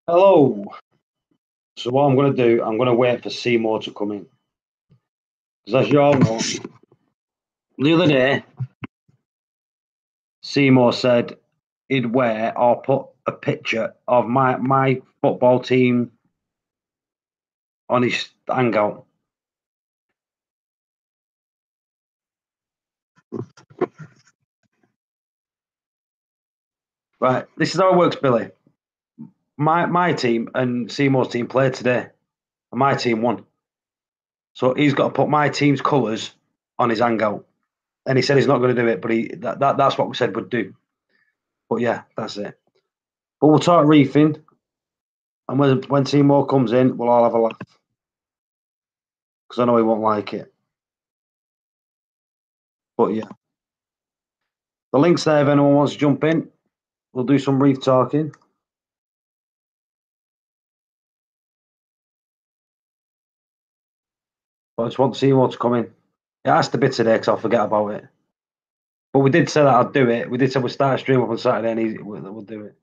Hello. So what I'm going to do, I'm going to wait for Seymour to come in. Because as you all know, the other day, Seymour said he'd wear or put a picture of my football team on his Hangout. Right, this is how it works, Billy. My team and Seymour's team played today, and my team won. So he's got to put my team's colours on his Hangout. And he said he's not going to do it, but that's what we said we'd do. But yeah, that's it. But we'll talk reefing, and when Seymour comes in, we'll all have a laugh. Because I know he won't like it. But yeah. The link's there if anyone wants to jump in. We'll do some reef talking. But I just want Seymour to come in. It has to be today because I'll forget about it. But we did say that I'd do it. We did say we'd start a stream up on Saturday and we'll do it.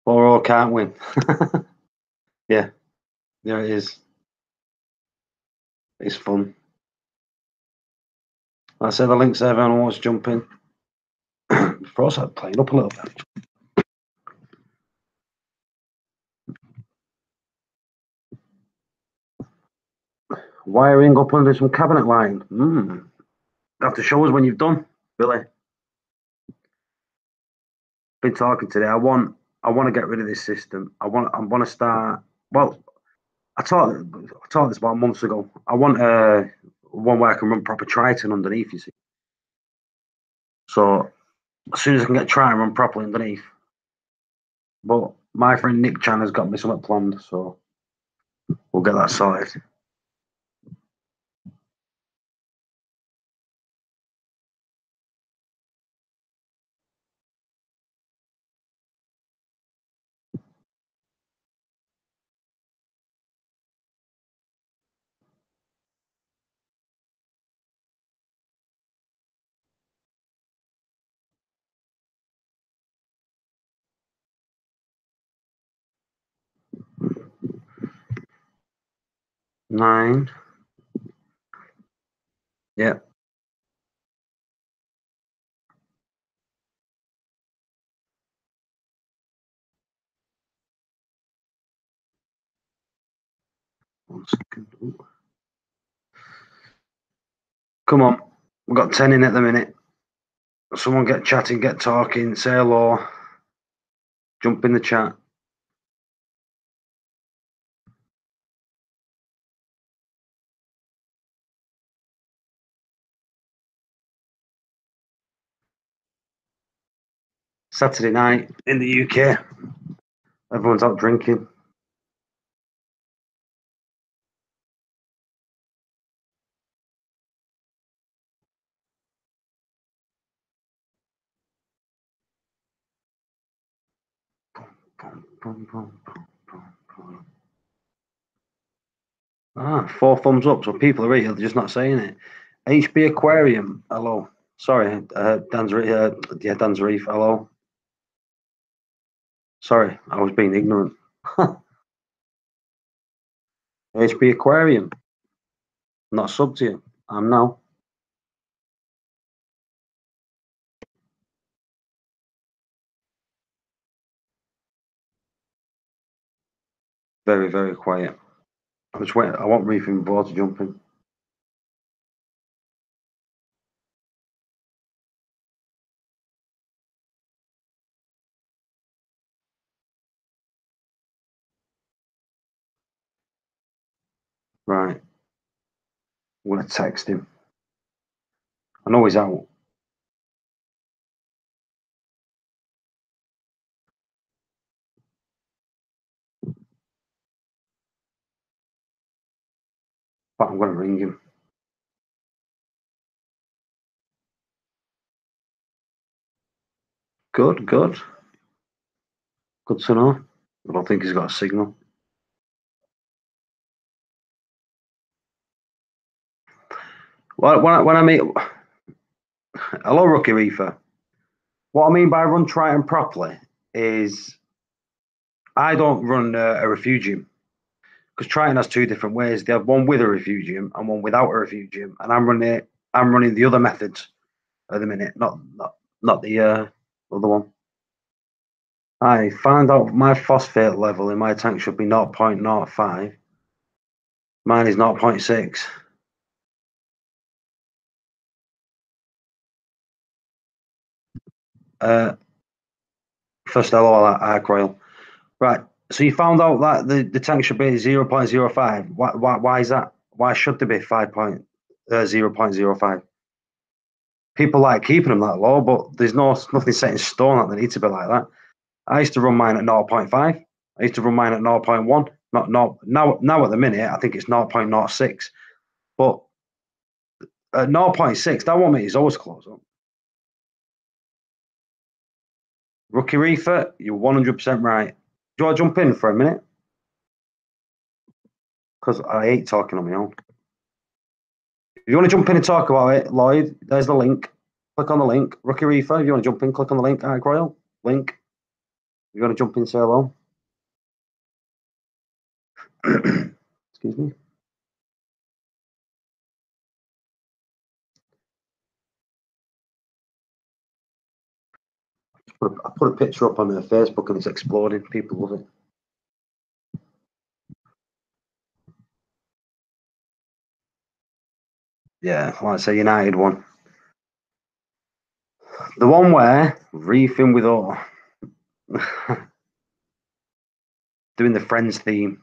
Or can't win. Yeah. There it is. It's fun. I say the link's there if anyone wants to jump in. Before I start playing up a little bit. Wiring up under some cabinet line. You have to show us when you've done, Billy. Been talking today. I want to get rid of this system. I want to start. Well, I taught this about months ago. I want one where I can run proper Triton underneath. You see. So as soon as I can get Triton run properly underneath. But my friend Nick Chan has got me something planned, so we'll get that sorted. Nine. Yeah. One second. Ooh. Come on. We've got 10 in at the minute. Someone get chatting, get talking, say hello, jump in the chat. Saturday night in the UK. Everyone's out drinking. Ah, 4 thumbs up. So people are here, they're just not saying it. HB Aquarium, hello. Sorry, Dan's Reef, hello. Sorry, I was being ignorant. HB Aquarium, not sub to you. I'm now. Very, very quiet. I'm just waiting. I want Reefing board to jump in. Right. I'm gonna text him. I know he's out. But I'm gonna ring him. Good, good. Good to know. I don't think he's got a signal. When I meet, hello, Rookie Reefer. What I mean by run Triton properly is I don't run a refugium because Triton has two different ways. They have one with a refugium and one without a refugium, and I'm running the other methods at the minute, not the other one. I found out my phosphate level in my tank should be 0.05. Mine is 0.6. Uh, First hello, Arc Royal. Right. So you found out that the tank should be 0.05. Why is that? Why should there be 0.05? People like keeping them that low, but there's nothing set in stone that they need to be like that. I used to run mine at 0.5. I used to run mine at 0.1. Now at the minute, I think it's 0.06. But at 0.6, that won't make his always close up. Rookie Reefer, you're 100% right. Do you want to jump in for a minute? Because I hate talking on my own. If you want to jump in and talk about it, Lloyd, there's the link. Click on the link. Rookie Reefer, if you want to jump in, click on the link. Arc Royal, link. If you want to jump in, say hello. Excuse me. I put a picture up on Facebook and it's exploding. People love it. Yeah, like I say, United one. The one where Reefing with all doing the Friends theme.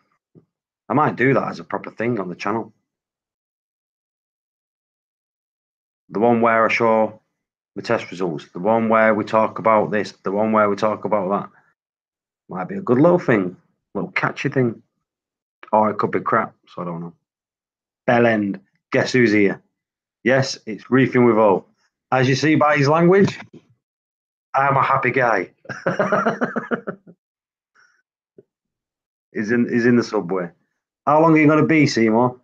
I might do that as a proper thing on the channel. The one where I show the test results. The one where we talk about this. The one where we talk about that. Might be a good little thing, little catchy thing. Or it could be crap, so I don't know. Bell end. Guess who's here? Yes, it's Reefing with O. As you see by his language, I'm a happy guy. He's in the subway. How long are you going to be, Seymour?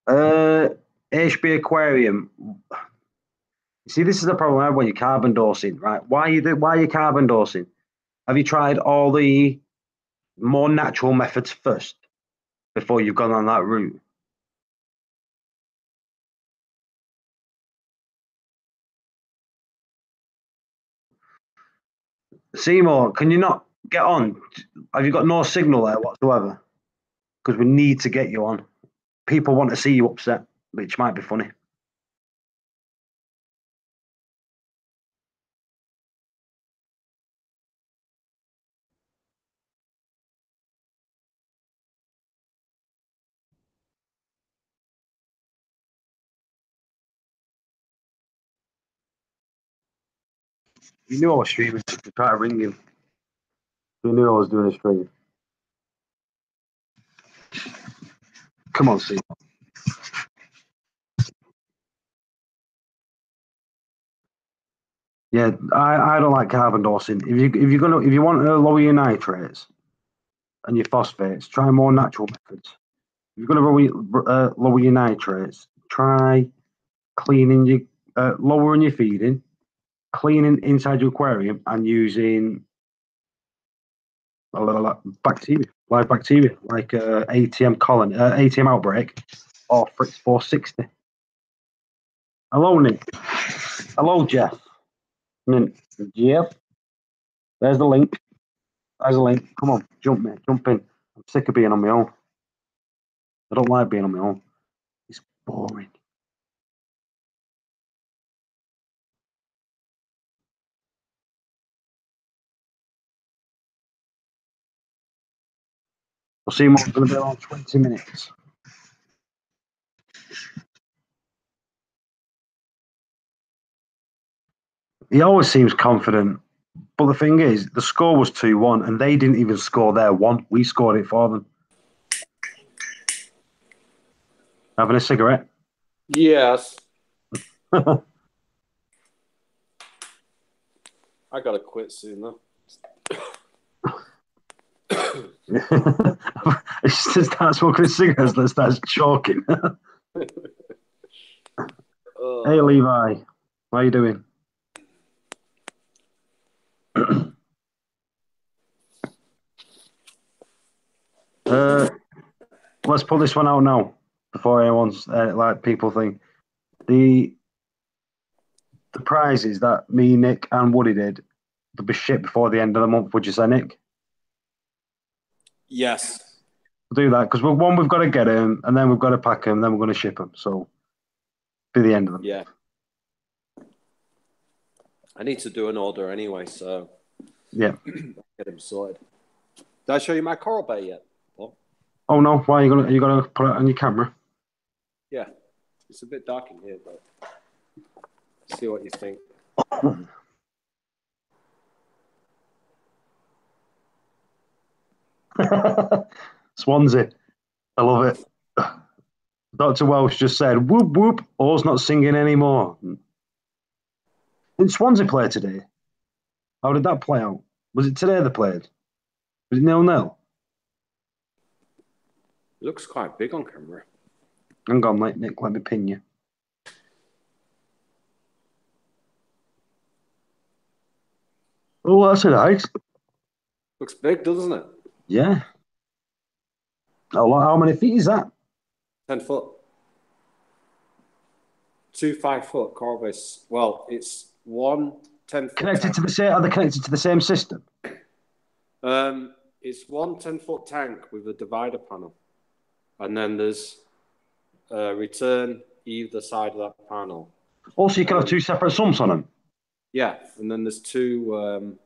Uh, HB Aquarium. See, this is the problem I have when you're carbon dosing, right? Why are you carbon dosing? Have you tried all the more natural methods first before you've gone on that route? Seymour, can you not get on? Have you got no signal there whatsoever? Because we need to get you on. People want to see you upset, which might be funny. You knew I was streaming to try to ring you. You knew I was doing a stream. Come on, Seymour. Yeah, I don't like carbon dosing. If you want to lower your nitrates and your phosphates, try more natural methods. If you're going to lower your nitrates, try cleaning your lowering your feeding, cleaning inside your aquarium, and using a little bacteria, live bacteria, like ATM colony, ATM outbreak, or Fritz 460. Hello, Nick. Hello, Jeff. Jeff. There's the link. There's a link. Come on, jump in. I'm sick of being on my own. I don't like being on my own. It's boring. Seymour's going to be around 20 minutes. He always seems confident. But the thing is, the score was 2-1, and they didn't even score their one. We scored it for them. Having a cigarette? Yes. I gotta quit soon, though. It just starts smoking cigarettes that starts choking. Hey, Levi. How you doing? Let's pull this one out now before anyone's like people think the prizes that me, Nick, and Woody did will be shipped before the end of the month. Would you say, Nick? Yes. We'll do that because we've got to get them, and then we've got to pack them, and then we're going to ship them. So be the end of them. Yeah. I need to do an order anyway, so yeah, get them sorted. Did I show you my coral bay yet, Paul? Oh no! Why are you gonna put it on your camera? Yeah, it's a bit dark in here, but see what you think. Swansea, I love it. Dr. Welsh just said, "Whoop whoop, Orr's not singing anymore." Did Swansea play today? How did that play out? Was it today they played? Was it 0-0? It looks quite big on camera. Hang on, Nick, let me pin you. Oh, that's nice. Looks big, doesn't it? Yeah. How many feet is that? 10 foot. 2 5-foot coral bays. Well, it's 1 10-foot. Connected to the same? Are they connected to the same system? It's 1 10-foot tank with a divider panel, and then there's a return either side of that panel. Also, you can have two separate sumps on them. Yeah, and then there's two.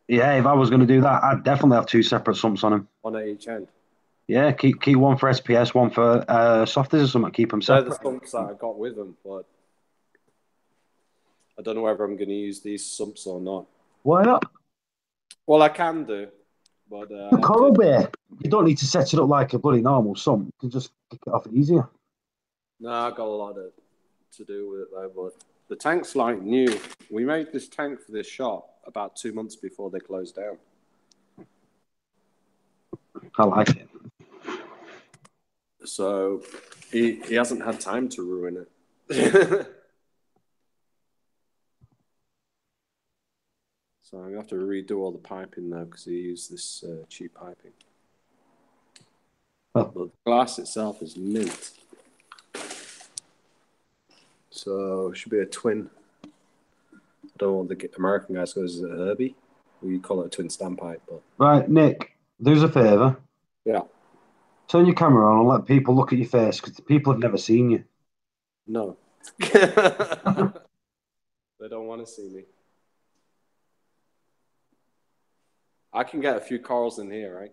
Yeah, if I was going to do that, I'd definitely have two separate sumps on them. One at each end. Yeah, keep one for SPS, one for softies or something. Keep them separate. They're the sumps that I got with them, but I don't know whether I'm going to use these sumps or not. Why not? Well, I can do, but coral bay, you don't need to set it up like a bloody normal sump. You can just kick it off easier. No, I got a lot to do with it though. But the tank's like new. We made this tank for this shop about 2 months before they closed down. I like it. So he hasn't had time to ruin it. So I'm going to have to redo all the piping now because he used this cheap piping. Oh. But the glass itself is mint. So it should be a twin. I don't know what the American guy goes, is it a Herbie? We call it a twin standpipe. But... Right, Nick, do us a favour. Yeah. Turn your camera on and let people look at your face because people have never seen you. No. They don't want to see me. I can get a few corals in here, right?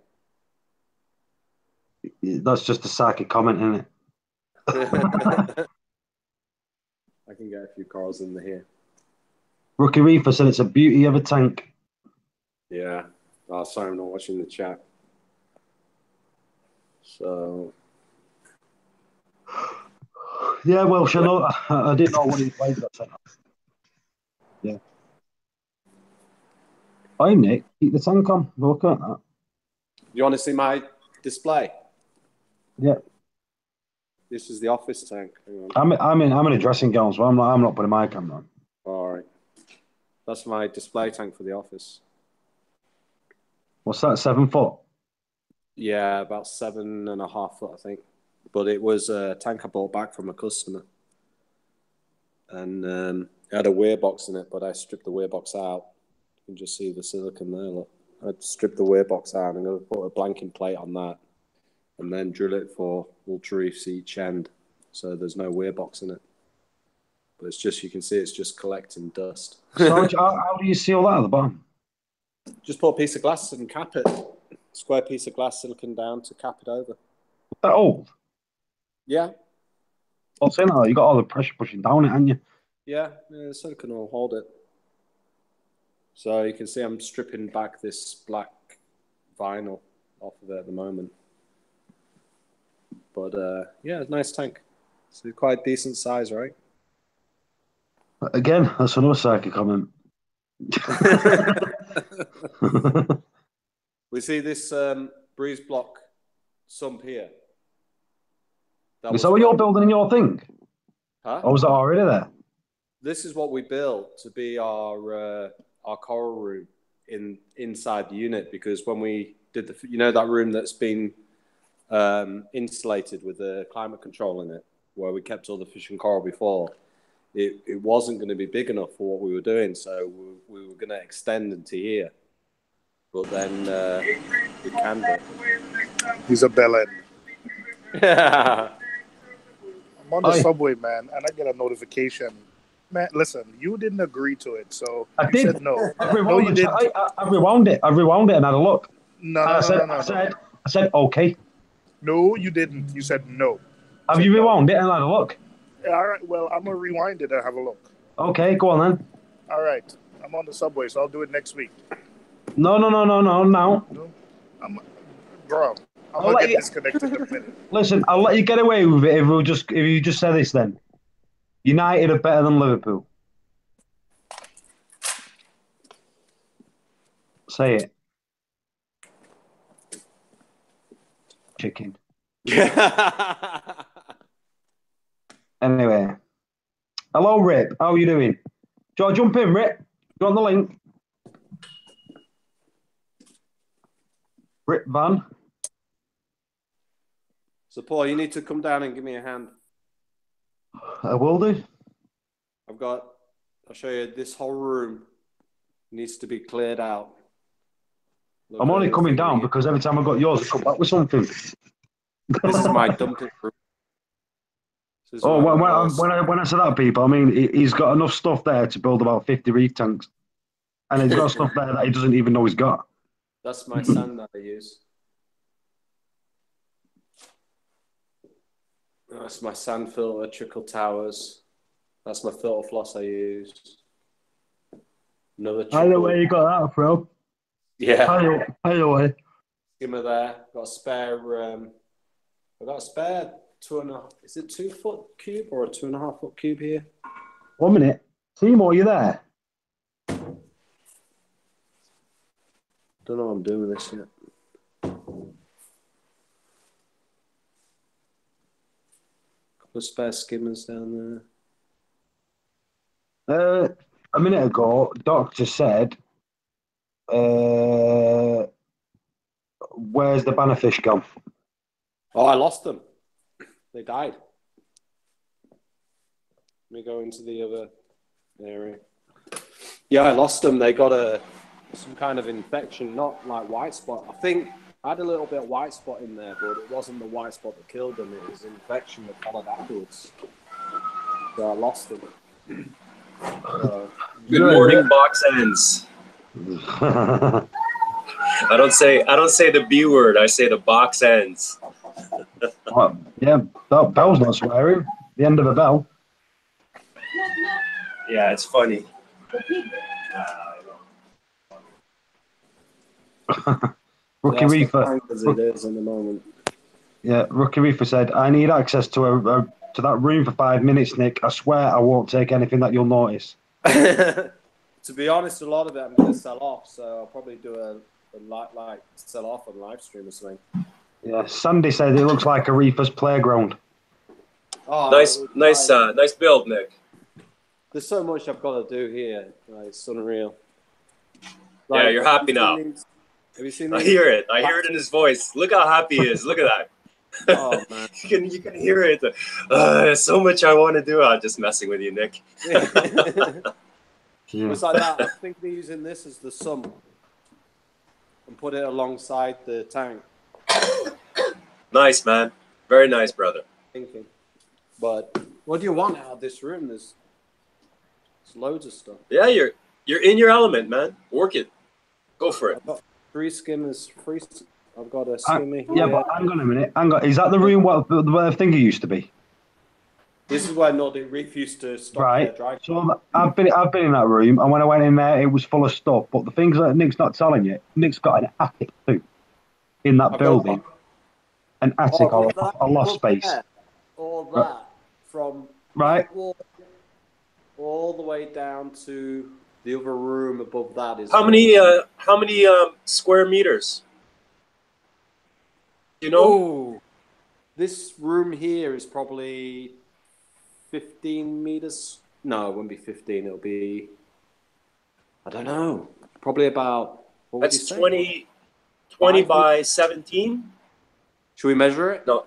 That's just a psychic comment, isn't it? I can get a few corals in here. Rookie Reefer said it's a beauty of a tank. Yeah. Oh, sorry, I'm not watching the chat. So... Yeah, well, I didn't know what he played that centre. Yeah. Hi, Nick. Keep the tank on. Look at that. You want to see my display? Yeah. This is the office tank. Hang on. I'm in a dressing gown, so I'm not putting my camera on. All right. That's my display tank for the office. What's that? 7 foot? Yeah, about 7.5 foot, I think. But it was a tank I bought back from a customer. And it had a weir box in it, but I stripped the weir box out. You can just see the silicone there, look. I stripped the weir box out. I'm going to put a blanking plate on that and then drill it for ultra reefs each end. So there's no weir box in it. But it's just, you can see it's just collecting dust. So how do you seal that at the bottom? Just put a piece of glass and cap it. square piece of glass silicon down to cap it over. That old? Yeah. What's in there? You got all the pressure pushing down it, haven't you? Yeah, the silicon will hold it. So you can see I'm stripping back this black vinyl off of it at the moment. But yeah, nice tank. It's quite decent size, right? Again, that's another psychic comment. We see this breeze block sump here. Is that what you're building in your thing? Huh? Or was that already there? This is what we built to be our coral room inside the unit, because when we did that room that's been insulated with the climate control in it, where we kept all the fish and coral before, it wasn't going to be big enough for what we were doing, so we were going to extend into here. But then we canned it. He's a bellend. Yeah. I'm on the subway, man, and I get a notification. Man, listen, you didn't agree to it, so I did. said no. I rewound No, you didn't. I rewound it. I rewound it and had a look. No, I said okay. No, you didn't. You said no. Have you rewound it and had a look? All right, well, I'm going to rewind it and have a look. Okay, go on then. All right. I'm on the subway, so I'll do it next week. No, now. No? Bro, I'm going to get disconnected in a minute. Listen, I'll let you get away with it if you just say this then. United are better than Liverpool. Say it. Chicken. Anyway. Hello, Rip. How are you doing? Do you want to jump in, Rip? You on the link? Rip Van. So, Paul, you need to come down and give me a hand. I will do. I'll show you, this whole room needs to be cleared out. Look, I'm only coming down because every time I got yours, I come back with something. This is my dumping room. When I say that, people, I mean, he's got enough stuff there to build about 50 reef tanks. And he's got stuff there that he doesn't even know he's got. That's my sand that I use. That's my sand filter, trickle towers. That's my filter floss I use. Another trickle. I know where you got that from. Yeah. Either way. Skimmer there. Got a spare. I've got a spare 2.5. Is it 2 foot cube or a 2.5 foot cube here? 1 minute. Seymour, you there? Don't know what I'm doing with this yet. Couple of spare skimmers down there. A minute ago, Doctor said, where's the bannerfish gone? Oh, I lost them. They died. Let me go into the other area. Yeah, I lost them. They got some kind of infection, not like white spot. I think I had a little bit of white spot in there, but it wasn't the white spot that killed them. It was infection that followed afterwards. So I lost them. Good morning, box ends. I don't say the B word. I say the box ends. Yeah, that bell's not swearing. The end of a bell. Yeah, it's funny. Rookie Reefer. As it is in the moment. Yeah, Rookie Reefer said, "I need access to that room for 5 minutes, Nick. I swear I won't take anything that you'll notice." To be honest, a lot of it I'm going to sell off, so I'll probably do a sell off on live stream or something. Yeah, Sandy said it looks like a Reefer's playground. Oh, nice build, Nick. There's so much I've got to do here. It's unreal. Yeah, you're happy now. Have you seen these? I hear it. I hear it in his voice. Look how happy he is. Look at that. Oh, man. you can hear it. There's so much I want to do. I'm just messing with you, Nick. It's like that. I think they're using this as the sump and put it alongside the tank. Nice, man. Very nice, brother. Thinking. But what do you want out of this room? There's loads of stuff. Yeah, you're in your element, man. Work it. Go for it. I've got 3 skimmers, I've got a skimmer here. Yeah, but hang on a minute. Hang on. Is that the room where the thing used to be? This is where Nordic Reef used to stock their dry. So I've been in that room, and when I went in there, it was full of stuff. But the things that Nick's not telling you, Nick's got an attic too in that building. An attic or a loft space. All that from right wall all the way down to the other room above that is. How many square meters? You know? Oh, this room here is probably 15 meters. No, it wouldn't be 15. It'll be, I don't know, probably about. That's 20 by 17. Should we measure it? No,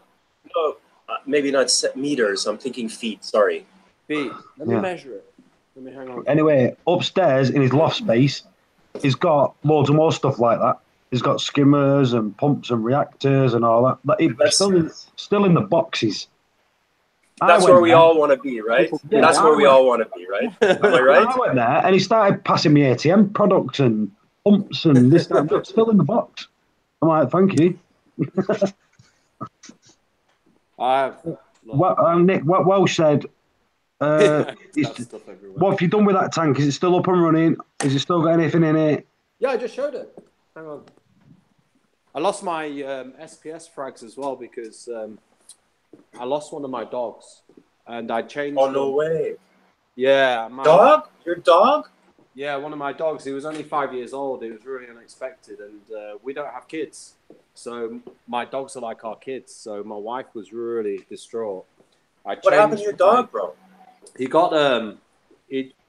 maybe not meters. I'm thinking feet. Sorry. Feet. Let me measure it. Let me hang on. Anyway, upstairs in his loft space, he's got loads of more stuff like that. He's got skimmers and pumps and reactors and all that. But it's still in the boxes. That's where we all want to be, right? Yeah, that's where we all want to be, right? Am I right? I went there and he started passing me ATM products and pumps and this stuff. It's still in the box. I'm like, thank you. Nick, what Welsh said, what have you done with that tank? Is it still up and running? Is it still got anything in it? Yeah, I just showed it. Hang on. I lost my SPS frags as well because I lost one of my dogs and I changed. Oh, no way. Yeah. Dog? Your dog? Yeah, one of my dogs. He was only 5 years old. It was really unexpected. And we don't have kids. So my dogs are like our kids. So my wife was really distraught. What happened to your dog, bro? He got,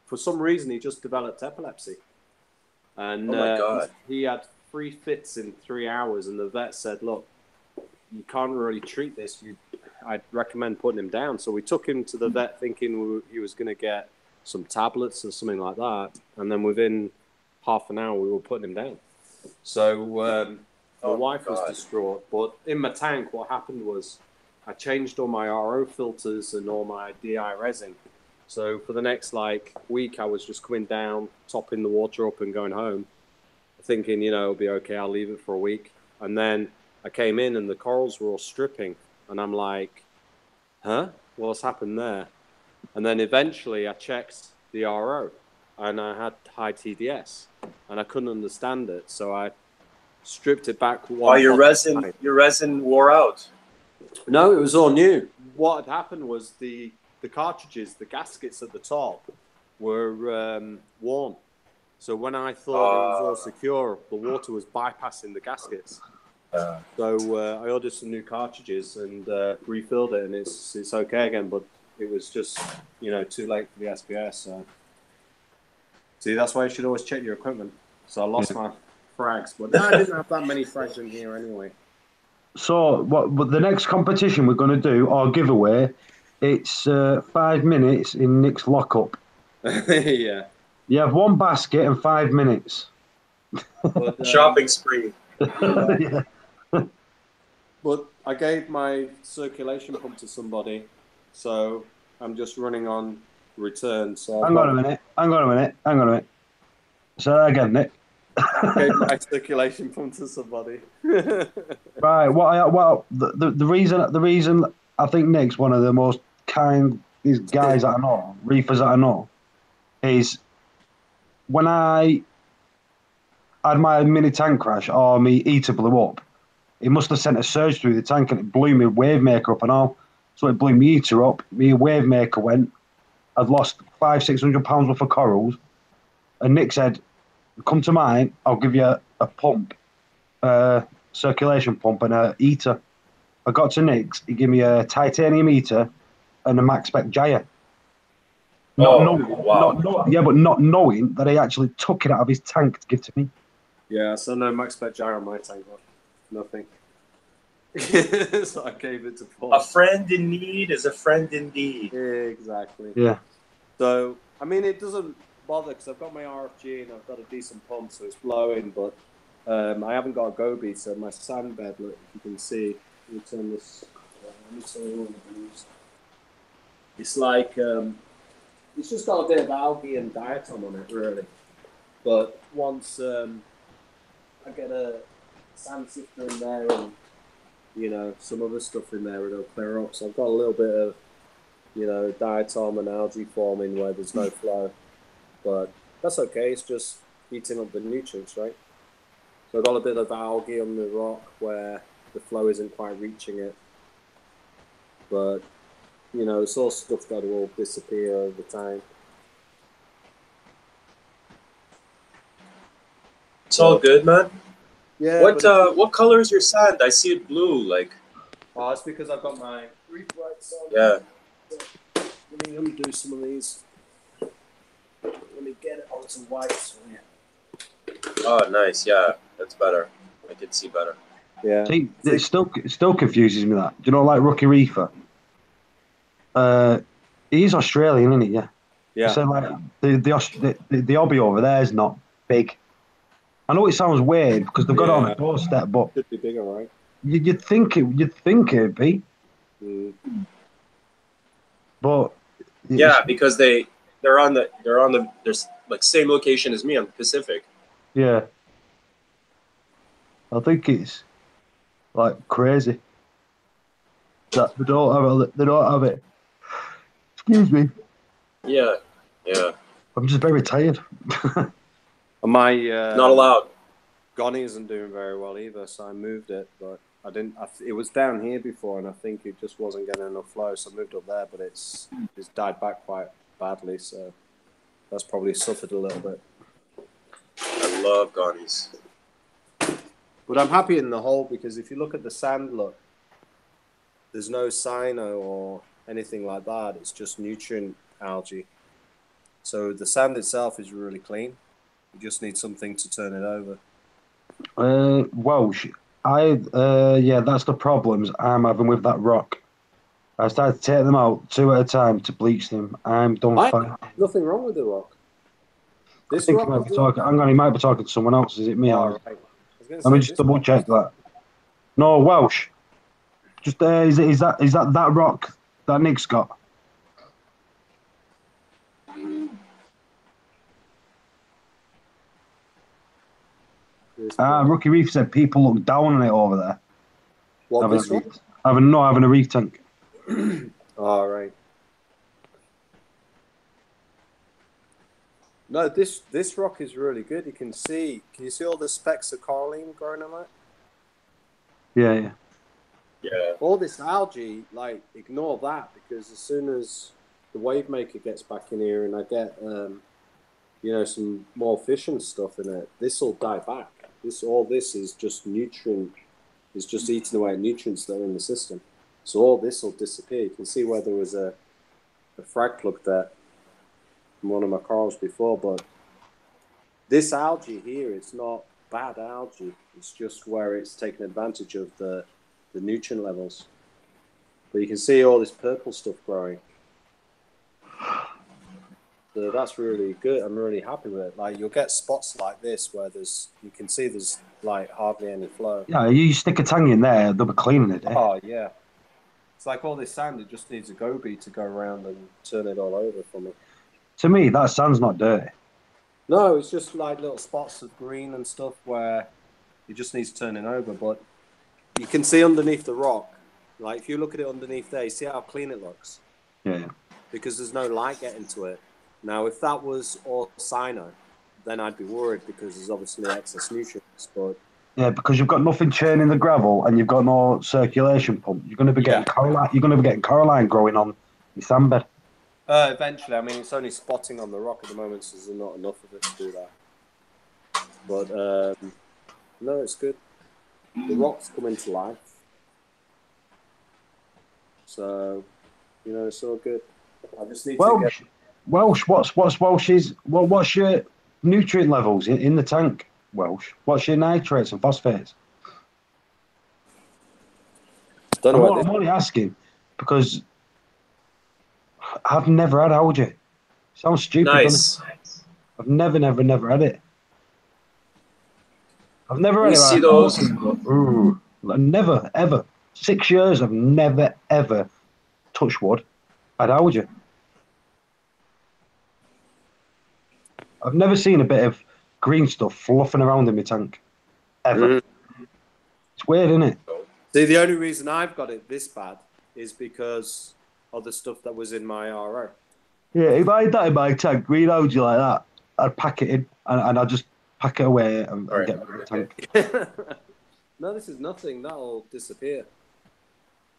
for some reason, he just developed epilepsy. And oh my God. He had 3 fits in 3 hours. And the vet said, look, you can't really treat this. I'd recommend putting him down. So we took him to the vet thinking he was going to get some tablets or something like that. And then within half an hour, we were putting him down. So my wife was distraught. But in my tank, what happened was I changed all my RO filters and all my DI resin. So for the next week, I was just coming down, topping the water up and going home, thinking, it'll be okay. I'll leave it for a week. And then I came in and the corals were all stripping. And I'm like, huh? What's happened there? And then eventually I checked the RO and I had high TDS and I couldn't understand it. So I stripped it back. Your resin wore out? No, it was all new. What had happened was the cartridges, the gaskets at the top were worn. So when I thought it was all secure, the water was bypassing the gaskets. So I ordered some new cartridges and refilled it, and it's okay again. But it was just too late for the SPS. So see, that's why you should always check your equipment. So I lost my frags, but I didn't have that many frags in here anyway. So what the next competition we're going to do, or giveaway, it's 5 minutes in Nick's lockup. Yeah. You have 1 basket and 5 minutes. But, shopping spree. Yeah. But I gave my circulation pump to somebody, so I'm just running on return. So Hang on a minute. So again, Nick. I gave my circulation pump to somebody. Right. The reason I think Nick's one of the most kind guys that I know, reefers that I know, is when I had my mini tank crash or my heater blew up, it must have sent a surge through the tank and it blew my wave maker up and all. So it blew my heater up, my wave maker went. I'd lost £500-600 worth of corals. And Nick said, come to mine, I'll give you a pump, circulation pump and a heater. I got to Nick's, he gave me a titanium heater and a Max Spec Jaya. Not knowing that he actually took it out of his tank to give to me. Yeah, so no Max Spec Jaya on my tank, nothing. So I gave it to Paul. A friend in need is a friend indeed. Exactly. Yeah. So, I mean, it doesn't bother because I've got my RFG and I've got a decent pump, so it's blowing, but I haven't got a goby, so my sand bed, look, if you can see, let me turn this, let me turn all the blues. It's like, it's just got a bit of algae and diatom on it, really. But once I get a sand sifter in there and, you know, some other stuff in there it'll clear up. So I've got a little bit of, you know, diatom and algae forming where there's no flow. But that's okay, it's just eating up the nutrients, right? So I've got a bit of algae on the rock where the flow isn't quite reaching it. But, you know, it's all stuff that will disappear over time. It's all good, man. Yeah. What color is your sand? I see it blue, like. Oh, it's because I've got my Reef lights on. Yeah. Let me do some of these. Let me get it onto whites. Oh, nice. Yeah, that's better. I can see better. Yeah. See, it still confuses me that. Do you know, like Rookie Reefer? He's Australian, isn't he? Yeah. Yeah. So like the hobby over there is not big. I know it sounds weird because they've got it on a doorstep, but Could be bigger, right? you'd think it'd be. But Yeah, because they're on the there's like same location as me on the Pacific. yeah, I think it's like crazy that they don't have it. Excuse me. Yeah, yeah. I'm just very tired. My Not allowed. Gonny isn't doing very well either, so I moved it, but I didn't. It was down here before, and I think it just wasn't getting enough flow, so I moved up there. But it's died back quite badly, so that's probably suffered a little bit. I love Gonnies. But I'm happy in the hole because if you look at the sand, look, there's no cyano or anything like that. It's just nutrient algae. So the sand itself is really clean. You just need something to turn it over. Welsh, yeah, that's the problems I'm having with that rock. I started to take them out 2 at a time to bleach them. I'm done fine. Nothing wrong with the rock. I think he might be talking. He might be talking to someone else. Is it me? Oh, right. Let me just double check that. No, Welsh. Just is that rock that Nick's got? Rookie Reef said people look down on it over there. What, this one? Having a reef tank. All right. No, this rock is really good. Can you see all the specks of coralline growing on it? Yeah. All this algae, like, ignore that because as soon as the wave maker gets back in here and I get, some more fish and stuff in it, this will die back. All this is just nutrient, is just eating away at nutrients that are in the system. So all this will disappear. You can see where there was a frag plug there from one of my corals before, but this algae here, it's not bad algae. It's just where it's taking advantage of the nutrient levels. But you can see all this purple stuff growing. So that's really good. I'm really happy with it. Like, you'll get spots like this where you can see there's like hardly any flow. Yeah, you stick a tang in there, they'll be cleaning it. Oh yeah, it's like all this sand. It just needs a goby to go around and turn it all over for me. To me, that sand's not dirty. No, it's just like little spots of green and stuff where it just needs turning over. But you can see underneath the rock. Like if you look at it underneath there, you see how clean it looks. Yeah. Because there's no light getting to it. Now, if that was all cyano, then I'd be worried because there's obviously excess nutrients. But yeah, because you've got nothing churning the gravel and you've got no circulation pump. You're going to be getting coralline. You're going to be getting coralline growing on your sandbed. Eventually, I mean, it's only spotting on the rock at the moment, so there's not enough of it to do that. But no, it's good. The rocks come into life, so it's all good. I just need to get. Welsh, what's your nutrient levels in the tank, Welsh? What's your nitrates and phosphates? I'm only asking because I've never had algae. Sounds stupid. Nice. I've never had it. I've never had it. See those? Never, ever. 6 years, I've never, ever, touch wood, had algae. I've never seen a bit of green stuff fluffing around in my tank, ever. It's weird, isn't it? See, the only reason I've got it this bad is because of the stuff that was in my RO. Yeah, if I had that in my tank, reload you like that, I'd pack it in and I'd just pack it away and get rid of the tank. No, this is nothing. That'll disappear.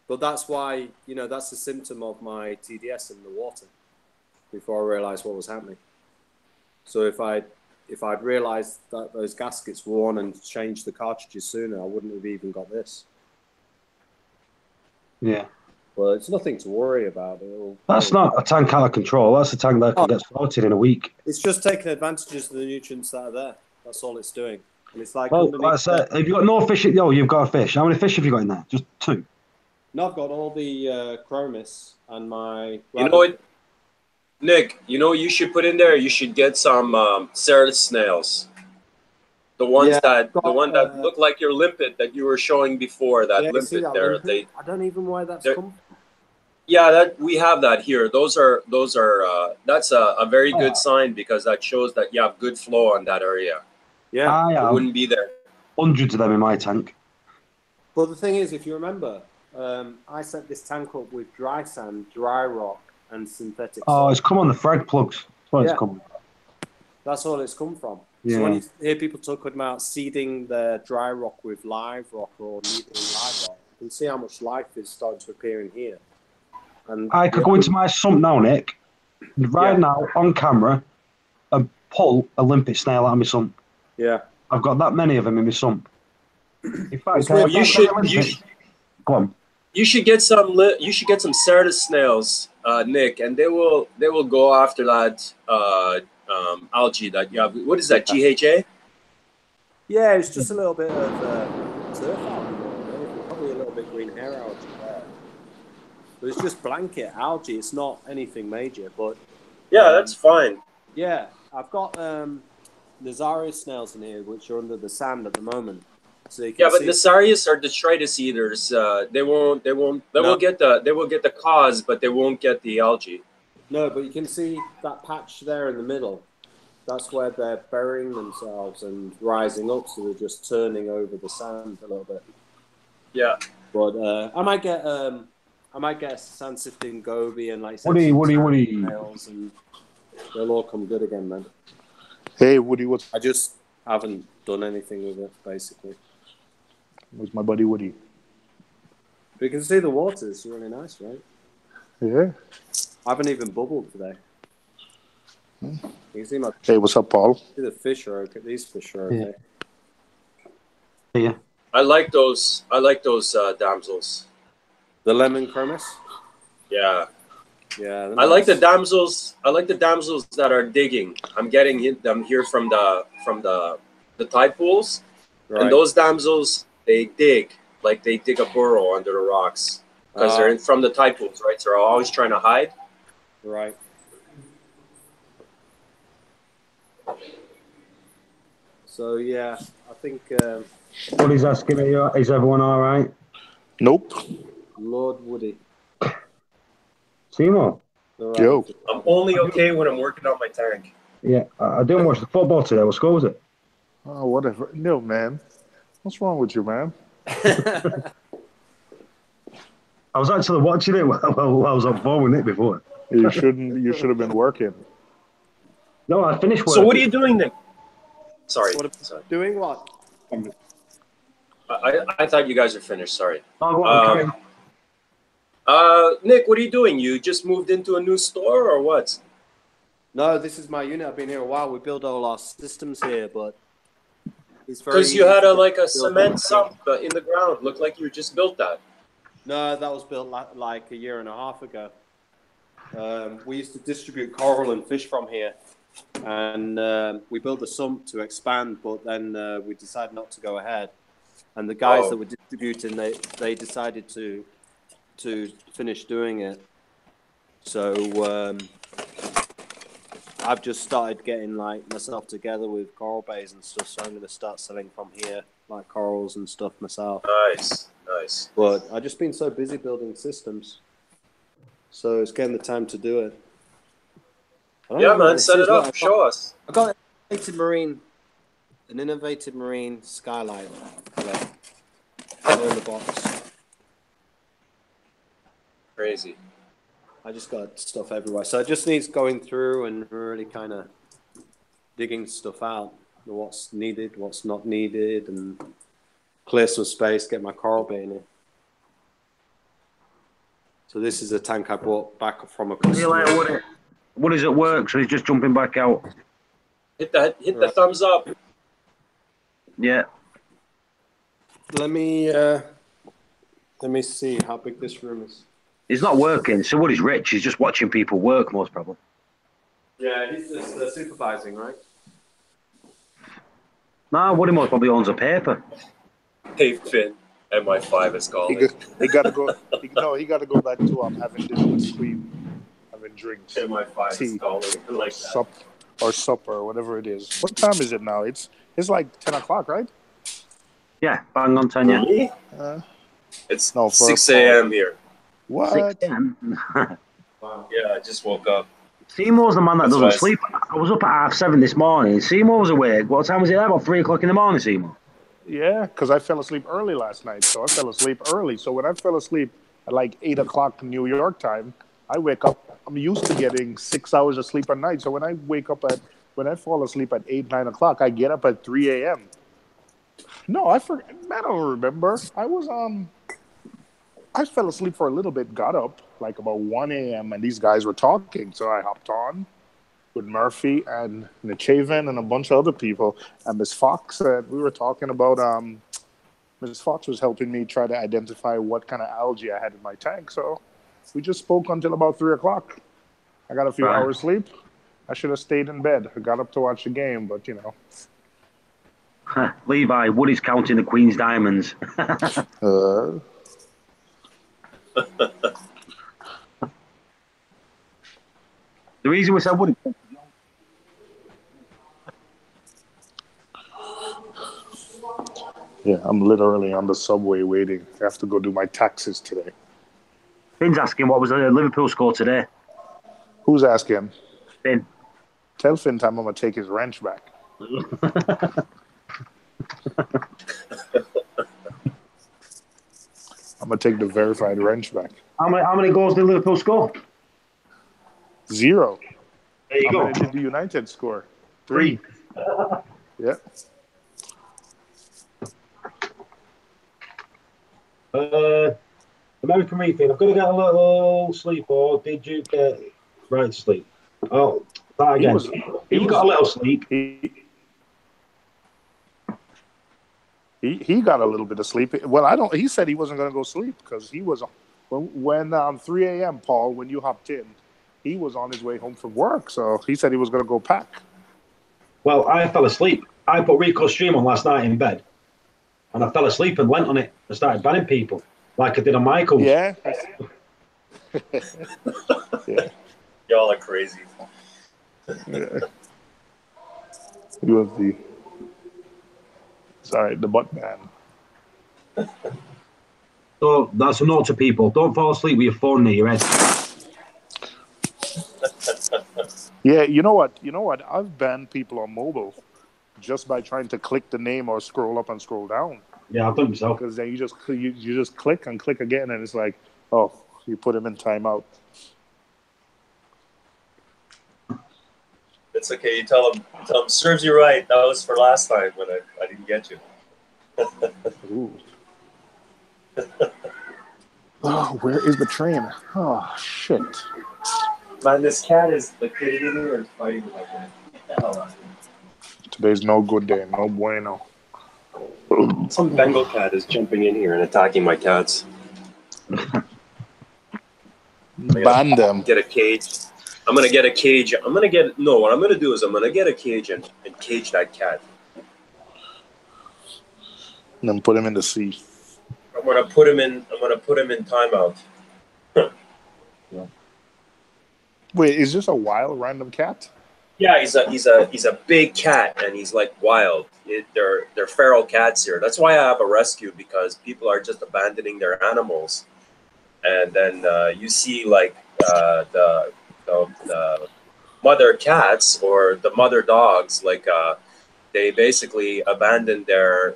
But that's why, that's a symptom of my TDS in the water before I realised what was happening. So if I'd realised that those gaskets were on and changed the cartridges sooner, I wouldn't have even got this. Yeah. Well, it's nothing to worry about. That's not a tank out of control. That's a tank that can get sorted in a week. It's just taking advantages of the nutrients that are there. That's all it's doing. And it's like, well, like I said, if you've got no fish, you've got a fish. How many fish have you got in there? Just 2? No, I've got all the chromis and my... You know what, Nick, you should put in there, you should get some Ceratus snails. The ones that look like your limpet that you were showing before, that limpet there. Limpet? I don't even know why that's come from. Yeah, we have that here. Those are that's a very good sign, because that shows that you have good flow on that area. Yeah, it wouldn't be there. Hundreds of them in my tank. But the thing is, if you remember, I set this tank up with dry sand, dry rock, and synthetic salt. It's come on the frag plugs. That's what it's come. That's all it's come from. Yeah. So when you hear people talking about seeding their dry rock with live rock or needling live rock, you can see how much life is starting to appear in here. And I could go into my sump now, Nick, right now on camera, and pull a limpet snail out of my sump. Yeah. I've got that many of them in my sump. In fact, you should go on. You should get some Ceratus snails, Nick, and they will go after that algae that you have. What is that, GHA? Yeah, it's just a little bit of turf algae, probably a little bit green hair algae there. But it's just blanket algae. It's not anything major, but yeah, that's fine. Yeah, I've got Nazarius snails in here, which are under the sand at the moment. So you can but Nazarius are detritus eaters. They will get the cause, but they won't get the algae. No, but you can see that patch there in the middle. That's where they're burying themselves and rising up, so they're just turning over the sand a little bit. Yeah. But I might get a sand sifting goby and like Woody. Nails, and they'll all come good again, man. Hey, Woody, I just haven't done anything with it, basically. Where's my buddy Woody? But you can see the water's really nice, right? Yeah. I haven't even bubbled today. You can see Hey, what's up, Paul? See the fish are okay. These fish are okay. Yeah. I like those damsels. The lemon chromis? Yeah. Yeah. I like the damsels. I like the damsels that are digging. I'm getting them here from the tide pools, and those damsels, they dig like they dig a burrow under the rocks because they're from the tide pools, right? So they're always trying to hide. Right. So yeah, I think. Woody's asking me, is everyone all right? Nope. Lord Woody. Seymour? Right. Yo. I'm only okay when I'm working on my tank. Yeah, I didn't watch the football today. What score was it? Oh, whatever. No, man. What's wrong with you, man? I was actually watching it while I was on phone with Nick before. You shouldn't. You should have been working. No, I finished work. So what are you doing then? Sorry. Doing what? I thought you guys were finished. Sorry. Oh, okay. Nick, what are you doing? You just moved into a new store or what? No, this is my unit. I've been here a while. We build all our systems here, but it's very. Because you had a cement sump in the ground. Looked like you just built that. No, that was built like a year and a half ago. We used to distribute coral and fish from here, and we built a sump to expand, but then we decided not to go ahead. And the guys that were distributing, they decided to finish doing it. So I've just started getting like myself together with coral bays and stuff. So I'm going to start selling from here, like corals and stuff myself. Nice. But I've just been so busy building systems, so it's getting the time to do it. Yeah, man, set it up. Show us. I got an innovative marine skylight. All in the box. Crazy. I just got stuff everywhere. So it just needs going through and really kind of digging stuff out. What's needed, what's not needed, and clear some space, get my coral bait in it. So this is a tank I bought back from a customer. What is at work? So he's just jumping back out. Hit the thumbs up. Yeah. Let me see how big this room is. He's not working. So what is Rich? He's just watching people work, most probably. Yeah, he's just supervising, right? No, Woody most probably owns a paper. Hey Finn, MI5 is calling. He got to go. He got to go back to having dinner with Sweet, having drinks, MI5 is calling. I like that. Supper, or whatever it is. What time is it now? It's like 10 o'clock, right? Yeah, bang on 10. Yeah. It's 6 a.m. here. What? 6 a.m. Wow. Yeah, I just woke up. Seymour's the man that doesn't sleep. I was up at 7:30 this morning. Seymour was awake. What time was it? About 3 o'clock in the morning, Seymour. Yeah, because I fell asleep early last night. So I fell asleep early. So when I fell asleep at like 8 o'clock New York time, I wake up. I'm used to getting 6 hours of sleep a night. So when I fall asleep at 8, 9 o'clock, I get up at 3 a.m. No, I don't remember. I fell asleep for a little bit, got up like about 1 a.m. and these guys were talking. So I hopped on with Murphy and Nichaven and a bunch of other people. And Miss Fox, we were talking about, Miss Fox was helping me try to identify what kind of algae I had in my tank. So we just spoke until about 3 o'clock. I got a few hours sleep. I should have stayed in bed. I got up to watch the game, but you know. Levi, Woody's counting the Queen's diamonds. The reason we said Woody. Yeah, I'm literally on the subway waiting. I have to go do my taxes today. Finn's asking what was the Liverpool score today. Who's asking? Finn. Tell Finn time I'm going to take his wrench back. I'm going to take the verified wrench back. How many goals did Liverpool score? 0. There you go. How many did the United score? 3. Yeah. American Reefing, I've got to get a little sleep, or did you get right to sleep? Oh, that again. He got a little sleep. He got a little bit of sleep. Well, he said he wasn't going to go sleep because he was when 3 a.m. Paul, when you hopped in, he was on his way home from work. So he said he was going to go pack. Well, I fell asleep. I put Rico's stream on last night in bed, and I fell asleep and went on it and started banning people like I did on Michael's. Yeah. Yeah. Y'all are crazy. Yeah. He was the butt man. So that's a note to people. Don't fall asleep with your phone near your head. Yeah, you know what? I've banned people on mobile just by trying to click the name or scroll up and scroll down. Yeah, I've done it myself. Because then you just click and click again, and it's like, oh, you put him in timeout. It's okay. You tell him, serves you right. That was for last time when I didn't get you. Ooh. Oh, where is the train? Oh, shit. Man, this cat is like hitting me or fighting with my cat. Today's no good day. No bueno. Some Bengal cat is jumping in here and attacking my cats. Ban them. Get a cage. I'm gonna get a cage. What I'm gonna do is I'm gonna get a cage and cage that cat. And then put him in the sea. I'm gonna put him in timeout. Yeah. Wait, is this a wild random cat? Yeah, he's a big cat and he's like wild. They're feral cats here. That's why I have a rescue, because people are just abandoning their animals, and then you see like the mother cats or the mother dogs, like they basically abandon their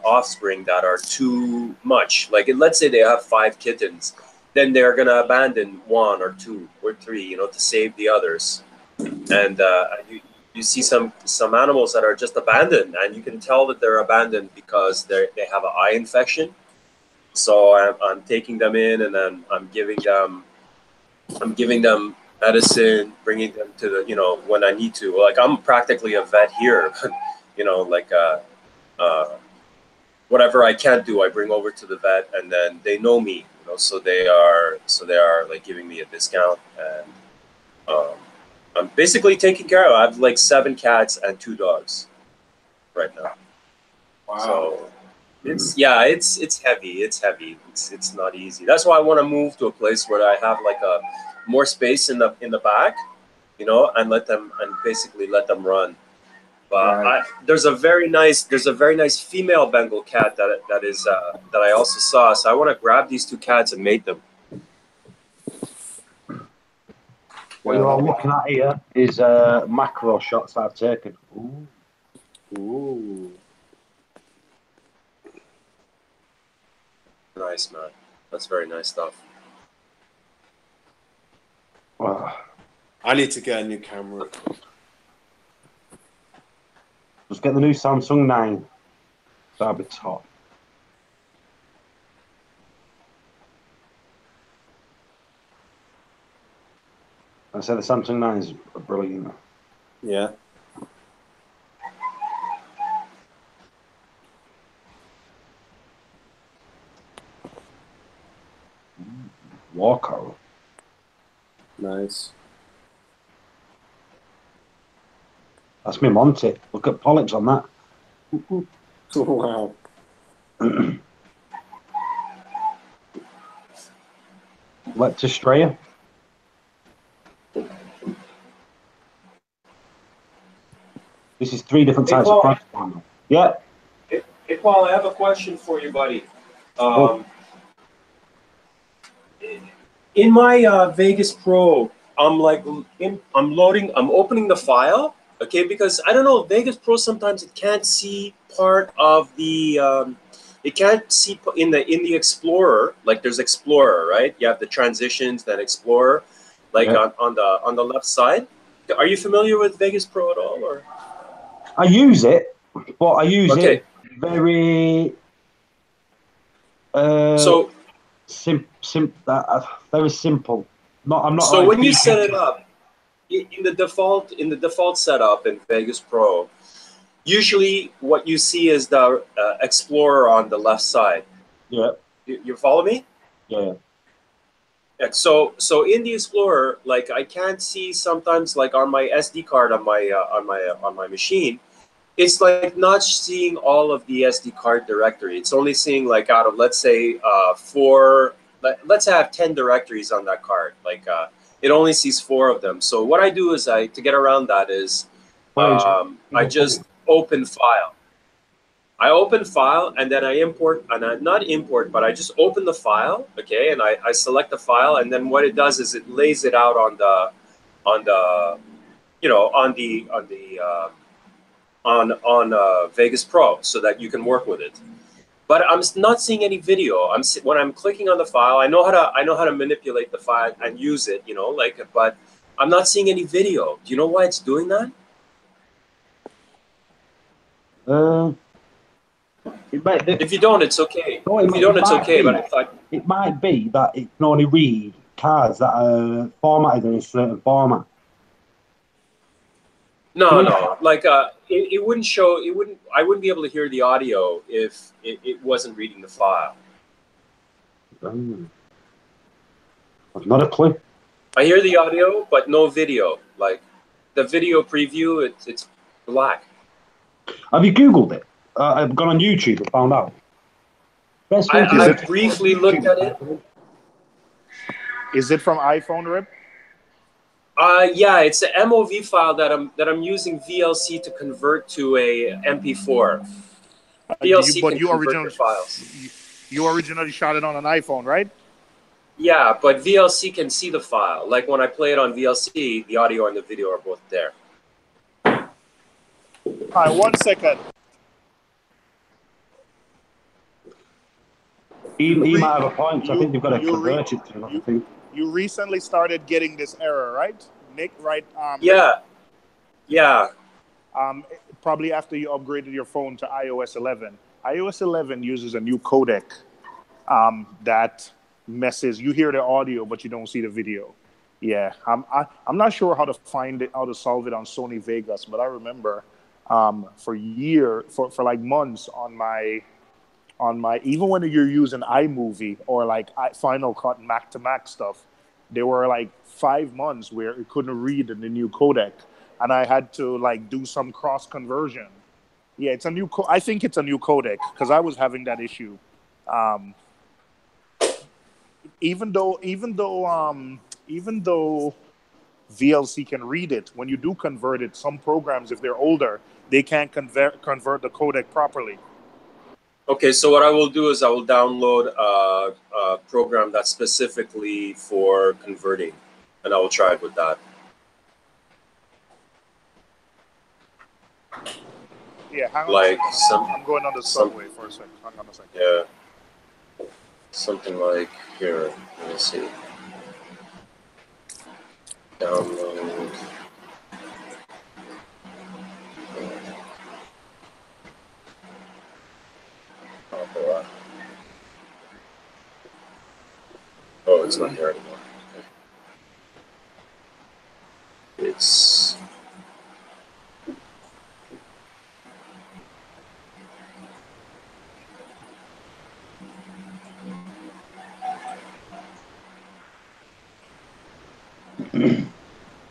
offspring that are too much. Like let's say they have 5 kittens, then they're gonna abandon 1 or 2 or 3, you know, to save the others. And you see some animals that are just abandoned, and you can tell that they're abandoned because they have an eye infection. So I'm taking them in, and then I'm giving them medicine, bringing them to the, you know, when I need to. Like I'm practically a vet here, you know, like whatever I can't do, I bring over to the vet, and then they know me, you know, so they are like giving me a discount, and I'm basically taking care of it. I have like 7 cats and 2 dogs right now. Wow. So it's heavy. It's not easy. That's why I want to move to a place where I have like a more space in the back, you know, and basically let them run. But Right. there's a very nice female Bengal cat that I also saw. So I want to grab these 2 cats and mate them. What you're all looking at here is macro shots that I've taken. Ooh. Ooh. Nice, man. That's very nice stuff. Wow. I need to get a new camera. Just get the new Samsung 9. That'll be top. I said the Samsung 9 is brilliant. Yeah. Walker. Nice. That's me Monty. Look at polyps on that. Wow. Leptostraya. This is 3 different types of plastic. Yeah. Hey, Paul, I have a question for you, buddy. In my Vegas Pro, I'm opening the file, okay? Because I don't know, Vegas Pro sometimes it can't see part of the, it can't see in the Explorer. Like there's Explorer, right? You have the transitions, then Explorer, like on the left side. Are you familiar with Vegas Pro at all, or? I use it, but I use it very so very simple. I'm not. So like when you set it up in the default setup in Vegas Pro, usually what you see is the Explorer on the left side. Yeah. You follow me? Yeah. Yeah. So in the Explorer, like I can't see sometimes like on my SD card on my machine, it's like not seeing all of the SD card directory. It's only seeing like out of, let's say, 4. Let's have 10 directories on that card. Like it only sees 4 of them. So what I do is to get around that is I just open file. I open file and then I import, and not import, but I just open the file, okay, and I select the file, and then what it does is it lays it out on Vegas Pro so that you can work with it. But I'm not seeing any video. When I'm clicking on the file, I know how to manipulate the file and use it, you know, like. But I'm not seeing any video. Do you know why it's doing that? If you don't, it's okay. If you don't, it's okay. But I thought it might be that it can only read cards that are formatted in a certain format. No. Like it wouldn't show. I wouldn't be able to hear the audio if it wasn't reading the file. I've not a clue. I hear the audio, but no video. Like the video preview, it's black. Have you Googled it? I've gone on YouTube and found out. I briefly looked at it. Is it from iPhone, Rip? Yeah, it's an MOV file that I'm using VLC to convert to a MP4. VLC can convert your files. You originally shot it on an iPhone, right? Yeah, but VLC can see the file. Like when I play it on VLC, the audio and the video are both there. All right, 1 second. He might have a point. I think you've got to convert it to another thing. You recently started getting this error, right, Nick? Right? Yeah. Probably after you upgraded your phone to iOS 11. iOS 11 uses a new codec that messes. You hear the audio, but you don't see the video. Yeah, I'm not sure how to solve it on Sony Vegas, but I remember for like months on my even when you're using iMovie or like Final Cut Mac to Mac stuff, there were like 5 months where it couldn't read in the new codec, and I had to like do some cross conversion. Yeah, it's a new. I think it's a new codec because I was having that issue. Even though VLC can read it, when you do convert it, some programs, if they're older, they can't convert the codec properly. Okay, so what I will do is I will download a program that's specifically for converting, and I will try it with that. Yeah, hang on. Like I'm going on the subway for a second. Hang on a second. Yeah. Something like here. Let me see. Download. Oh, it's not here anymore. Okay. It's.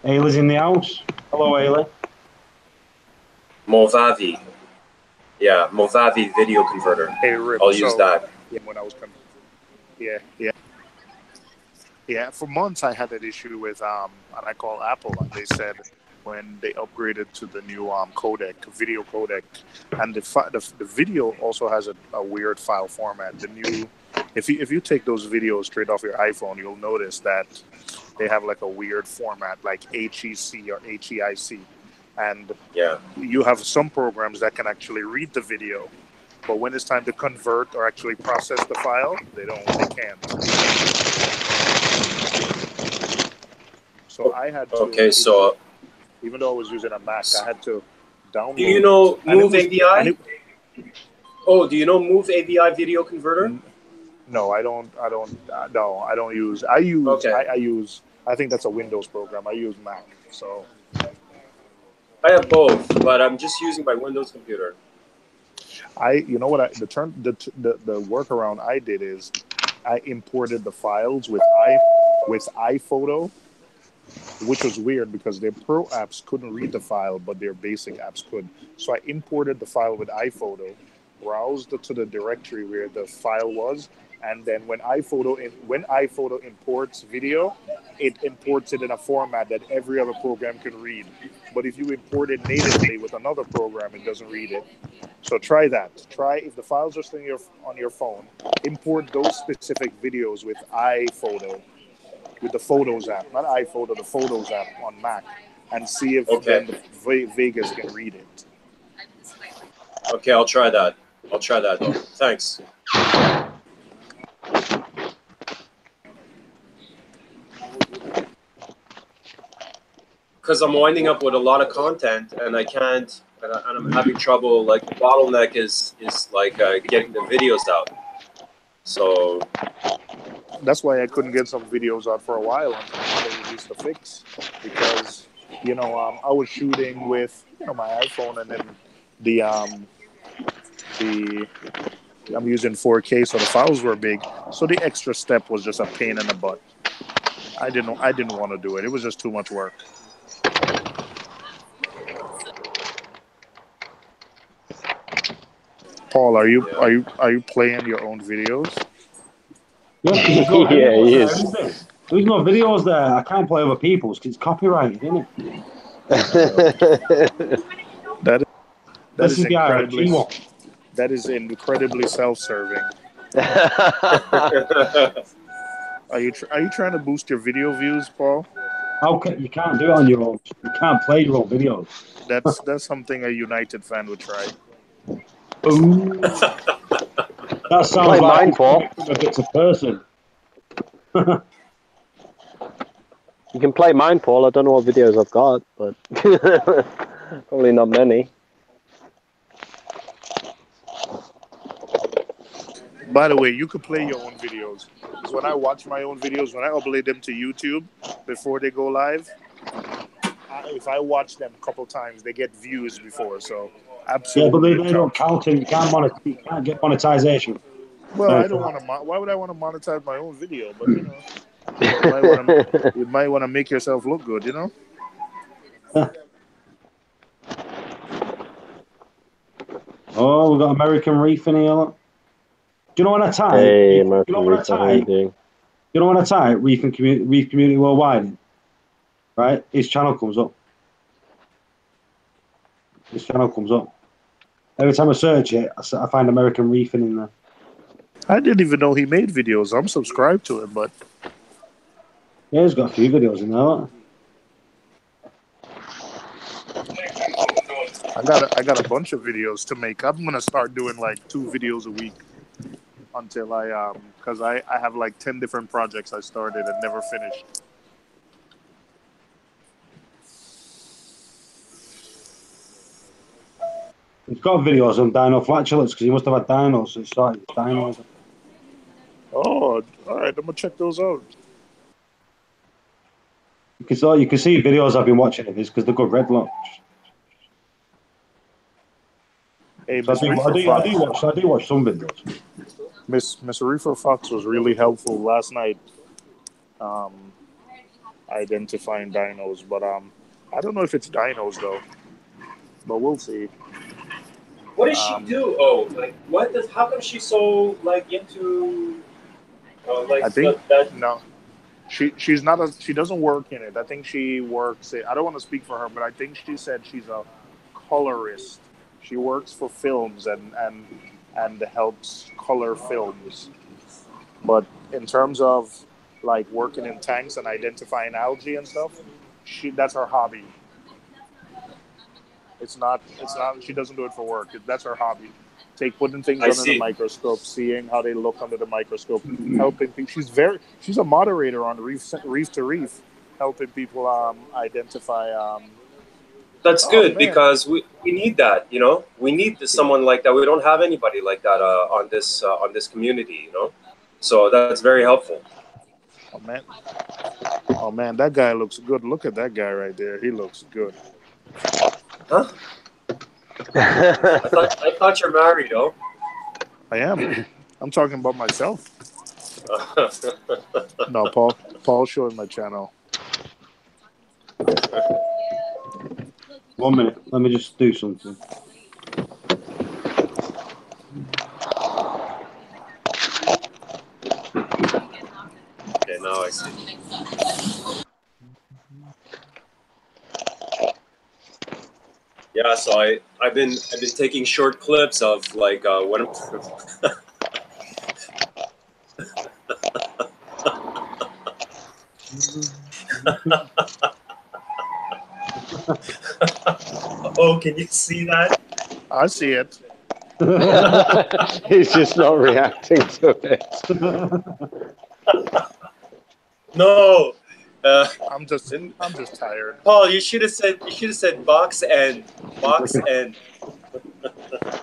Ayla's in the house. Hello, Ayla. Movavi. Yeah, Movavi video converter. Hey, Rip, I'll use that. Yeah, when I was coming. Yeah. For months, I had that issue with and I called Apple, and they said when they upgraded to the new video codec, and the video also has a weird file format. The new, if you take those videos straight off your iPhone, you'll notice that they have like a weird format, like HEC or HEIC, and you have some programs that can actually read the video, but when it's time to convert or actually process the file, they can't. So I had to. Okay, so even though I was using a Mac, I had to download. Do you know Move AVI? Do you know Move AVI video converter? No, I don't. No, I don't use. I use. Okay. I use. I think that's a Windows program. I use Mac. So I have both, but I'm just using my Windows computer. You know what? The workaround I did is I imported the files with iPhoto, which was weird because their pro apps couldn't read the file, but their basic apps could. So I imported the file with iPhoto, browsed to the directory where the file was, and then when iPhoto imports video, it imports it in a format that every other program can read. But if you import it natively with another program, it doesn't read it. So try that. Try if the files are still on your phone, import those specific videos with iPhoto, with the Photos app, not iPhoto, the Photos app on Mac, and see if then the Vegas can read it. Okay, I'll try that. Though. Thanks. Because I'm winding up with a lot of content, and I can't, and I'm having trouble. Like the bottleneck is like getting the videos out. So that's why I couldn't get some videos out for a while until they released the fix, because I was shooting with my iPhone, and then I'm using 4K, so the files were big. So the extra step was just a pain in the butt. I didn't want to do it. It was just too much work. Paul, are you playing your own videos? Yeah, he is. There's no videos there. I can't play other people's because it's copyrighted, isn't it? That is incredibly self-serving. Are you trying to boost your video views, Paul? You can't do it on your own. You can't play your own videos. That's something a United fan would try. Ooh. That sounds Play like mine, Paul. a bit of person. You can play mine, Paul. I don't know what videos I've got, but probably not many. By the way, you could play your own videos. Because when I watch my own videos, when I upload them to YouTube before they go live, if I watch them a couple times, they get views before. So absolutely. Yeah, but they don't count it. You can't get monetization. Well, I don't want to. Why would I want to monetize my own video? But you know, you might want to make yourself look good. You know. Oh, we've got American Reef in here. Look. Do you know what I type? Hey, You know what I type? You know what I type? Reef Community Worldwide. Right? His channel comes up. His channel comes up. Every time I search it, I find American Reefing in there. I didn't even know he made videos. I'm subscribed to him, but yeah, he's got a few videos in there. Look. I got a bunch of videos to make. I'm gonna start doing like 2 videos a week until because I have like 10 different projects I started and never finished. He's got videos on dino flatulence because he must have had dinos, so he started dinos. Oh, all right. I'm gonna check those out. You can see videos I've been watching of his because they're good red lock. Hey, So I do watch some videos. Miss Reefer Fox was really helpful last night, identifying dinos. But I don't know if it's dinos though. But we'll see. What does she do? Oh, like what does? How come she's so like into? Like I think that. no, she's not a. She doesn't work in it. I think she works. I don't want to speak for her, but I think she said she's a colorist. She works for films and helps color films. But in terms of like working in tanks and identifying algae and stuff, that's her hobby. It's not. She doesn't do it for work. That's her hobby. Putting things under the microscope, seeing how they look under the microscope, helping people. She's a moderator on Reef to Reef, helping people identify. That's good because we need that. You know, we need someone like that. We don't have anybody like that on this community. You know, so that's very helpful. Oh man, that guy looks good. Look at that guy right there. He looks good. Huh? I thought you're married, though. I am. I'm talking about myself. No, Paul's showing my channel. 1 minute. Let me just do something. Okay, now I see. Yeah, so I've been taking short clips of like when Oh, can you see that? I see it. He's just not reacting to it. No. I'm just tired. Paul, you should have said box end,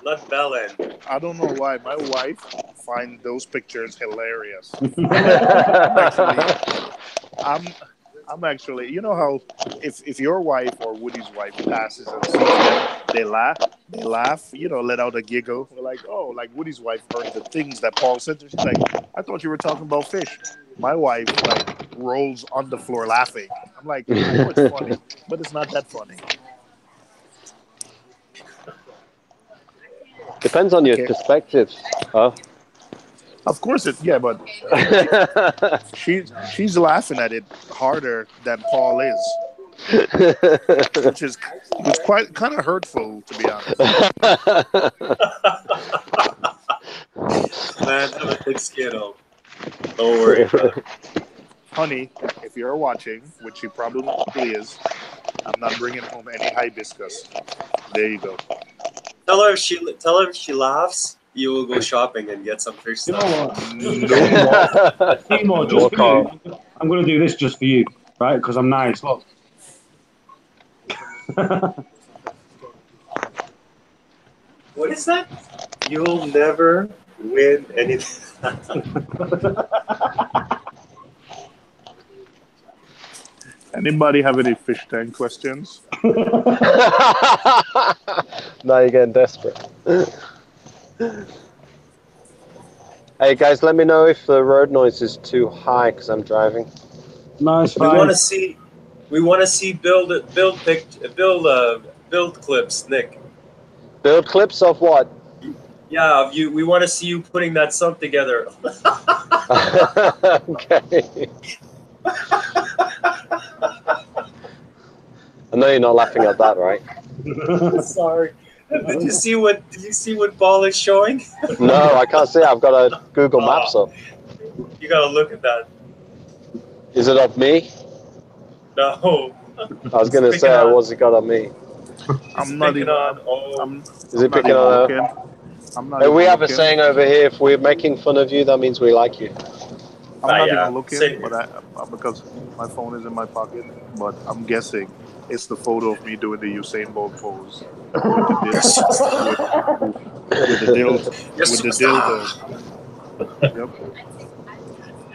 not bell end. I don't know why my wife finds those pictures hilarious. I'm actually, you know how if your wife or Woody's wife passes and sees them, they laugh, you know, let out a giggle. We're like, oh, like Woody's wife heard the things that Paul said. She's like, I thought you were talking about fish. My wife like rolls on the floor laughing. I'm like, I know it's funny, but it's not that funny. Depends on your perspective. Huh? Of course but she's laughing at it harder than Paul is, which is quite kind of hurtful, to be honest. Man, have a thick skin, don't worry about it. honey, if you're watching, which she probably is, I'm not bringing home any hibiscus. There you go. Tell her if she laughs, you will go shopping and get some fish You know stuff. what? Seymour, just More for you, I'm going to do this just for you, right? Because I'm nice. Look. What is that? You'll never win anything. Anybody have any fish tank questions? Now you're getting desperate. Hey guys, let me know if the road noise is too high because I'm driving. No, it's We fine. want to see build clips, Nick. Build clips of what? Yeah, of you. We want to see you putting that sub together. Okay. I know you're not laughing at that, right? Sorry. Did you see what Paul is showing? No, I can't see. I've got a Google Maps up. You gotta look at that. Is it of me? No. I was gonna say, what's it got on me? I'm not even. Is it picking on? I'm not. Hey, we have a looking. saying over here: if we're making fun of you, that means we like you. I'm not yeah. even looking, but because my phone is in my pocket. But I'm guessing it's the photo of me doing the Usain Bolt pose with the dildo. Yep.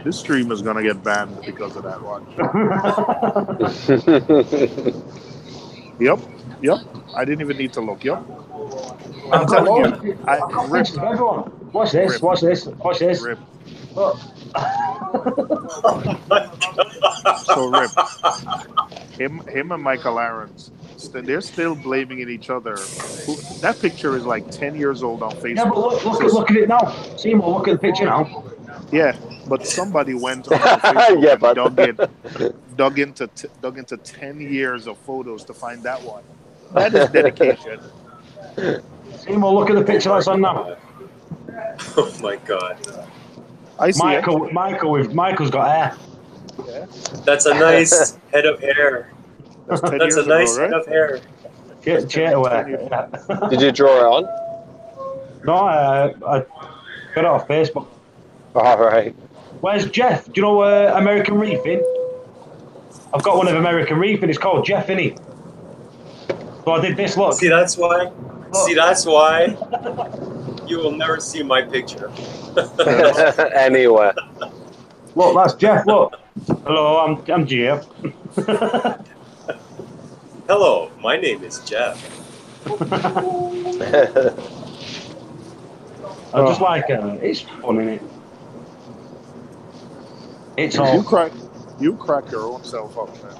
This stream is gonna get banned because of that. Watch. Yep. I didn't even need to look. Yep. I'm telling you. I've got pictures of everyone. Watch this. Rip. Watch this. Watch this. Rip. Look. So Rip. Him and Michael Aarons. They're still blaming each other. That picture is like 10 years old on Facebook. Yeah, but look at it now. Seymour, look at the picture now. Yeah, but somebody went on Facebook and dug into 10 years of photos to find that one. That is dedication. Seymour, look at the picture that's on now. Oh my god. I see Michael's got hair. Yeah. That's a nice head of hair. That's a nice head of hair. Chair away. Yeah. Did you draw it on? No, I got it off Facebook. All right. Where's Jeff? Do you know American Reefing? I've got one of American Reefing. It's called Jeff, innit? So I did this. Look. See, that's why. Look. See, that's why. You will never see my picture. Anywhere. Look, that's Jeff. Look. Hello, I'm Jeff. Hello, my name is Jeff. I just like it's fun, innit? It's all. You crack your own self up, man.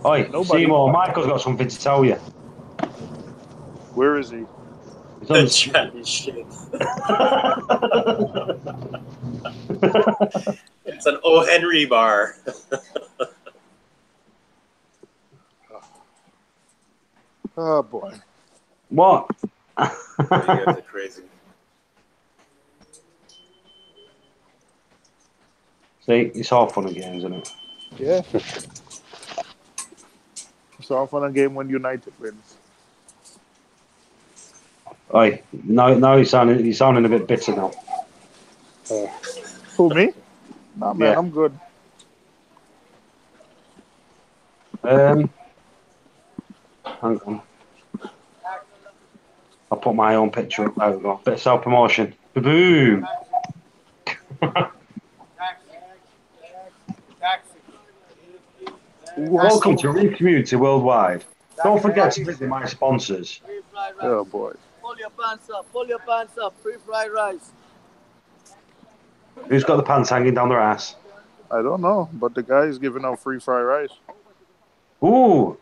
Oi, Seymour, Michael's got something to tell you. Where is he? He's on the chatty shit. It's an O. Henry bar. Oh boy. What? You guys are crazy. See, it's all fun and games, isn't it? Yeah. It's all fun and game when United wins. Oi, no, he's sounding a bit bitter now. Who, me? Nah, man, Yeah. I'm good. Hang on. I'll put my own picture up. There we go. Bit of self-promotion. Boom. Welcome to Reef Community Worldwide. Don't forget to visit my sponsors. Oh boy. Pull your pants up. Pull your pants up. Free fried rice. Who's got the pants hanging down their ass? I don't know, but the guy is giving out free fried rice. Ooh,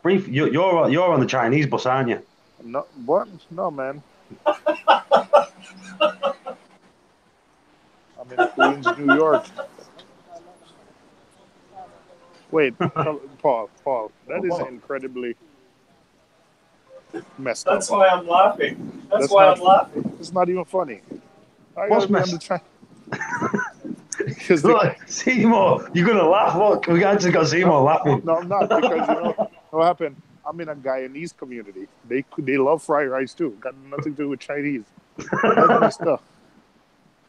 Reef, you're on the Chinese bus, aren't you? No, what? No, man. I'm in Queens, New York. Wait, Paul, that is incredibly messed up. That's why I'm laughing. That's why I'm laughing. It's not even funny. What's messed? Look, Seymour, you're gonna laugh. Look, we actually got Seymour laughing. No, I'm not, because you know what happened. I'm in a Guyanese community. They love fried rice too. Got nothing to do with Chinese. That's my stuff.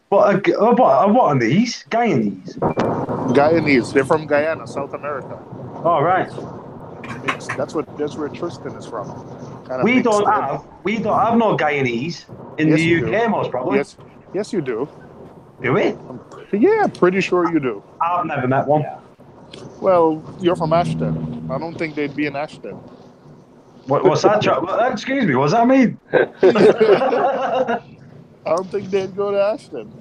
What are these? Guyanese? Guyanese. They're from Guyana, South America. All right. That's where Tristan is from. Kind of We mixed don't in. have no Guyanese in Yes, the you UK, do. most probably. Yes, you do. Do we? Yeah, pretty sure you do. I've never met one. Well, you're from Ashton. I don't think they'd be in Ashton. What's that? Excuse me. What's that mean? I don't think they'd go to Ashton.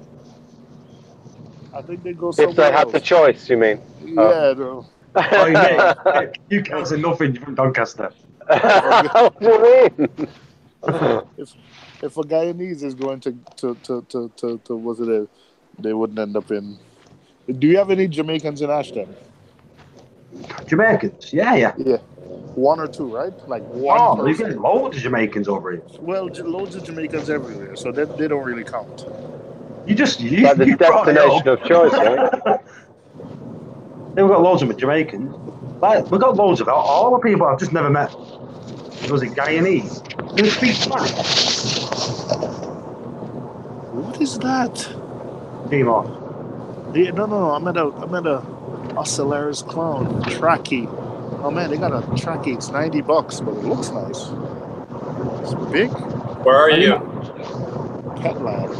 I think they'd go somewhere If they had else. the choice, you mean? Yeah, no. Oh, mate, you can't say nothing from Doncaster. What do you mean? If a Guyanese is going to what's it? They wouldn't end up in. Do you have any Jamaicans in Ashton? Jamaicans? Yeah. Yeah, one or two, right? Like one. Oh, you person. get loads of Jamaicans over here. Well, loads of Jamaicans everywhere, so they don't really count. You Like the brought it destination up. of choice, right? Yeah, we've got loads of Jamaicans. Like, we've got loads of all the people I've just never met. Was it Guyanese? Can you speak Spanish? What is that? Timor. Yeah, no. I'm at a Oscillaris clone Tracky. Oh man, they got a Tracky. It's $90, but it looks nice. It's big. Where are you? Pet Lounge.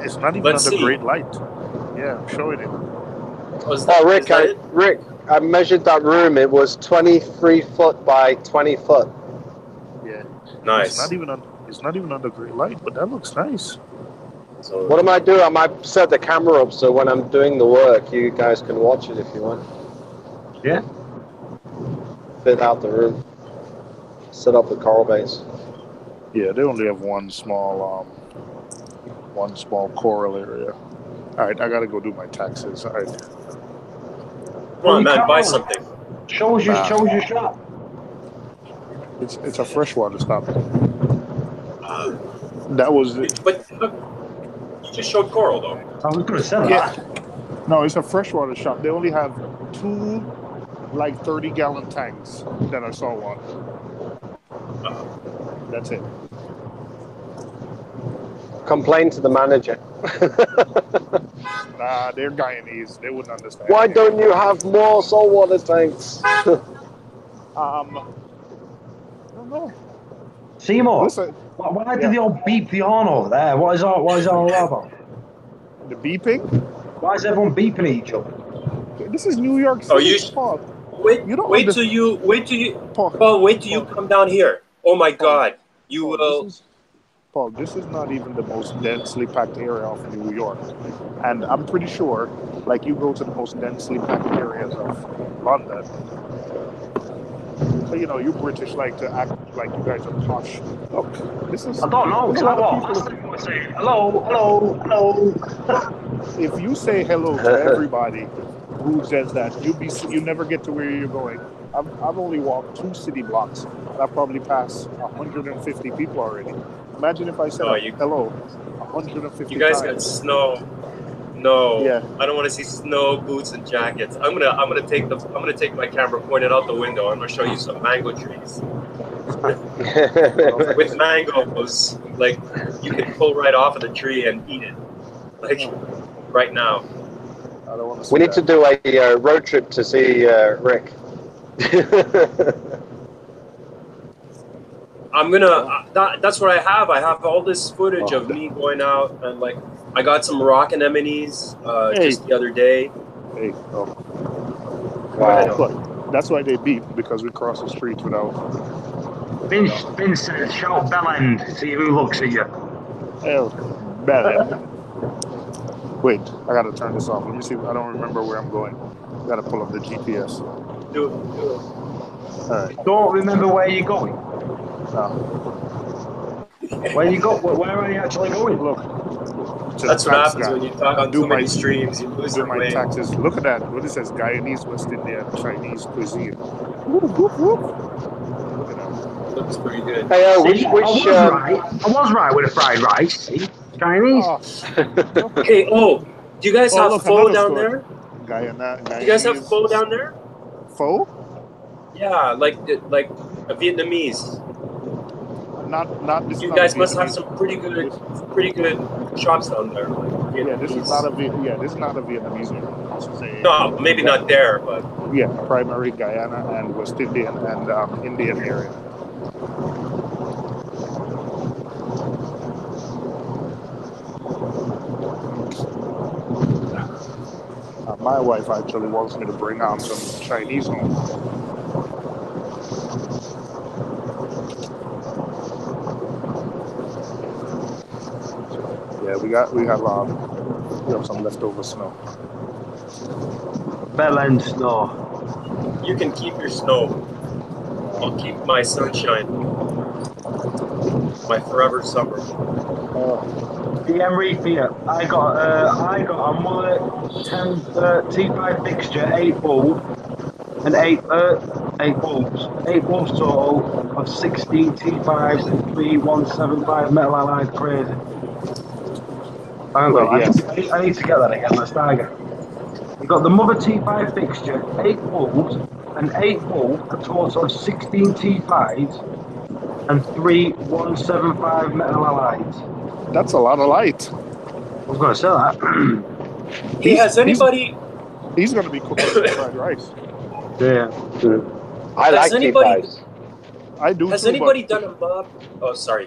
It's not even Let's under see. great light. Yeah, I'm showing it. Oh, Rick, I measured that room. It was 23 foot by 20 foot. Yeah. Nice. It's not even under great light, but that looks nice. So, What I might do, I might set the camera up so when I'm doing the work, you guys can watch it if you want. Yeah. Fit out the room. Set up the coral base. Yeah, they only have one small coral area. All right, I gotta go do my taxes. All right. come on, man, buy something. Show us your shop. It's a freshwater stop. That was it. But you just showed coral, though. I was going to say that. Yeah. No, it's a freshwater shop. They only have 2 like 30-gallon tanks that I saw one. That's it. Complain to the manager. Nah, they're Guyanese. They wouldn't understand. Why don't you have more saltwater tanks? I don't know. Seymour, Listen, why did they all beep the horn over there? What is all that about? the beeping. Why is everyone beeping at each other? This is New York City. Oh, you Paul. wait! You don't Wait till you Paul, Paul, wait till you come down here. Oh my God, you will. Paul, this is not even the most densely packed area of New York. And I'm pretty sure, like, you go to the most densely packed areas of London. So, you know, you British like to act like you guys are posh. Look, this is... I don't know. there's You a know lot what? of people- Saying, hello. If you say hello to everybody who says that, you never get to where you're going. I've only walked 2 city blocks, and I've probably passed 150 people already. Imagine if I said hello 150 You guys times. got snow. No, Yeah. I don't want to see snow boots and jackets. I'm gonna take my camera pointed out the window. I'm gonna show you some mango trees with mangoes. Like you can pull right off of the tree and eat it, like right now. I don't want to see We need to do a road trip to see Rick. I'm gonna. That's what I have. I have all this footage of me going out and like I got some rock anemones just the other day. Hey, Wow. Look, that's why they beep, because we cross the street without. Vincent, shout bell end. See who looks at you. Hell, bad. Wait, I gotta turn this off. Let me see. I don't remember where I'm going. Gotta pull up the GPS. Do it. All right. Don't remember where you're going. Where you go? Where are you actually going? Look. That's what happens when you talk on too many streams. You lose Do your my way. taxes. Look at that. What it says: Guyanese, West Indian, Chinese cuisine. Whoop, whoop, whoop. Look at that. Looks pretty good. Hey, I was right with the fried rice. See? Chinese. Oh, Hey, do you guys have look, pho another down store. there? Guyana, Do you guys have pho down there? Pho? Yeah, like a Vietnamese. Not this. You Not a guys must have Vietnamese. some pretty good shops down there. Like Yeah, this is Vietnamese. not a this is not a Vietnamese area. This is a No, maybe not there, but primary Guyana and West Indian and Indian area. My wife actually wants me to bring on some Chinese home. Yeah, we have some leftover snow. Bell end snow. you can keep your snow. I'll keep my sunshine. My forever summer. DM Reef here. I got a mother 10 T5 fixture, 8 bulb, and 8 bulbs. 8 bulbs total of 16 T5s and 3 175 metal allied crazy. Hang on, I need to get that again. Let's start again. You got the mother T5 fixture, 8 bulbs, and 8 bulbs, a total of 16 T5s, and 3 175 metal allied. That's a lot of light. I was going to say that. Hey, has anybody? He's going to be cooking fried rice. Yeah. I like T5s. I do. Has too, anybody done a mob? Oh, sorry.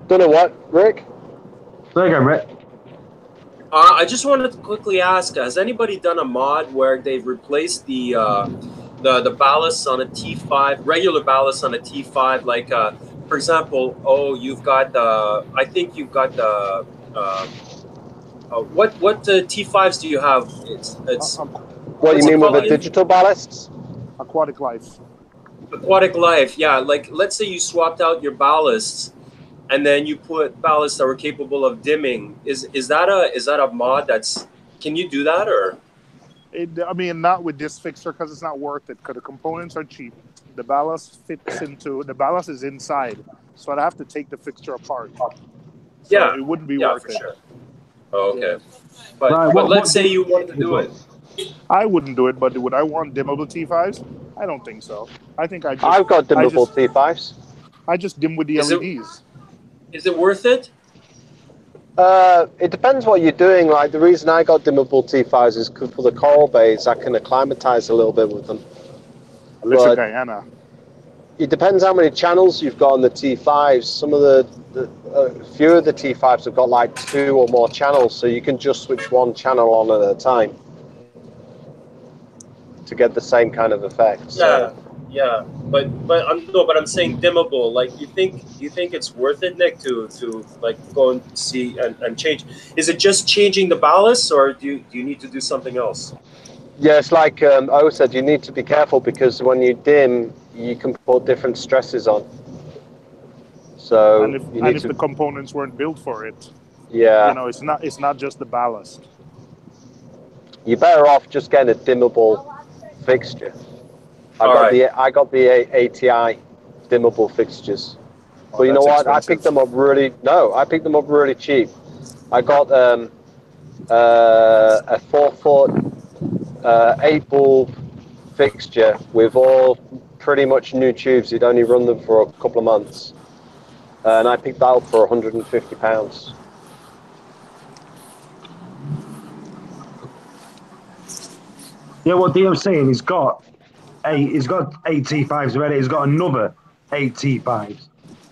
Don't know what, Rick? There you go, Rick. I just wanted to quickly ask: has anybody done a mod where they've replaced the ballast on a T5, regular ballast on a T5? Like, for example, you've got the. I think you've got the. What T5s do you have? It's. What do you mean with the digital ballasts? Aquatic Life. Aquatic Life, yeah. Like, let's say you swapped out your ballasts, and then you put ballasts that were capable of dimming. Is that a mod that's? Can you do that or? I mean, not with this fixture because it's not worth it. Because the components are cheap. The ballast the ballast is inside, so I'd have to take the fixture apart. So it wouldn't be worth it. Sure. Oh, okay. Yeah. But let's say you wanted to do it. I wouldn't do it, but would I want dimmable T5s? I don't think so. I think I've got dimmable T5s. I just dim with the LEDs. Is it worth it? It depends what you're doing. Like, the reason I got dimmable T5s is because for the coral bays, I can acclimatize a little bit with them. Listen, Guyana. It depends how many channels you've got on the T5s. Some of the few of the T5s have got like 2 or more channels, so you can just switch one channel on at a time to get the same kind of effect. Yeah. But I'm saying dimmable. Like, you think it's worth it, Nick, to like go and see and change? Is it just changing the ballast, or do you need to do something else? Yeah, it's like O said, you need to be careful because when you dim, you can put different stresses on. So if the components weren't built for it, yeah, it's not just the ballast. You're better off just getting a dimmable fixture. I got the ATI dimmable fixtures. But you know what? Expensive. I picked them up really cheap. I got a 4-foot 8 bulb fixture with all pretty much new tubes. You'd only run them for a couple of months, and I picked that up for £150. Yeah, what DM's saying, he's got 8 T5s already. He's got another 8 T5s.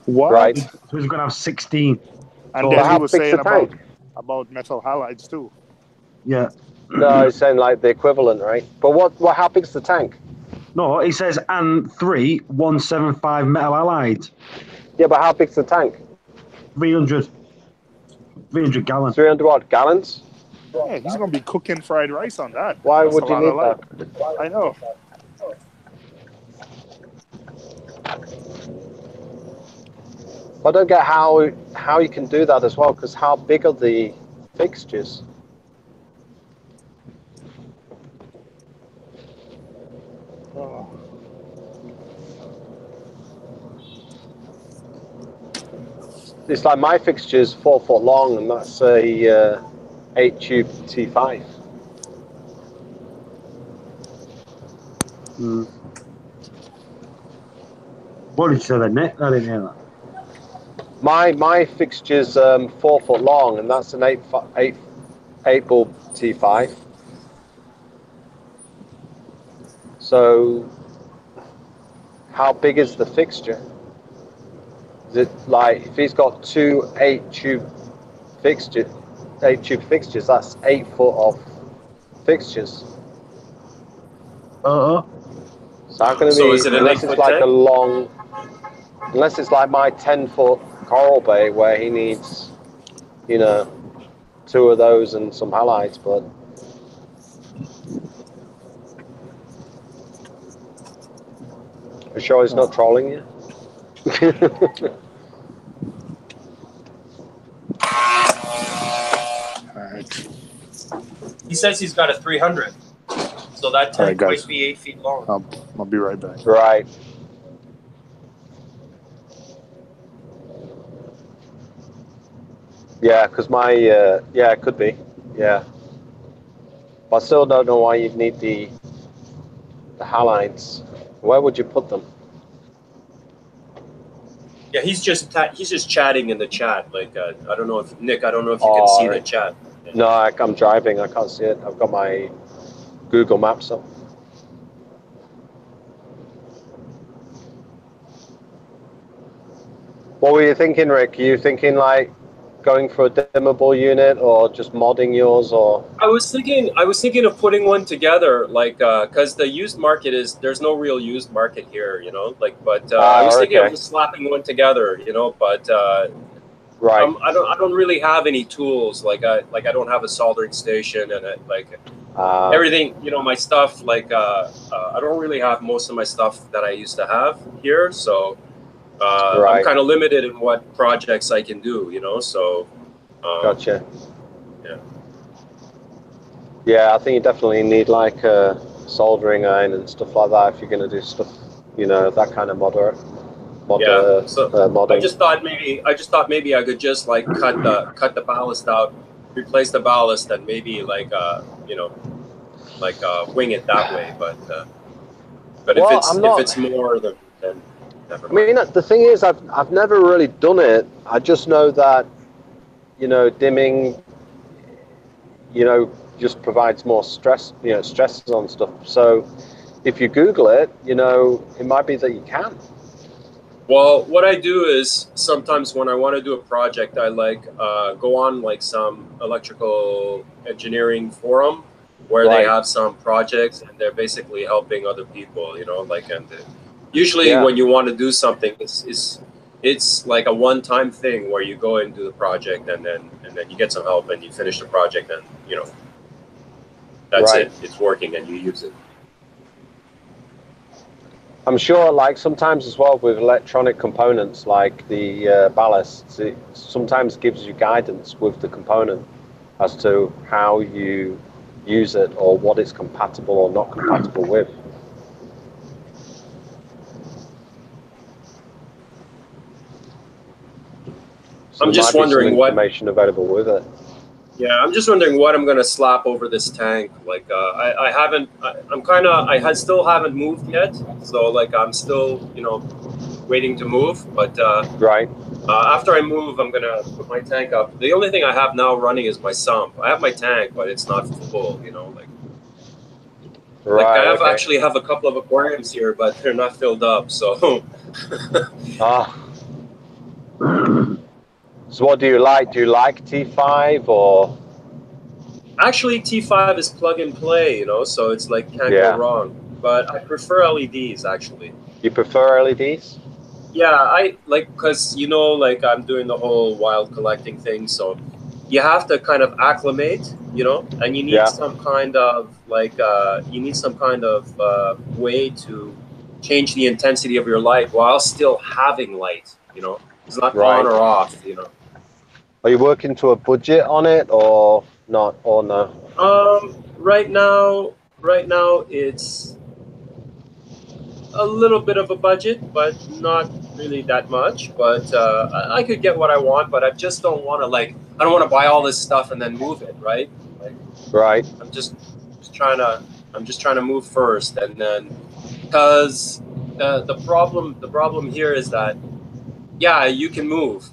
What? Right. So he's going to have 16. And then he was saying about metal halides too. Yeah. No, he's saying like the equivalent, right? But how big's the tank? No, he says, and 3 175 metal halides. Yeah, but how big's the tank? 300 gallons. 300 what? Gallons? Yeah, he's going to be cooking fried rice on that. Why would you need that? I know. I don't get how you can do that as well, because how big are the fixtures? it's like my fixture's 4 foot long, and that's a 8 tube T5. What did you say then, Nick? I didn't hear that. My fixture's 4 foot long, and that's an 8 bulb T5. So, how big is the fixture? Is it like, if he's got two 8 tube fixtures, that's 8 foot of fixtures. So how can it be, is it unless it's like a long, unless it's like my 10 foot coral bay where he needs, you know, 2 of those and some halides, but you sure he's not trolling you? Alright. He says he's got a 300, so that tank might be 8 feet long. I'll be right back. Right. Yeah, because my, yeah, it could be, yeah. But I still don't know why you'd need the halides. Where would you put them? Yeah, he's just chatting in the chat. Like I don't know if Nick, I don't know if you can see the chat. No, I'm driving. I can't see it. I've got my Google Maps up. What were you thinking, Rick? Are you thinking like going for a dimmable unit or just modding yours, or? I was thinking of putting one together, like because the used market there's no real used market here, you know. Like, but I was thinking of just slapping one together, you know. But right. I don't really have any tools. Like I don't have a soldering station, and everything, you know, my stuff. Like I don't really have most of my stuff that I used to have here, so. I'm kind of limited in what projects I can do, you know, so. Gotcha. Yeah. Yeah, I think you definitely need like a soldering iron and stuff like that if you're going to do stuff, you know, that kind of modding. I just thought maybe I could just like cut the ballast out, replace the ballast, and maybe like you know, like wing it that way. But well, if it's more than never mind. I mean, the thing is, I've never really done it. I just know that, you know, dimming, you know, just provides more stress, you know, stresses on stuff. So if you Google it, you know, it might be that you can. Well, what I do is sometimes when I want to do a project, I like go on like some electrical engineering forum where they have some projects and they're basically helping other people, you know, like, and usually when you want to do something, it's like a one-time thing where you go and do the project and then you get some help and you finish the project and, you know, that's it. It's working and you use it. I'm sure, like, sometimes as well with electronic components, like the ballasts, it sometimes gives you guidance with the component as to how you use it or what it's compatible or not compatible with. So I'm just wondering what information available with it. Yeah, I'm just wondering what I'm gonna slap over this tank. Like, I still haven't moved yet, so like I'm still, you know, waiting to move. But after I move, I'm gonna put my tank up. The only thing I have now running is my sump. I have my tank, but it's not full. You know, like. I actually have a couple of aquariums here, but they're not filled up. So. So what do you like? Do you like T5 or? Actually, T5 is plug and play, you know, so it's like can't go wrong. But I prefer LEDs actually. You prefer LEDs? Yeah, I like because you know, like I'm doing the whole wild collecting thing, so you have to kind of acclimate, you know, and you need some kind of like way to change the intensity of your light while still having light, you know. It's not on or off, you know. Are you working to a budget on it or not, or no? Right now it's a little bit of a budget, but not really that much. But I could get what I want, but I just don't want to I don't want to buy all this stuff and then move it, right? Right. I'm just trying to move first, and then because the problem here is that yeah, you can move,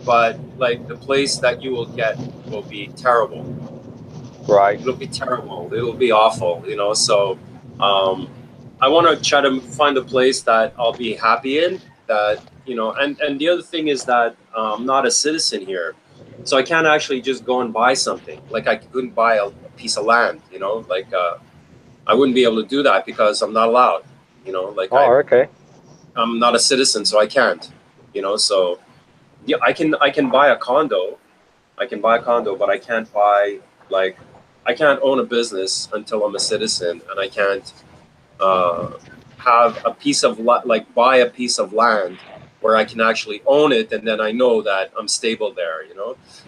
but the place that you will get will be terrible. Right. It'll be terrible. It'll be awful, So I want to try to find a place that I'll be happy in. That and the other thing is that I'm not a citizen here, so I can't actually just go and buy something. I couldn't buy a piece of land, I wouldn't be able to do that because I'm not allowed. Okay. I'm not a citizen, so I can't. So yeah, I can buy a condo. I can buy a condo, but I can't buy I can't own a business until I'm a citizen, and I can't have a piece of buy a piece of land where I can actually own it, and then I know that I'm stable there.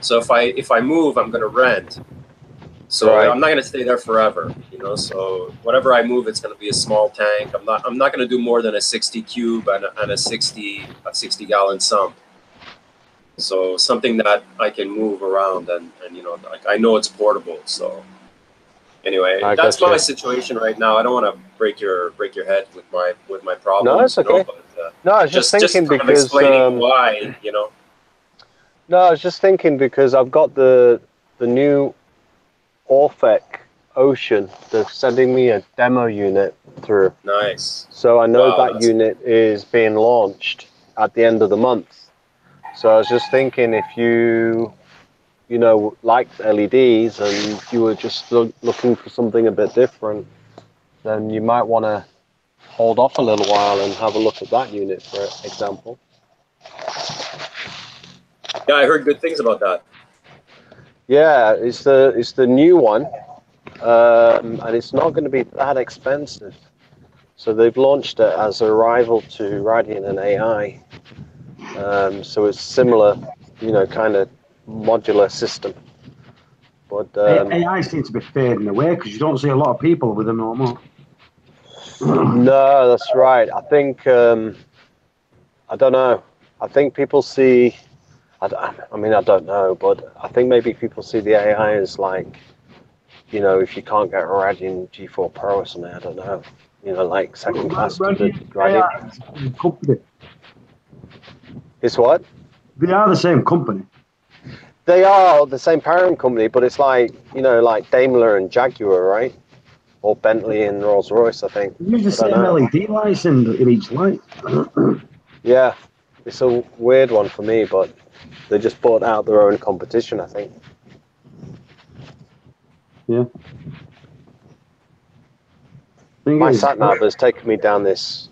So if I move, I'm going to rent. So Right. I'm not going to stay there forever. So whatever I move, it's going to be a small tank. I'm not going to do more than a 60 cube and a 60 gallon sump. So something that I can move around and I know it's portable. So anyway, that's my situation right now. I don't want to break your head with my problems. No, it's okay. No, I was just thinking because explaining why. No, I was just thinking because I've got the new Orphec Ocean. They're sending me a demo unit through. Nice. So I know Wow, that unit is being launched at the end of the month. So I was just thinking if you liked LEDs and you were just looking for something a bit different, then you might want to hold off a little while and have a look at that unit, for example. Yeah, I heard good things about that. Yeah, it's the new one, and it's not going to be that expensive. So they've launched it as a rival to Radiant and AI. So it's similar, kind of modular system. But AI seems to be fading away because you don't see a lot of people with them no more. No, that's right. I think I don't know. I think people see. I mean, I don't know, but I think maybe people see the AI as if you can't get a Radiant G4 Pro or something, I don't know. Like second class to the Radiant. Company. It's what? They are the same company. They are the same parent company, but it's like Daimler and Jaguar, right? Or Bentley and Rolls Royce, I think. Use the same LED lights in each light. Yeah, it's a weird one for me, but they just bought out their own competition, I think. Yeah. My sat nav has taken me down this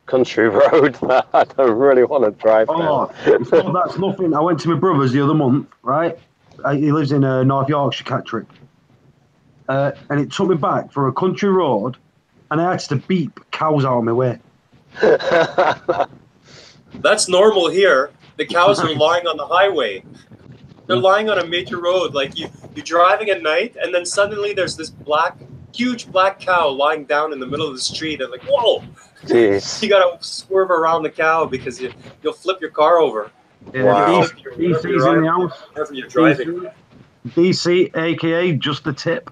country road that I don't really want to drive now. So that's nothing. I went to my brother's the other month, right? He lives in North Yorkshire, Catterick. And it took me back for a country road, and I had to beep cows out of my way. That's normal here. The cows are lying on the highway. They're lying on a major road. You're driving at night, and then suddenly there's this huge black cow lying down in the middle of the street. And whoa! Jeez. You gotta swerve around the cow because you'll flip your car over. Wow. DC's in the house. Wherever you're driving. DC, aka just the tip.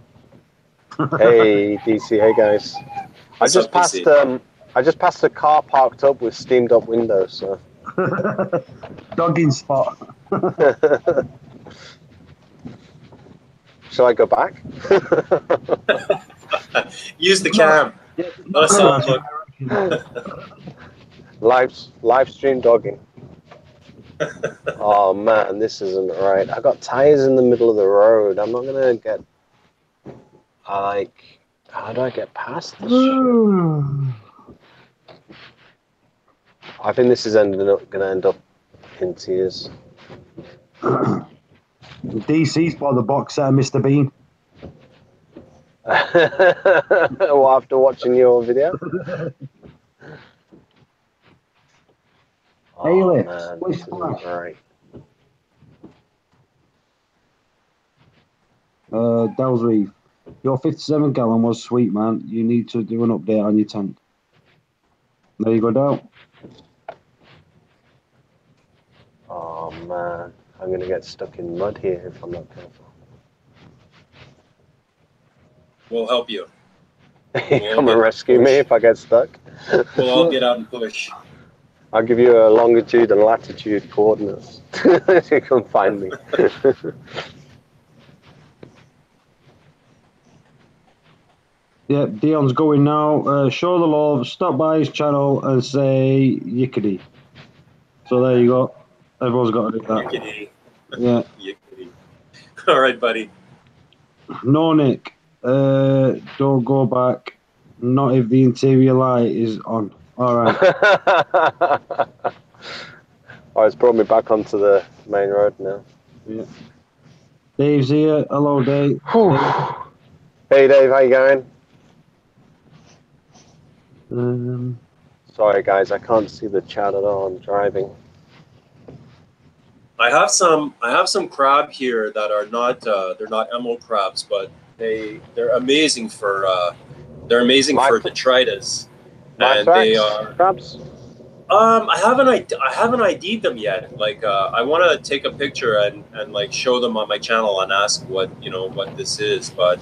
Hey DC, hey guys. I just passed a car parked up with steamed up windows. So. Dogging spot. Shall I go back? Use the cam. Live stream dogging. Oh man, this isn't right. I got tires in the middle of the road. I'm not gonna get. How do I get past this shit? I think this is gonna end up in tears. DC's by the box set of Mr. Bean. Well, after watching your video. Oh, man, this isn't right. Del's Reef. Your 57 gallon was sweet, man. You need to do an update on your tank. There you go, down. Oh man, I'm gonna get stuck in mud here if I'm not careful. We'll help you. Come and rescue me if I get stuck. We'll all get out and push. I'll give you a longitude and latitude coordinates. You can find me. Yeah, Dion's going now. Show the love, stop by his channel and say yickety. So there you go. Everyone's got to do that. Yickety. Yeah. Yickety. All right, buddy. No, Nick. Don't go back. Not if the interior light is on. All right. Oh, it's brought me back onto the main road now. Yeah. Dave's here. Hello, Dave. Hey, Dave, how you going? Sorry, guys, I can't see the chat at all. I'm driving. I have some crab here that are not they're not emerald crabs, but they're amazing for detritus. And they are crabs. I haven't ID'd them yet. Like I want to take a picture and like show them on my channel and ask what this is, but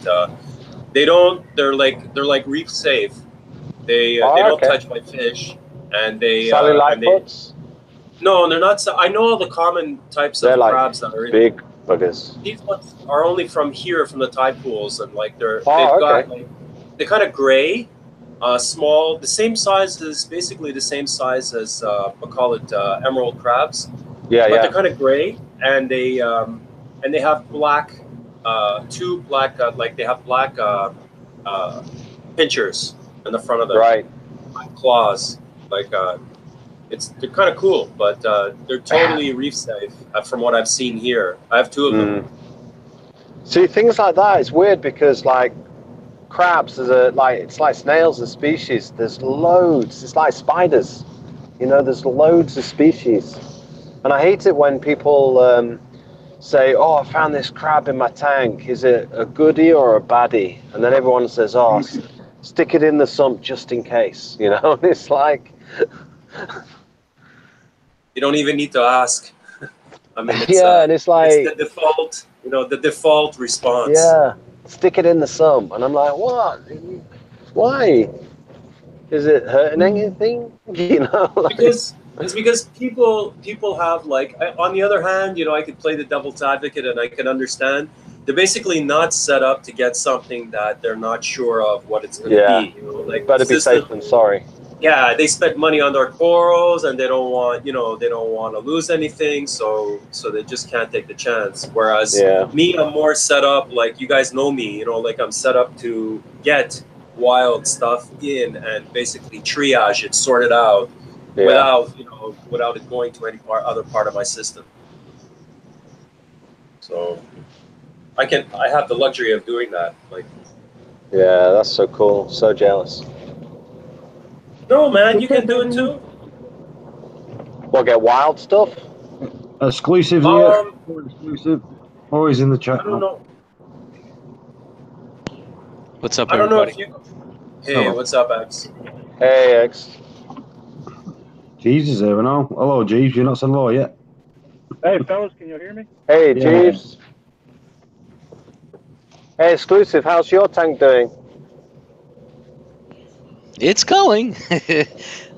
they're like reef safe. They don't touch my fish, and they puts? No, they're not. I know all the common types of crabs that are in big buggers. These ones are only from here, from the tide pools, and like they're kind of gray, small, the same size as basically the same size as we'll call it emerald crabs. Yeah, but they're kind of gray, and they have black, two black like they have black pinchers in the front of their claws, like they're kind of cool, but they're totally reef safe from what I've seen here. I have two of them. See, things like that, it's weird because like crabs, it's like snails as species. There's loads. It's like spiders. There's loads of species, and I hate it when people say, "Oh, I found this crab in my tank. Is it a goodie or a baddie?" And then everyone says, "Oh, stick it in the sump just in case." It's like. You don't even need to ask. I mean, and it's like it's the default, the default response. Yeah, stick it in the sump, and I'm like, what? Why? Is it hurting anything? Because people have like. On the other hand, I could play the devil's advocate, and I can understand. They're basically not set up to get something that they're not sure of what it's going to be. Like better be safe than sorry. Yeah, they spent money on their corals, and they don't want to lose anything, so they just can't take the chance. Whereas me, I'm more set up, like you guys know me, like I'm set up to get wild stuff in and basically triage it, sort it out, without it going to any other part of my system. So I have the luxury of doing that. Like, yeah, that's so cool. So jealous. No, man, you can do it too. What, get wild stuff? Exclusive here. Exclusive. Always in the chat. I don't know. What's up, everybody? I don't know if you... Hey, what's up, X? Hey, X. Jeeves is here now. Hello, Jeeves. You're not said hello yet. Hey, fellas, can you hear me? Hey, Jeeves. Hey, Exclusive, how's your tank doing? It's going.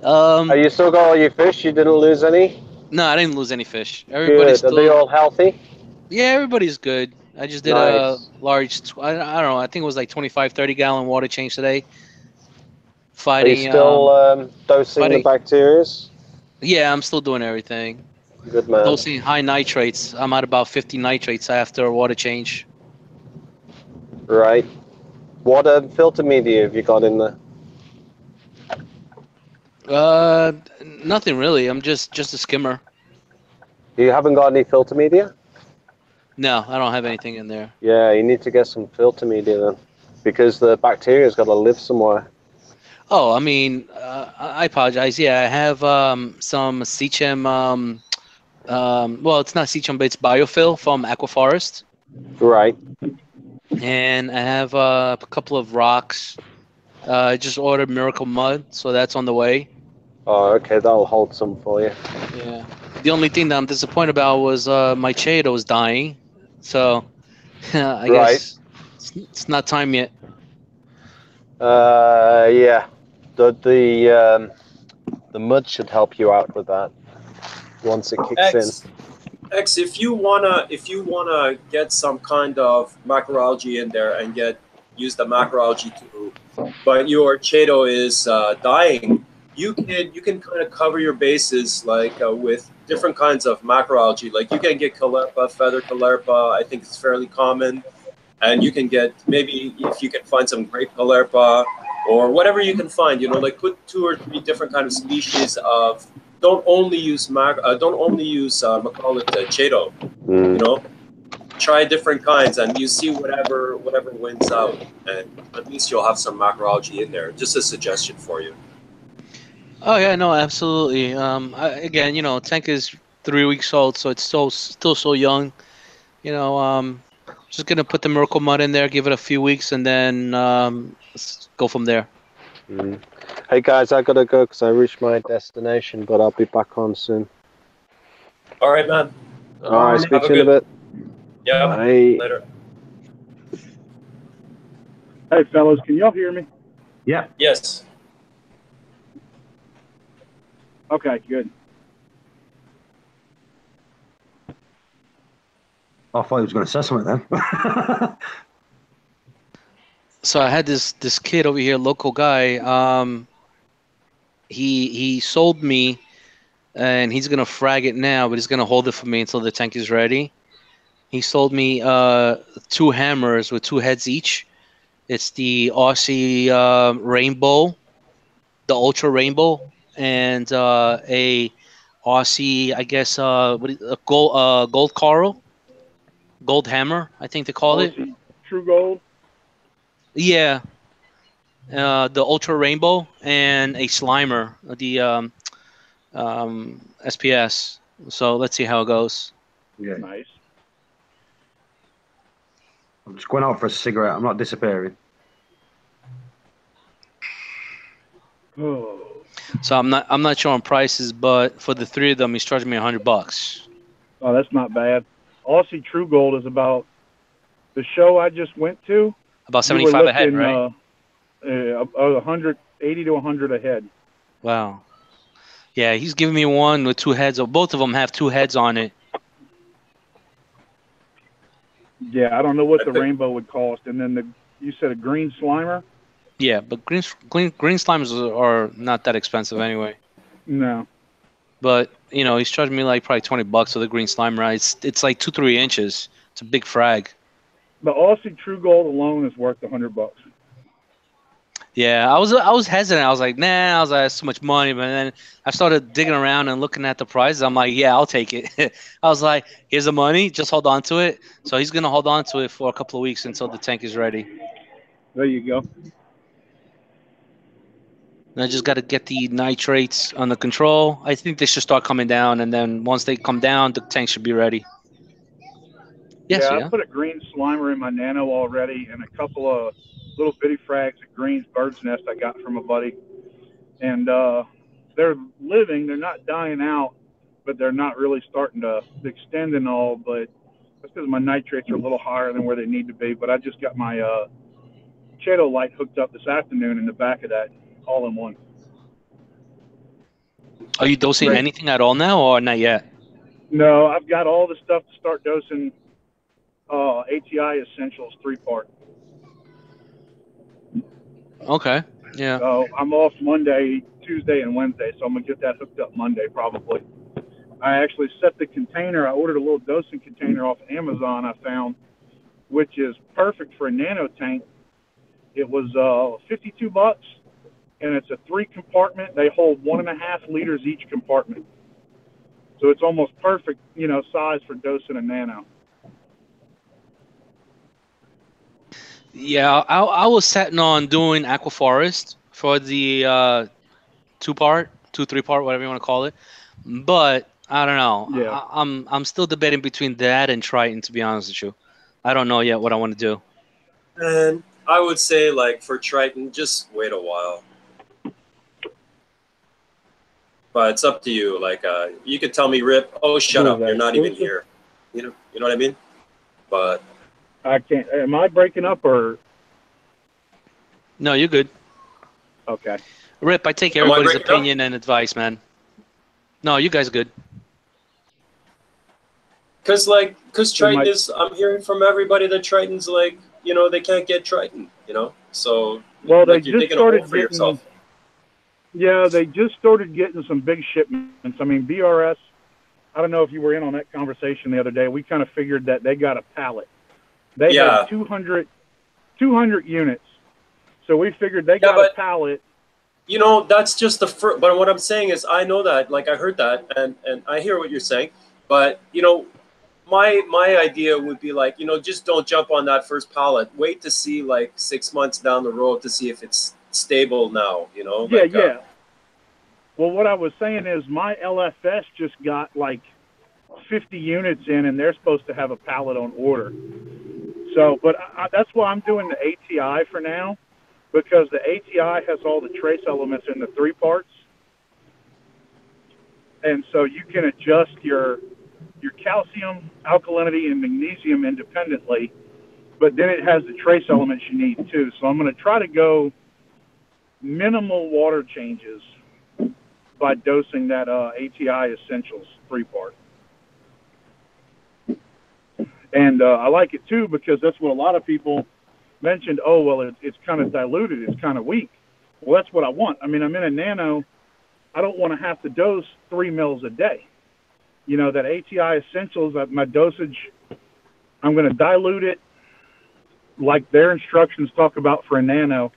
Are you still got all your fish? You didn't lose any? No, I didn't lose any fish. Everybody's good. Are they all healthy? Yeah, everybody's good. I just did a large, I don't know, I think it was like 25, 30-gallon water change today. Fighting. Are you still dosing the bacteria? Yeah, I'm still doing everything. Good man. Dosing high nitrates. I'm at about 50 nitrates after a water change. Right. What filter media have you got in there? Nothing really. I'm just a skimmer. You haven't got any filter media? No, I don't have anything in there. Yeah, you need to get some filter media then, because the bacteria's got to live somewhere. Oh, I mean, I apologize. Yeah, I have some Seachem. Well, it's not Seachem, but it's Biofill from Aquaforest. Right. And I have a couple of rocks. I just ordered Miracle Mud, so that's on the way. Oh, okay, that'll hold some for you. Yeah. The only thing that I'm disappointed about was my Chato was dying. So I guess it's not time yet. Yeah. The mud should help you out with that once it kicks in. X, if you wanna get some kind of macroalgae in there and use the macroalgae but your Chato is dying, you can kind of cover your bases like with different kinds of macroalgae. Like you can get Caulerpa, feather Caulerpa. I think it's fairly common, and you can get maybe if you can find some grape Caulerpa or whatever you can find. Like put 2 or 3 different kind of species of. Don't only use Chato. Try different kinds, and you see whatever wins out, and at least you'll have some macroalgae in there. Just a suggestion for you. Oh yeah, no, absolutely. Again, tank is 3 weeks old, so it's still so young. Just gonna put the Miracle Mud in there, give it a few weeks, and then let's go from there. Hey guys, I gotta go because I reached my destination, but I'll be back on soon. All right, man. All right, speak to you in a bit. Yeah. Bye. Later. Hey, fellas, can y'all hear me? Yeah. Yes. Okay, good. I thought he was going to say something then. So I had this kid over here, local guy. He sold me, and he's gonna frag it now, but he's gonna hold it for me until the tank is ready. He sold me 2 hammers with 2 heads each. It's the Aussie Rainbow, the Ultra Rainbow, and a Aussie, I guess, a gold coral, gold hammer, I think they call it. True Gold. Yeah, the Ultra Rainbow and a Slimer, the SPS. So let's see how it goes. Yeah. Nice. I'm just going out for a cigarette. I'm not disappearing. Oh. So I'm not sure on prices, but for the 3 of them, he's charging me $100. Oh, that's not bad. Aussie True Gold is about the show I just went to. About 75 ahead, looking, right? 180 to 100 ahead. Wow. Yeah, he's giving me one with 2 heads. Or both of them have 2 heads on it. Yeah, I don't know what the rainbow would cost. And then you said a green Slimer? Yeah, but green slimes are not that expensive anyway. No. But he's charging me like probably $20 for the green slime, right? It's like 2-3 inches. It's a big frag. The Aussie True Gold alone is worth $100. Yeah, I was hesitant. I was like, nah. I was like, that's too much money. But then I started digging around and looking at the prices. I'm like, yeah, I'll take it. I was like, here's the money. Just hold on to it. So he's gonna hold on to it for a couple of weeks until the tank is ready. There you go. And I just got to get the nitrates under control. I think they should start coming down, and then once they come down, the tank should be ready. Yes, I put a green Slimer in my Nano already, and a couple of little bitty frags at Green's Bird's Nest I got from a buddy. And they're living. They're not dying out, but they're not really starting to extend and all. But that's because my nitrates are a little higher than where they need to be. But I just got my Chato light hooked up this afternoon in the back of that, all in one. Are you dosing anything at all now, or not yet? No, I've got all the stuff to start dosing ATI Essentials 3-part. Okay. Yeah. So I'm off Monday, Tuesday, and Wednesday, so I'm going to get that hooked up Monday probably. I actually set the container. I ordered a little dosing container off Amazon I found, which is perfect for a nano tank. It was $52, and it's a 3-compartment. They hold 1.5 liters each compartment. So it's almost perfect, size for dosing a nano. Yeah, I was setting on doing Aquaforest for the 2-part, 3-part, whatever you want to call it. But I don't know. Yeah. I'm still debating between that and Triton, to be honest with you. I don't know yet what I want to do. And I would say, like, for Triton, just wait a while. But it's up to you. Like, you could tell me, Rip, oh, shut up, you're not even here. You know what I mean? But I can't. Am I breaking up or? No, you're good. Okay. Rip, I take everybody's opinion and advice, man. No, you guys are good. Because Triton is, I'm hearing from everybody that Triton's like, you know, they can't get Triton, you know? So, well, like, they you're just digging a started hole for getting, yourself. Yeah, they just started getting some big shipments. I mean, BRS, I don't know if you were in on that conversation the other day. We kind of figured that they got a pallet. They had 200 units. So we figured they got a pallet. You know, that's just the first. But what I'm saying is, I know that, like, I heard that, and I hear what you're saying. But, you know, my idea would be like, you know, just don't jump on that first pallet. Wait to see like 6 months down the road to see if it's stable now, you know? Yeah, like, yeah. Well, what I was saying is my LFS just got like 50 units in, and they're supposed to have a pallet on order. So, but that's why I'm doing the ATI for now, because the ATI has all the trace elements in the 3 parts. And so you can adjust your calcium, alkalinity, and magnesium independently, but then it has the trace elements you need too. So I'm going to try to go minimal water changes by dosing that ATI Essentials 3-part. And I like it too because that's what a lot of people mentioned. Oh, well, it's kind of diluted. It's kind of weak. Well, that's what I want. I mean, I'm in a nano. I don't want to have to dose 3 mils a day. You know, that ATI Essentials, my dosage, I'm going to dilute it like their instructions talk about for a nano,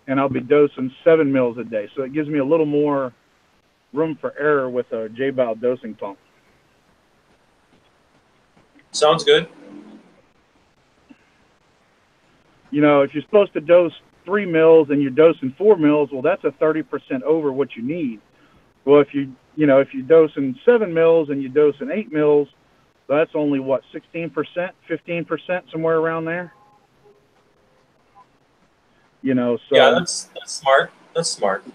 and I'll be dosing 7 mils a day. So it gives me a little more room for error with a J-Bow dosing pump. Sounds good. You know, if you're supposed to dose 3 mils and you're dosing 4 mils, well, that's a 30% over what you need. Well, if you're dosing 7 mils and you're dosing 8 mils, that's only what, 16%, 15%, somewhere around there. You know, so yeah, that's smart. That's smart.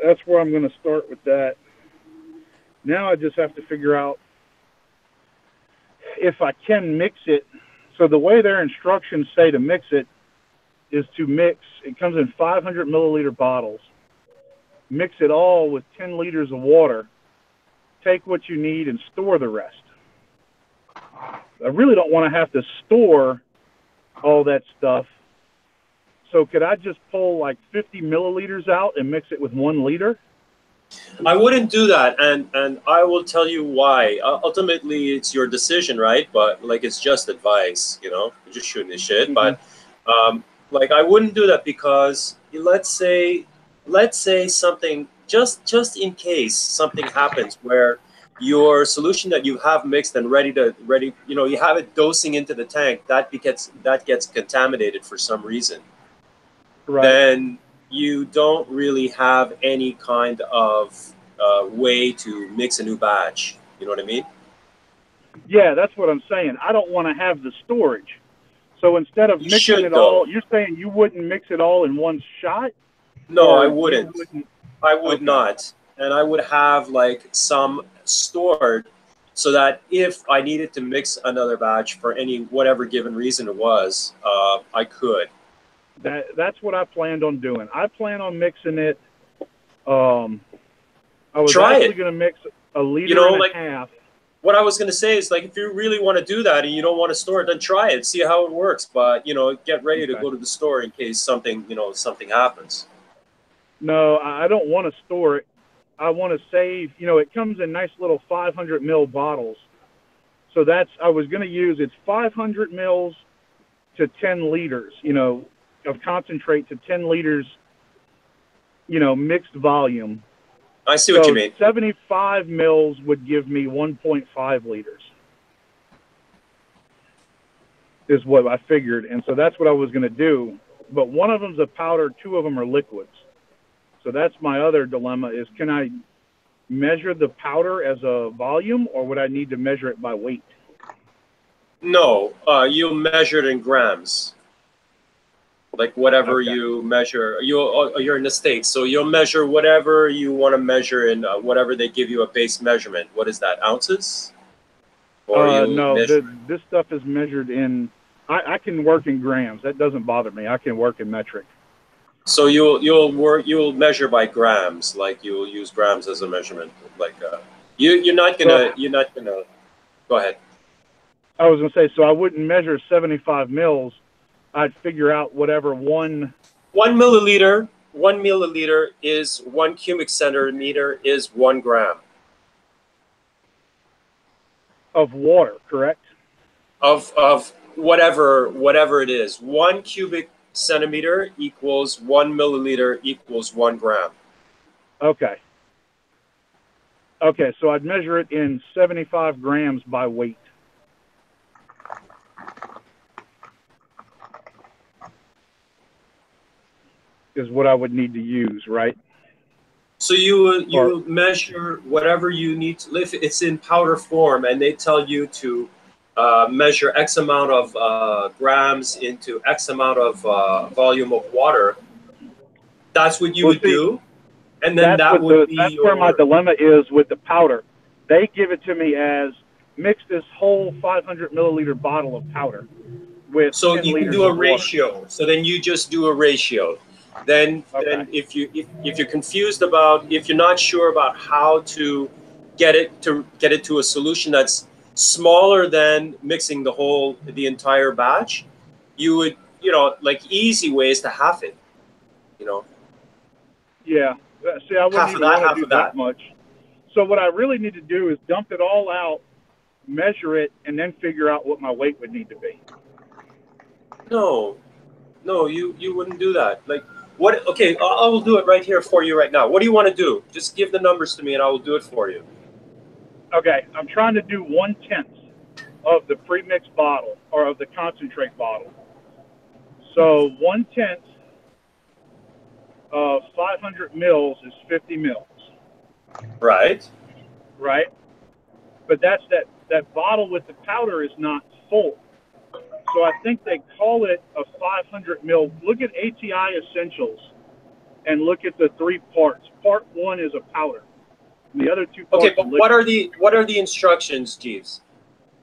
That's where I'm going to start with that. Now I just have to figure out if I can mix it. So the way their instructions say to mix it is to mix. It comes in 500 milliliter bottles. Mix it all with 10 liters of water. Take what you need and store the rest. I really don't want to have to store all that stuff. So could I just pull like 50 milliliters out and mix it with 1 liter? I wouldn't do that, and I will tell you why. Ultimately, it's your decision, right? But like, it's just advice, you know. You're just shooting the shit. Mm-hmm. But like, I wouldn't do that because let's say something, just in case something happens where your solution that you have mixed and ready, you know, you have it dosing into the tank, that gets contaminated for some reason. Right. Then you don't really have any kind of way to mix a new batch. You know what I mean? Yeah, that's what I'm saying. I don't want to have the storage. So instead of mixing it all, you're saying you wouldn't mix it all in one shot? No, I wouldn't. I would not. And I would have like some stored so that if I needed to mix another batch for whatever given reason it was, I could. That's what I planned on doing. I plan on mixing it. I was actually going to mix a liter and a half. What I was going to say is, like, if you really want to do that and you don't want to store it, then try it, see how it works. But, you know, get ready to go to the store in case something happens. No, I don't want to store it. I want to save, you know, it comes in nice little 500 mil bottles. So I was going to use, it's 500 mils to 10 liters, you know, of concentrate to 10 liters, you know, mixed volume. I see what you mean. 75 mils would give me 1.5 liters is what I figured. And so that's what I was going to do. But one of them's a powder, 2 of them are liquids. So that's my other dilemma is, can I measure the powder as a volume, or would I need to measure it by weight? No, you'll measure it in grams. Like whatever you measure, you're in the States, so you'll measure whatever you want to measure in whatever they give you a base measurement. What is that, ounces? Or no, this stuff is measured in. I can work in grams. That doesn't bother me. I can work in metric. So you'll measure by grams, like you'll use grams as a measurement. Like you're not gonna go ahead. I was gonna say, so I wouldn't measure 75 mils. I'd figure out whatever one milliliter. 1 milliliter is 1 cubic centimeter is 1 gram of water, correct? Of whatever it is. 1 cubic centimeter equals 1 milliliter equals 1 gram. Okay. Okay, so I'd measure it in 75 grams by weight. Is what I would need to use, right? So you measure whatever you need to. If it's in powder form, and they tell you to measure X amount of grams into X amount of volume of water, that's what you would do, and then that's where my dilemma is with the powder. They give it to me as mix this whole 500 milliliter bottle of powder with. So you can do a ratio. So then you just do a ratio. Then if you're confused about, if you're not sure about how to get it to a solution that's smaller than mixing the entire batch, you would, like easy ways to half it, Yeah. See, I wouldn't even want to do that much. So what I really need to do is dump it all out, measure it, and then figure out what my weight would need to be. No, you wouldn't do that. Like, what? Okay, I will do it right here for you right now. What do you want to do? Just give the numbers to me, and I will do it for you. Okay, I'm trying to do 1/10 of the pre-mixed bottle, or of the concentrate bottle. So 1/10 of 500 mils is 50 mils. Right. Right. But that's that bottle with the powder is not full. So I think they call it a 500 mil. Look at ATI Essentials and look at the 3 parts. Part 1 is a powder. And the other 2 parts. Okay, but what are the instructions, Jeeves?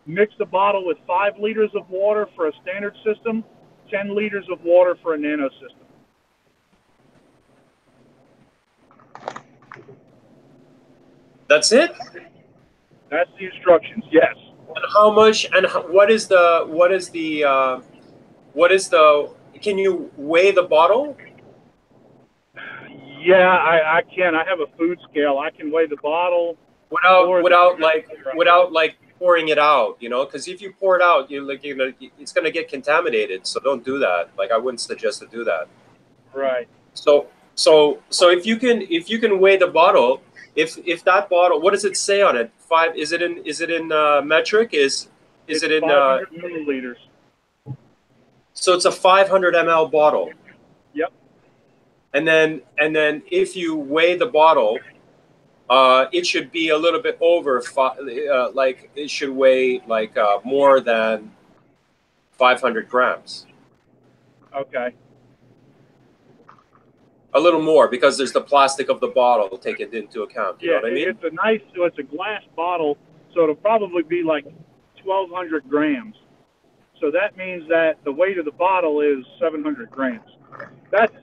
Mix the bottle with 5 liters of water for a standard system, 10 liters of water for a nano system. That's it? That's the instructions, yes. And how much, and what is the, can you weigh the bottle? Yeah, I can. I have a food scale. I can weigh the bottle without pouring it out, because if you pour it out, it's gonna get contaminated. So don't do that. Like, I wouldn't suggest to do that. Right. So if you can weigh the bottle, if that bottle, what does it say on it? Is it in metric? Is it in 500 milliliters? So it's a 500 ml bottle. Yep. And then if you weigh the bottle, it should be a little bit over like it should weigh like more than 500 grams. Okay. A little more, because there's the plastic of the bottle taken into account. You know what I mean? It's a glass bottle, so it'll probably be like 1,200 grams. So that means that the weight of the bottle is 700 grams. That's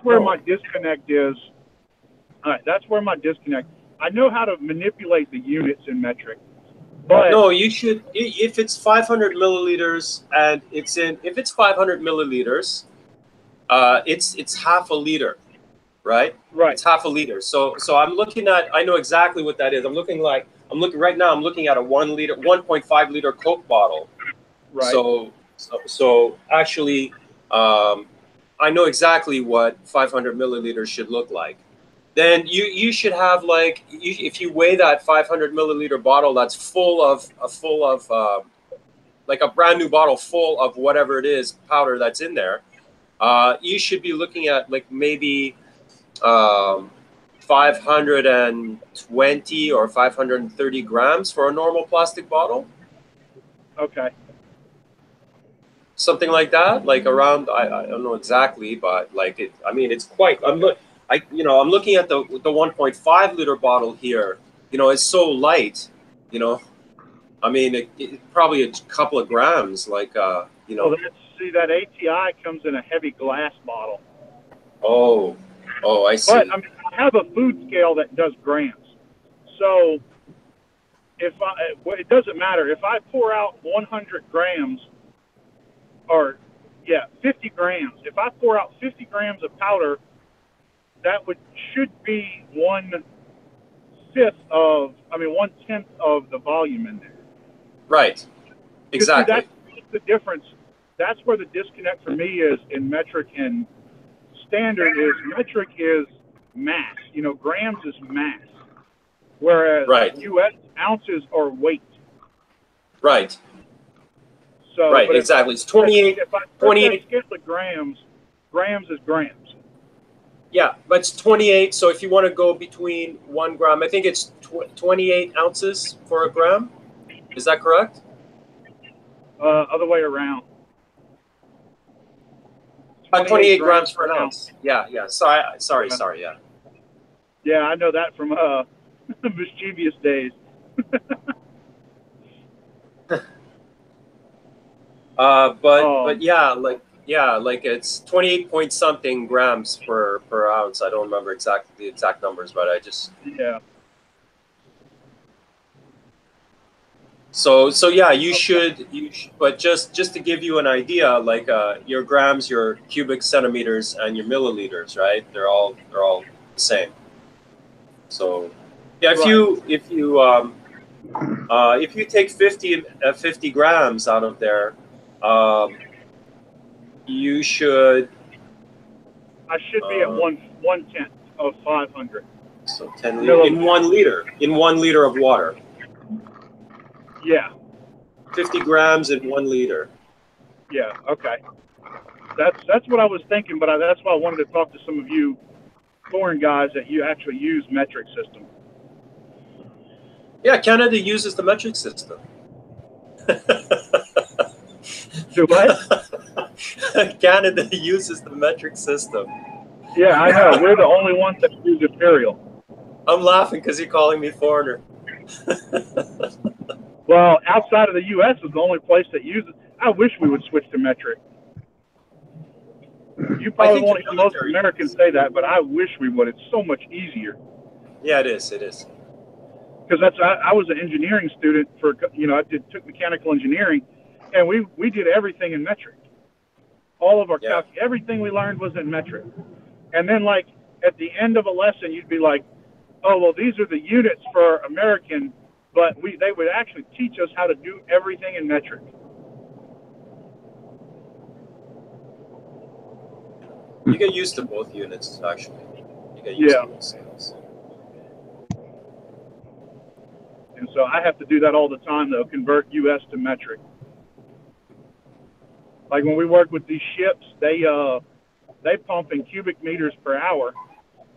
where my disconnect is. All right, that's where my disconnect. I know how to manipulate the units in metric, but no, you should. If it's 500 milliliters and if it's 500 milliliters. It's half a liter, right? Right. It's half a liter. So I'm looking at. I know exactly what that is. I'm looking right now. I'm looking at a 1.5 liter Coke bottle. Right. So actually, I know exactly what 500 milliliters should look like. Then you should have if you weigh that 500 milliliter bottle that's full of like a brand new bottle full of whatever it is powder that's in there. You should be looking at like maybe 520 or 530 grams for a normal plastic bottle. Okay. something like that. Like around, I don't know exactly, but like it. I mean, it's quite. I'm looking at the 1.5 liter bottle here. You know, it's so light. You know, I mean, it probably a couple of grams. Like you know. Well, see, that ATI comes in a heavy glass bottle. Oh, I see. But I mean, I have a food scale that does grams. So it doesn't matter if I pour out 100 grams, or 50 grams. If I pour out 50 grams of powder, that should be 1/10 of the volume in there. Right. Exactly. See, that's the difference. That's where the disconnect for me is in metric and standard. Is metric is mass. You know, grams is mass, whereas U.S. ounces are weight. Right. So, right. Exactly. It's 28. If I 28 scale of grams is grams. Yeah, but it's 28. So if you want to go between 1 gram, I think it's 28 ounces for a gram. Is that correct? Other way around. 28 grams per ounce. Yeah. Sorry. Yeah. Yeah, I know that from mischievous days. But yeah, like it's 28 point something grams per ounce. I don't remember the exact numbers, but I just So yeah, you should. But just to give you an idea, like your grams, your cubic centimeters, and your milliliters, right? They're all the same. So yeah, if you take 50 grams out of there, you should. I should be at 1/10 of 500. So 10 in 1 liter. In 1 liter of water. Yeah. 50 grams in 1 liter. Yeah. Okay. That's what I was thinking, but that's why I wanted to talk to some of you foreign guys that you actually use metric system. Yeah, Canada uses the metric system. Do what? Canada uses the metric system. Yeah, I know. We're the only ones that use imperial. I'm laughing because you're calling me foreigner. Well, outside of the U.S. is the only place that uses. I wish we would switch to metric. You probably won't hear most Americans say that, but I wish we would. It's so much easier. Yeah, it is. It is. Because I was an engineering student for, I took mechanical engineering, and we did everything in metric. All of our everything we learned was in metric. And then, like, at the end of a lesson, you'd be like, oh, well, these are the units for American, but they would actually teach us how to do everything in metric. You get used to both units, actually. You get used to both scales. And so I have to do that all the time, though, convert US to metric. Like when we work with these ships, they pump in cubic meters per hour,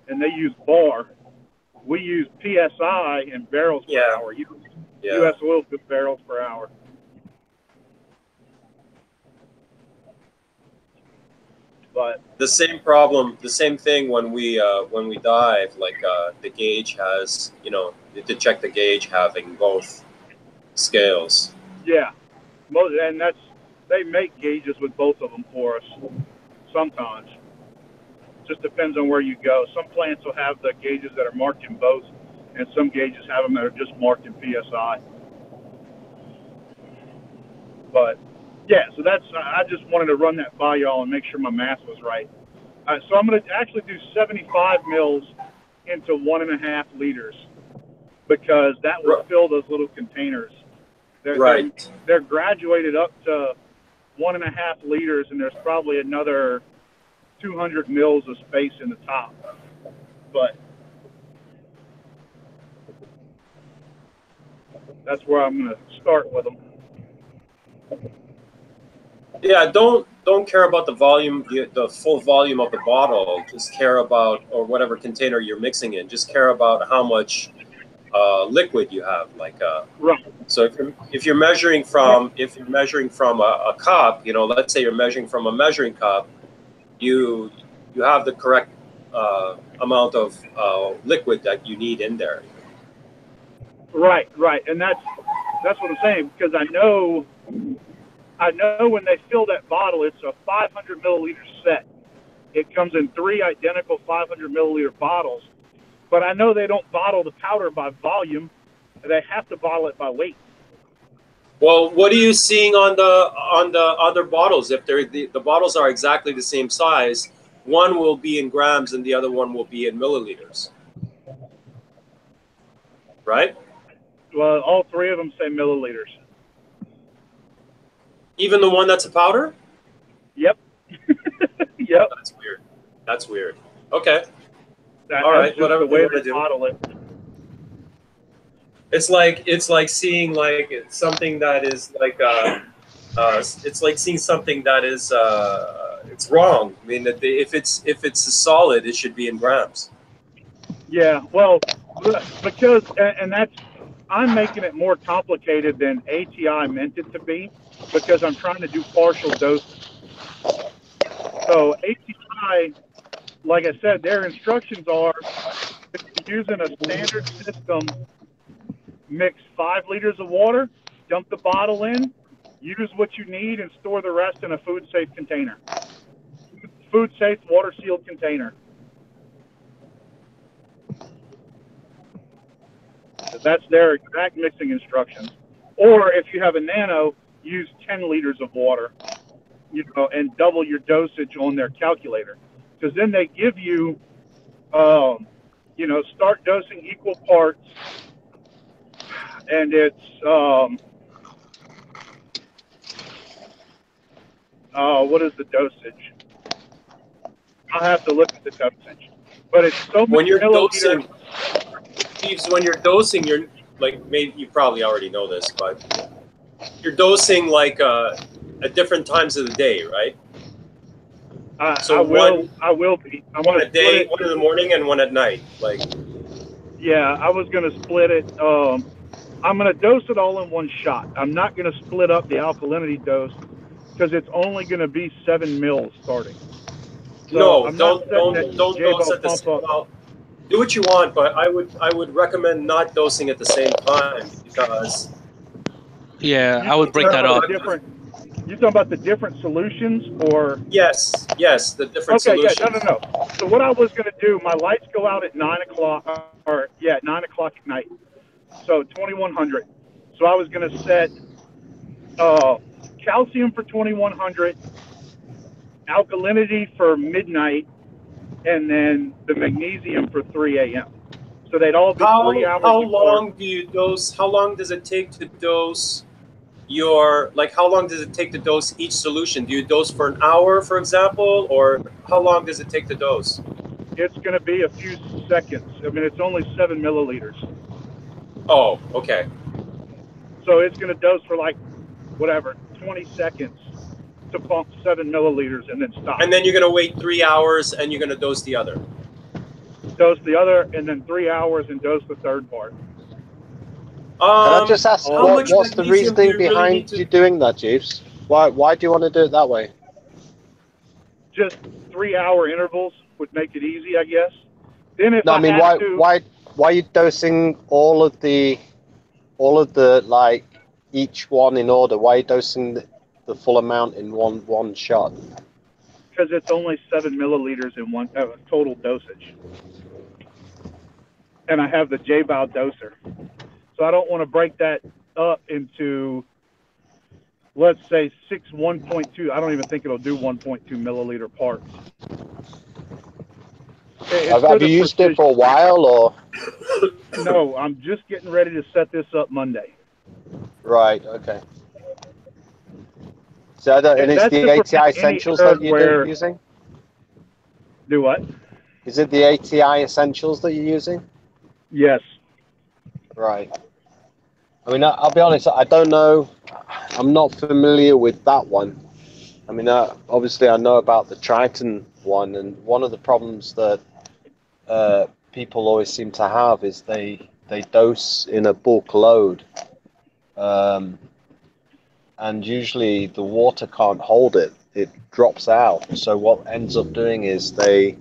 and they use bar. We use PSI and barrels per hour. U.S. oil field barrels per hour. But the same problem, the same thing when we dive. Like the gauge has, to check the gauge having both scales. Yeah, and they make gauges with both of them for us. Sometimes, just depends on where you go. Some plants will have the gauges that are marked in both, and some gauges have them that are just marked in PSI. But yeah, so I just wanted to run that by y'all and make sure my math was right. So I'm going to actually do 75 mils into 1.5 liters because that will fill those little containers. They're graduated up to 1.5 liters, and there's probably another 200 mils of space in the top. But that's where I'm going to start with them. Yeah, don't care about the volume, the full volume of the bottle. Just care about, or whatever container you're mixing in. Just care about how much liquid you have. Like Right. so if you're measuring from a cup, you know, let's say you're measuring from a measuring cup, you have the correct amount of liquid that you need in there. Right, and that's what I'm saying, because I know when they fill that bottle, it's a 500 milliliter set. It comes in 3 identical 500 milliliter bottles, but I know they don't bottle the powder by volume; they have to bottle it by weight. Well, what are you seeing on the other bottles? If they're the bottles are exactly the same size, one will be in grams and the other one will be in milliliters, right? Well, all 3 of them say milliliters. Even the one that's a powder? Yep. Yep. That's weird. That's weird. Okay. All right. right. Whatever the way they bottle it. It's like seeing like something that is like it's like seeing something that is it's wrong. I mean, if it's a solid, it should be in grams. Yeah. Well, because I'm making it more complicated than ATI meant it to be, because I'm trying to do partial doses. So ATI, like I said, their instructions are, if you're using a standard system, mix 5 liters of water, dump the bottle in, use what you need, and store the rest in a food-safe container. Food-safe, water-sealed container. That's their exact mixing instructions. Or if you have a nano, use 10 liters of water, you know, and double your dosage on their calculator. Because then they give you, you know, start dosing equal parts, and it's, what is the dosage? I'll have to look at the dosage. But it's so when many you're milliliters. when you're dosing, you're like, maybe you probably already know this, but you're dosing like at different times of the day, right? So I will be. I'm one gonna a day, split it. one in the morning, and one at night. Like, yeah, I was gonna split it. I'm gonna dose it all in one shot. I'm not gonna split up the alkalinity dose, because it's only gonna be 7 mils starting. So no, I'm don't dose at the same. Well, do what you want, but I would recommend not dosing at the same time, because Yeah, I would break that up. You're talking about the different solutions, or? Yes, the different solutions. Okay, yeah, no. So what I was going to do, my lights go out at 9 o'clock, 9 o'clock at night. So 2100. So I was going to set calcium for 2100, alkalinity for midnight, and then the magnesium for 3 a.m. So they'd all be 3 hours. How long do you dose? How long does it take to dose how long does it take to dose each solution? Do you dose for an hour, for example, or how long does it take to dose? It's going to be a few seconds. I mean, it's only 7 milliliters. Oh, okay. So it's going to dose for like, 20 seconds to pump 7 milliliters and then stop. And then you're going to wait 3 hours and you're going to dose the other. Can the third part. Can I just ask, what's the reasoning behind you doing that, Jeeves? Why do you want to do it that way? Just 3 hour intervals would make it easy, I guess. Then if why are you dosing all of the like each one in order? Why are you dosing the full amount in one shot? Because it's only 7 milliliters in one total dosage. And I have the J-Bow doser. So I don't want to break that up into, let's say, 6 1.2. I don't even think it'll do 1.2 milliliter parts. Have you used it for a while, or? No, I'm just getting ready to set this up Monday. Right, okay. So and it's the ATI Essentials that you're using? Do what? Is it the ATI Essentials that you're using? Yes. Right. I mean, I'll be honest, I don't know. I'm not familiar with that one. I mean, obviously I know about the Triton one, and one of the problems that people always seem to have is they they dose in a bulk load, and usually the water can't hold it. It drops out. So what ends up doing is they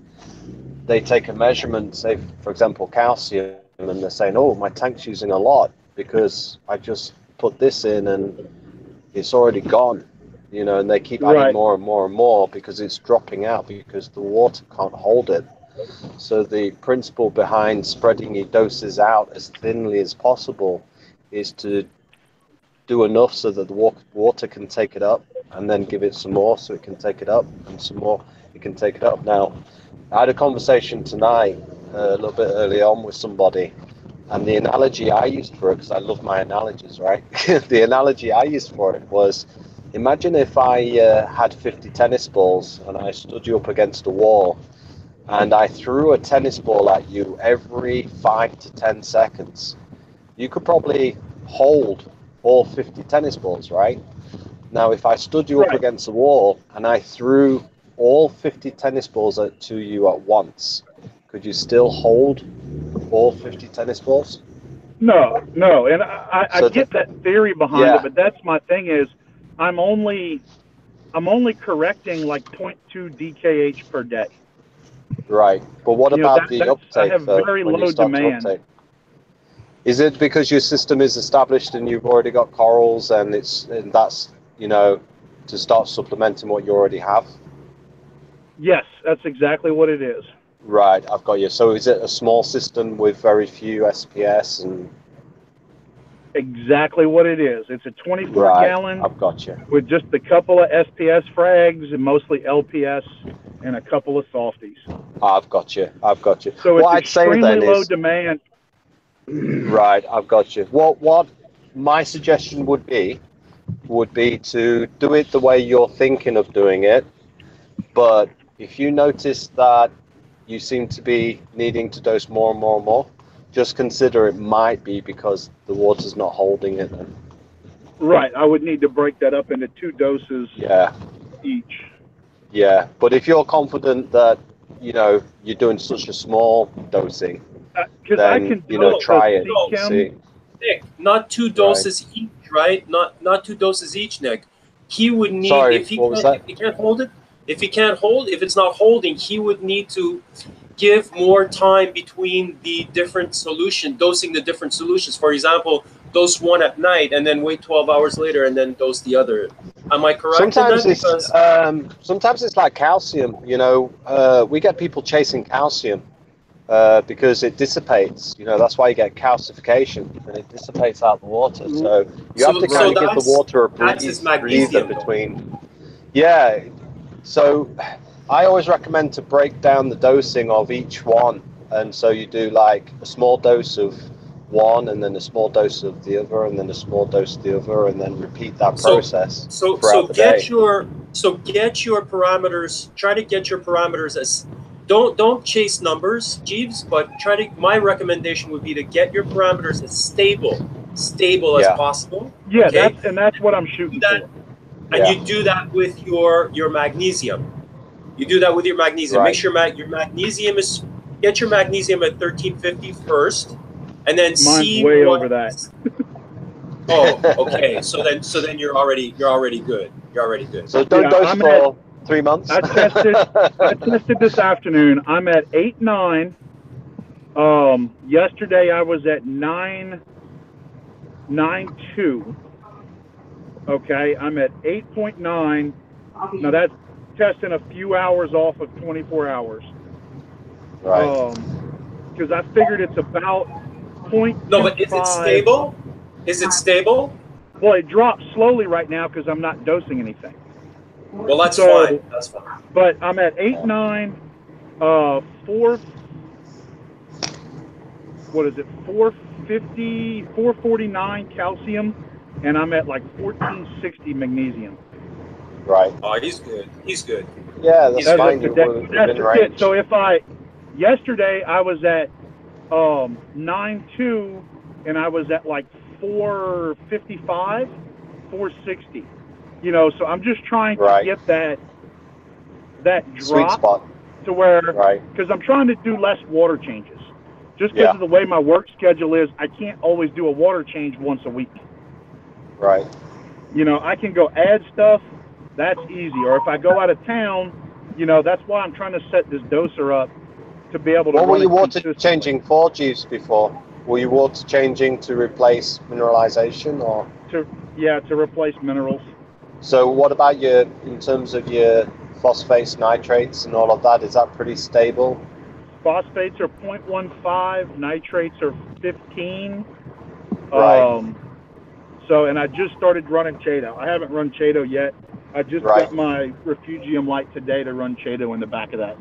take a measurement, say for example calcium, and they're saying, oh, my tank's using a lot because I just put this in and it's already gone, you know, and they keep adding more and more and more because it's dropping out because the water can't hold it. So the principle behind spreading your doses out as thinly as possible is to do enough so that the water can take it up, and then give it some more so it can take it up, and some more it can take it up. Now, I had a conversation tonight a little bit early on with somebody, and the analogy I used for it, because I love my analogies, right? The analogy I used for it was, imagine if I had 50 tennis balls and I stood you up against a wall and I threw a tennis ball at you every 5 to 10 seconds. You could probably hold all 50 tennis balls, right? Now, if I stood you up against the wall and I threw all 50 tennis balls to you at once, could you still hold all 50 tennis balls? No, and I get that theory behind it, but that's my thing is I'm only correcting like 0.2 DKH per day. Right, but what about the uptake? I have very low demand. Is it because your system is established and you've already got corals and that's, you know, to start supplementing what you already have? Yes, that's exactly what it is. Right, I've got you. So is it a small system with very few SPS and? Exactly what it is. It's a 24-gallon. I've got you. With just a couple of SPS frags and mostly LPS and a couple of softies. I've got you. So it's extremely low demand. Right, I've got you. What my suggestion would be to do it the way you're thinking of doing it, but if you notice that you seem to be needing to dose more and more and more, just consider it might be because the water's not holding it then. Right, I would need to break that up into 2 doses each. Yeah, but if you're confident that, you know, you're doing such a small dosing, then, I can try it. See. Nick, not 2 doses each, right? Not 2 doses each, Nick. He would need, if he can't hold it, if it's not holding, he would need to give more time between the different solution, dosing the different solutions. For example, dose one at night and then wait 12 hours later and then dose the other. Am I correct? Sometimes it's like calcium. You know, we get people chasing calcium because it dissipates. You know, that's why you get calcification, and it dissipates out the water. So you have to kind of give the water a breather between. Yeah. So I always recommend to break down the dosing of each one, and so you do like a small dose of one, and then a small dose of the other, and then a small dose of the other, and then repeat that process. So get your parameters. Try to get your parameters as don't chase numbers, Jeeves, but my recommendation would be to get your parameters as stable as possible. Yeah, okay? that's what I'm shooting for. And you do that with your magnesium. You do that with your magnesium. Make sure your magnesium get your magnesium at 1350 first, and then mine's way over that. Oh, okay. So then you're already good. You're already good. So don't dose for 3 months. I tested this afternoon. I'm at 8.9. Yesterday I was at 9.2. Okay, I'm at 8.9. Now that's testing a few hours off of 24 hours. Right. Because I figured it's about 0.25. No, but is it stable? Is it stable? Well, it drops slowly right now because I'm not dosing anything. Well, that's fine. That's fine. But I'm at 8.9, 449 calcium, and I'm at like 1460 magnesium. Right. Oh, he's good. He's good. Yeah, that's fine. That's so yesterday I was at 9.2, and I was at like 455, 460. You know, so I'm just trying to get that drop sweet spot to where, because I'm trying to do less water changes. Just because of the way my work schedule is, I can't always do a water change once a week. Right. You know, I can go add stuff. That's easy. Or if I go out of town, you know, that's why I'm trying to set this doser up to be able to What run were you it water consistently. changing for, Jeeves, before? Were you water changing to replace mineralization, or? To replace minerals. So what about in terms of your phosphates, nitrates, and all of that? Is that pretty stable? Phosphates are 0.15, nitrates are 15. Right. So, and I just started running Chaeto. I haven't run Chaeto yet. I just got my Refugium Light today to run Chaeto in the back of that.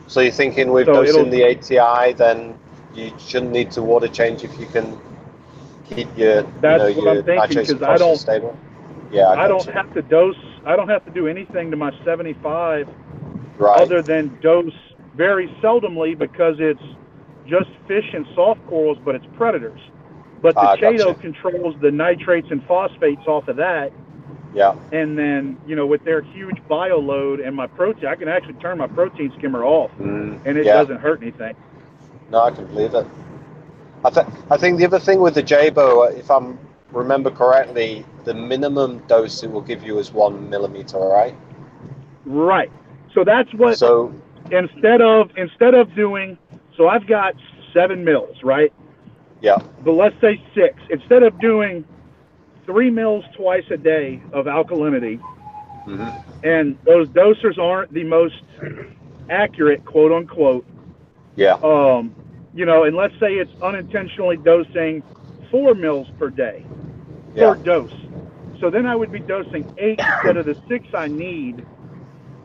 So you're thinking with dosing the ATI, then you shouldn't need to water change if you can keep your your nitrates and phosphorus stable? Yeah, I don't have to dose. I don't have to do anything to my 75 other than dose very seldomly, because it's just fish and soft corals, but it's predators. But the Chaeto controls the nitrates and phosphates off of that. Yeah. And then, you know, with their huge bio load and my protein, I can actually turn my protein skimmer off, and it doesn't hurt anything. No, I can believe it. I think the other thing with the Jabo, if I remember correctly, the minimum dose it will give you is 1 millimeter, right? Right. So that's what. So instead of doing, so I've got 7 mils, right? Yeah. But let's say 6. Instead of doing 3 mils twice a day of alkalinity, and those dosers aren't the most accurate, quote unquote. Yeah. You know, and let's say it's unintentionally dosing 4 mils per day per dose. So then I would be dosing 8 instead of the 6 I need,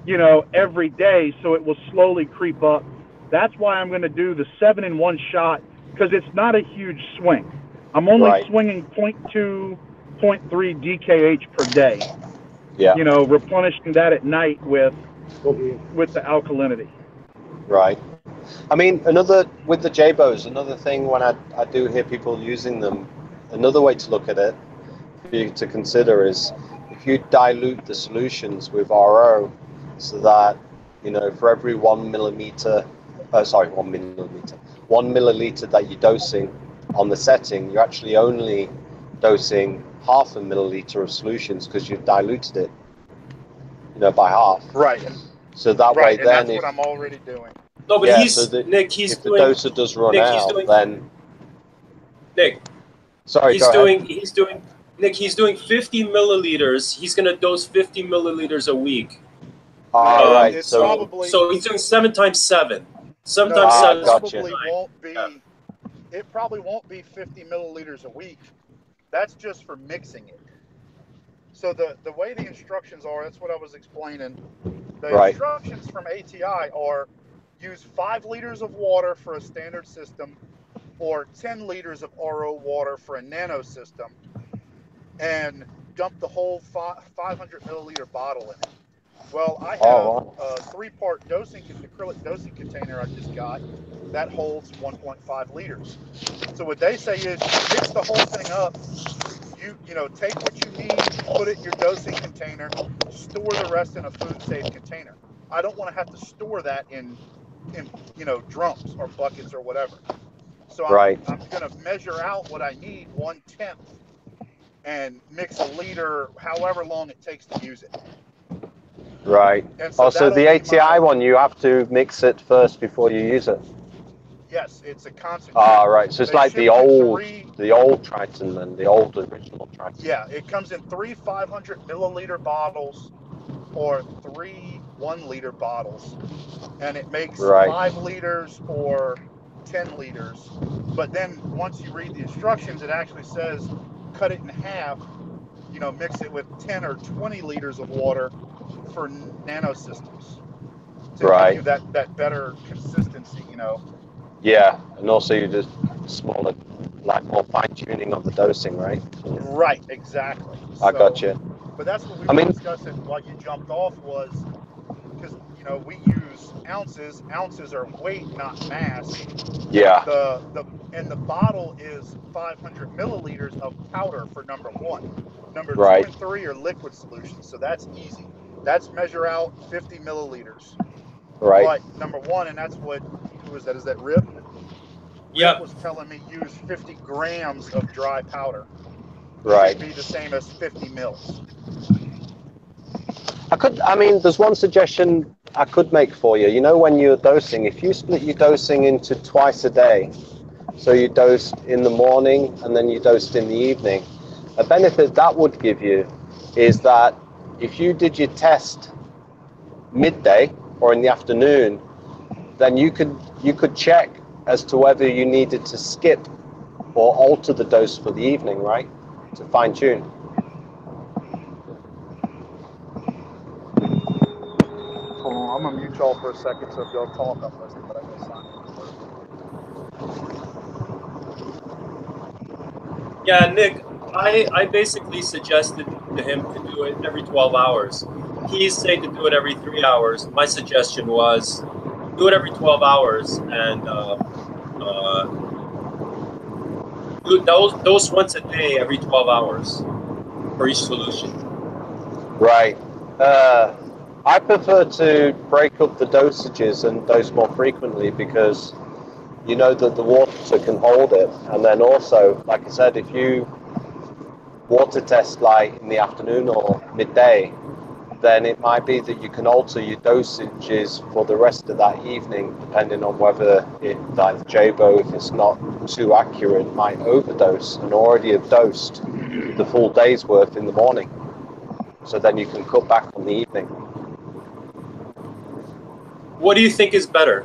you know, every day. So it will slowly creep up. That's why I'm going to do the 7 in one shot, because it's not a huge swing. I'm only swinging 0.2, 0.3 DKH per day. Yeah. You know, replenishing that at night with the alkalinity. Right. I mean, with the Jabos, another thing when I do hear people using them, another way to look at it for you to consider is if you dilute the solutions with RO, so that, you know, for every 1 milliliter that you're dosing on the setting, you're actually only dosing half a milliliter of solutions because you've diluted it, you know, by half. Right. So that way, and then that's what I'm already doing. No, but if doing, the doser does run out, then Nick. Sorry, he's doing 50 milliliters. He's gonna dose 50 milliliters a week. Right. So he's doing 7 times 7. 7 No, times 7. It probably won't be 50 milliliters a week. That's just for mixing it. So the way the instructions are, that's what I was explaining. The instructions from ATI are use 5 liters of water for a standard system, or 10 liters of RO water for a nano system, and dump the whole 500 milliliter bottle in it. Well, I have a 3-part acrylic dosing container I just got that holds 1.5 liters. So what they say is mix the whole thing up. You know, take what you need, put it in your dosing container, store the rest in a food-safe container. I don't want to have to store that in you know, drums or buckets or whatever. So I'm going to measure out what I need, 1/10, and mix a liter, however long it takes to use it. Right. So so the ATI one, you have to mix it first before you use it. Yes, it's a concentrate. Right. So it's like the old Triton, then the old original Triton. Yeah, it comes in 3 500 milliliter bottles or 3 1-liter bottles, and it makes 5 liters or 10 liters. But then once you read the instructions, it actually says cut it in half. You know, mix it with 10 or 20 liters of water for nano systems to give you that better consistency, you know. Yeah, and also you just smaller, like more fine tuning of the dosing, right? Right, exactly. I got you. But that's what we were discussing while you jumped off, was because, you know, we use ounces. Ounces are weight, not mass. Yeah. And the bottle is 500 milliliters of powder for number 1. Number 2 and 3 are liquid solutions, so that's easy. That's measure out 50 milliliters. Right. But number 1, and that's what, who is that? Is that Rip? Rick was telling me use 50 grams of dry powder. Right. It'd be the same as 50 mils. I mean, there's one suggestion I could make for you. You know, when you're dosing, if you split your dosing into twice a day, so you dosed in the morning and then you dosed in the evening, a benefit that would give you is that if you did your test midday or in the afternoon, then you could check as to whether you needed to skip or alter the dose for the evening, right? To fine tune. Hold on, I'm gonna mute y'all for a second, so if y'all talk, I'm listening, but I guess I'm. Yeah, Nick, I basically suggested to him to do it every 12 hours. He's saying to do it every 3 hours. My suggestion was do it every 12 hours and dose once a day every 12 hours for each solution. Right. I prefer to break up the dosages and dose more frequently because you know that the water can hold it. And then also, like I said, if you water test like in the afternoon or midday, then it might be that you can alter your dosages for the rest of that evening, depending on whether like the JBO, if it's not too accurate, might overdose and already have dosed the full day's worth in the morning. So then you can cut back on the evening. What do you think is better?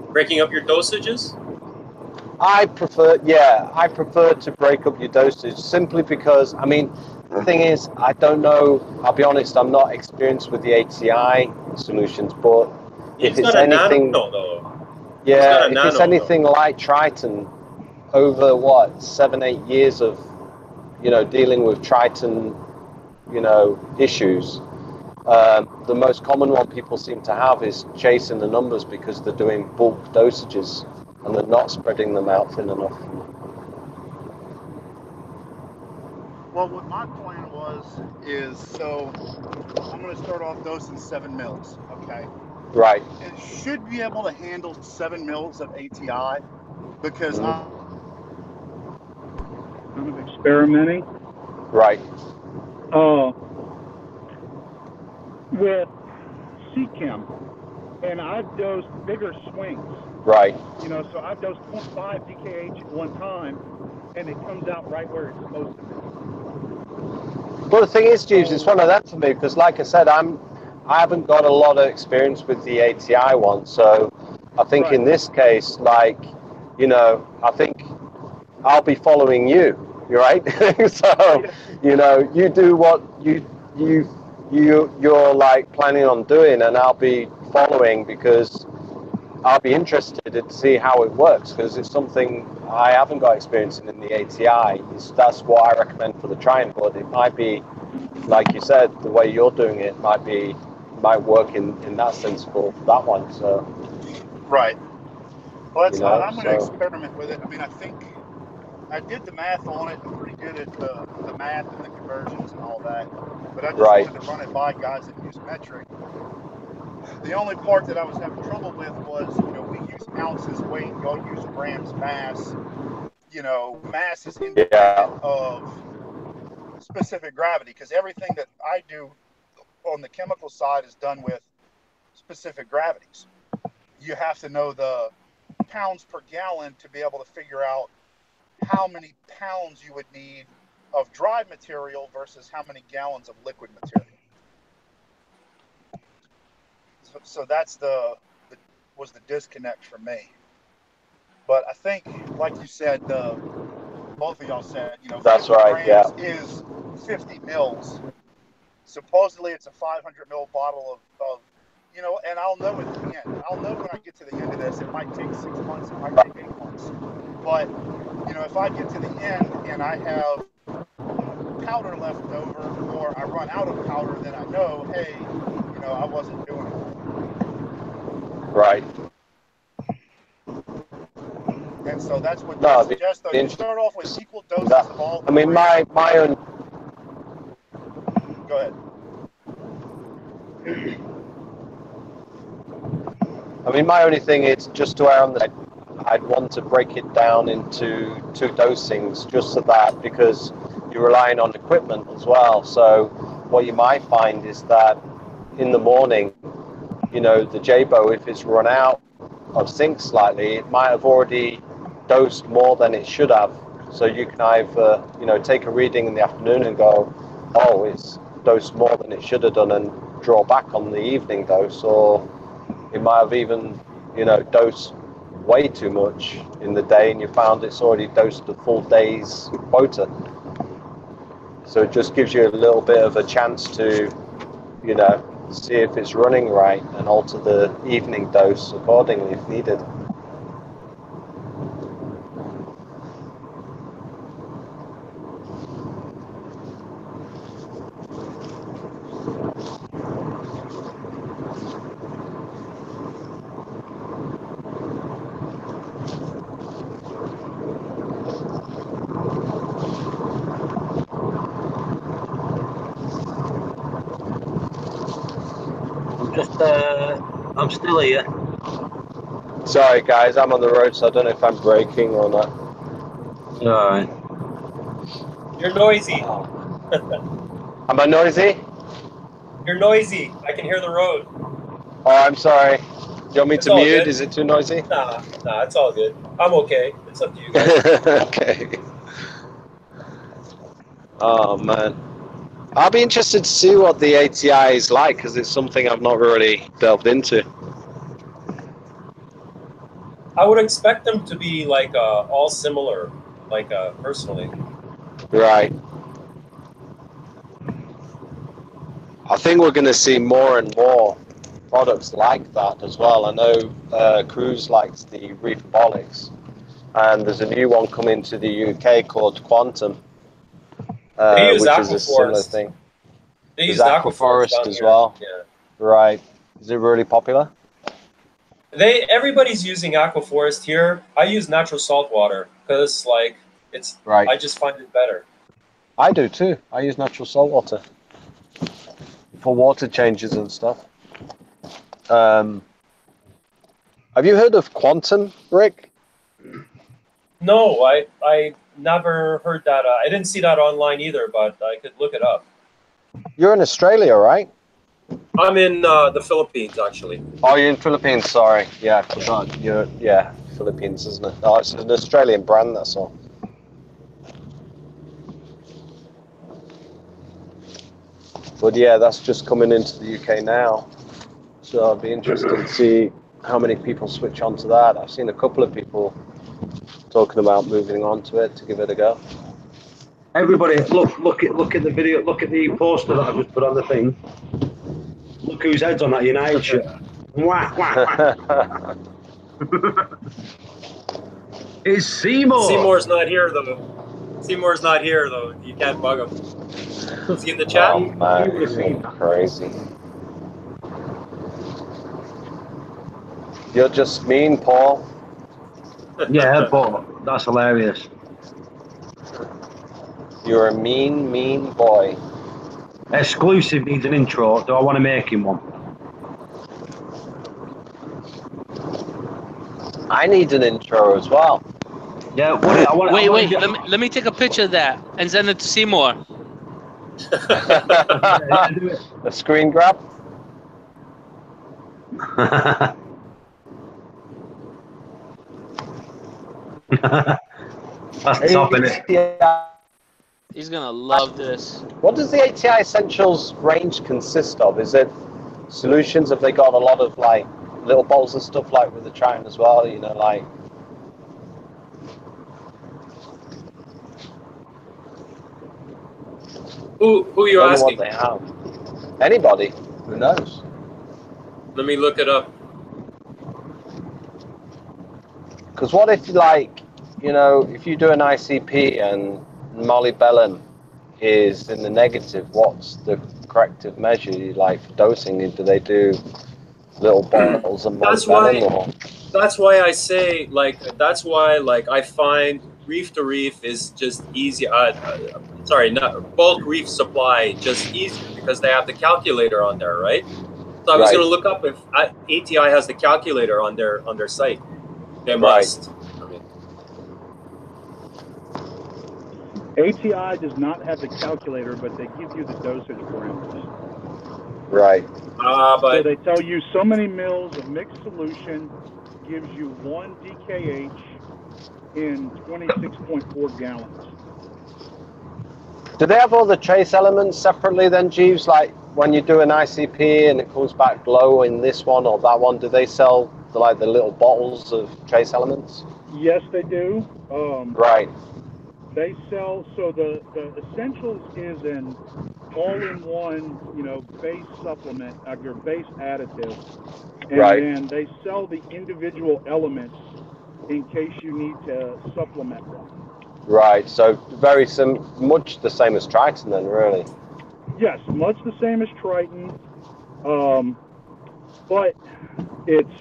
Breaking up your dosages? I prefer to break up your dosage simply because, I mean, the thing is, I don't know, I'll be honest, I'm not experienced with the ATI solutions, but if it's anything, yeah, if it's anything like Triton, over what, 7-8 years of, dealing with Triton, issues, the most common one people seem to have is chasing the numbers because they're doing bulk dosages and they're not spreading them out thin enough. Well, what my plan is so I'm going to start off dosing 7 mils, okay? Right. It should be able to handle 7 mils of ATI because I'm experimenting. Right. With CChem, and I've dosed bigger swings. Right. So I've dosed 0.5 DKH at one time, and it comes out right where it's supposed to be. Well, the thing is, Jeeves, it's one of them for me because, like I said, I haven't got a lot of experience with the ATI one, so I think in this case, I think I'll be following you, right? So, you do what you're like planning on doing, and I'll be following because I'll be interested to see how it works because it's something I haven't got experience in the ATI. That's what I recommend for the Triton, but it might be, like you said, the way you're doing it might work in that sense for that one. So right. Well, I'm going to experiment with it. I mean, I think I did the math on it. I'm pretty good at the math and the conversions and all that. But I just wanted to run it by guys that use metric. The only part that I was having trouble with was, we use ounces weight, y'all use grams mass. Mass is independent of specific gravity because everything that I do on the chemical side is done with specific gravities. You have to know the pounds per gallon to be able to figure out how many pounds you would need of dry material versus how many gallons of liquid material. So that's was the disconnect for me. But I think, like you said, both of y'all said, that's 50 right, grams is 50 mils. Supposedly it's a 500 mil bottle of and I'll know at the end. I'll know when I get to the end of this. It might take 6 months, it might take 8 months. But, if I get to the end and I have powder left over or I run out of powder, then I know, hey, I wasn't doing it. Right. And so that's what I suggest, though. You start off with equal doses of all. I mean, my own. Go ahead. I mean, my only thing is just to err on the side. I'd want to break it down into 2 dosings, just so that, because you're relying on equipment as well. So what you might find is that in the morning, you know, the J-bow, if it's run out of sync slightly, it might have already dosed more than it should have. So you can either, you know, take a reading in the afternoon and go, oh, it's dosed more than it should have done, and draw back on the evening dose, or it might have even, you know, dosed way too much in the day and you found it's already dosed a full day's quota. So it just gives you a little bit of a chance to, you know, see if it's running right and alter the evening dose accordingly if needed. I'm still here. Sorry guys, I'm on the road, so I don't know if I'm braking or not. Alright. You're noisy. Am I noisy? You're noisy. I can hear the road. Oh, I'm sorry. Do you want me It's to all mute? good. Is it too noisy? Nah, it's all good. I'm okay. It's up to you guys. Okay. Oh man, I'll be interested to see what the ATI is like, because it's something I've not really delved into. I would expect them to be like all similar, like personally. Right. I think we're going to see more and more products like that as well. I know Cruise likes the Reefabolics, and there's a new one coming to the UK called Quantum, They use which is a similar Aquaforest. thing. They There's use Aquaforest Aquaforest down as here. well. Yeah. Right. Is it really popular? Everybody's using Aquaforest here. I use natural salt water because like it's Right. I just find it better. I do too. I use natural salt water for water changes and stuff. Have you heard of Quantum, Rick? No, I never heard that. I didn't see that online either, but I could look it up. You're in Australia, right? I'm in the Philippines, actually. Oh, you're in Philippines. Sorry. Yeah, I forgot. Yeah, Philippines, isn't it? Oh, it's an Australian brand, that's all. But yeah, that's just coming into the UK now. So I'll be interested to see how many people switch on to that. I've seen a couple of people talking about moving on to it to give it a go. Everybody, look at the video. Look at the poster that I just put on the thing. Look whose head's on that United shirt. Wah, wah, wah. It's Seymour. Seymour's not here though. Seymour's not here though. You can't bug him. Is he in the chat? Oh man, you're being crazy. You're just mean, Paul. Yeah, but that's hilarious. You're a mean boy. Exclusive needs an intro. Do I want to make him one? I need an intro as well. Yeah. Wait. Let me take a picture of that and send it to Seymour. A screen grab. That's the top, innit? He's gonna love this. What does the ATI Essentials range consist of? Is it solutions? Have they got a lot of like little bowls and stuff like with the Triton as well? You know, like. Who are you asking? What they have. Anybody who knows. Let me look it up. Because what if, like, you know, if you do an ICP and molybdenum is in the negative, what's the corrective measure? Like for dosing, do they do little bottles of molybdenum? That's why I say, like, that's why, like, I find Reef to Reef is just easy. Not bulk Reef supply just easy because they have the calculator on there, right? So I was going to look up if ATI has the calculator on their site. They must. I mean, ATI does not have the calculator, but they give you the dosage parameters. Right. but So they tell you so many mils of mixed solution gives you 1 DKH in 26.4 gallons. Do they have all the trace elements separately then, Jeeves? Like when you do an ICP and it comes back low in this one or that one, do they sell the little bottles of trace elements? Yes, they do. Right. They sell, so the Essentials is an all-in-one, base supplement, your base additive. And Right. then they sell the individual elements in case you need to supplement them. Right, so much the same as Triton then, really. Yes, much the same as Triton, but it's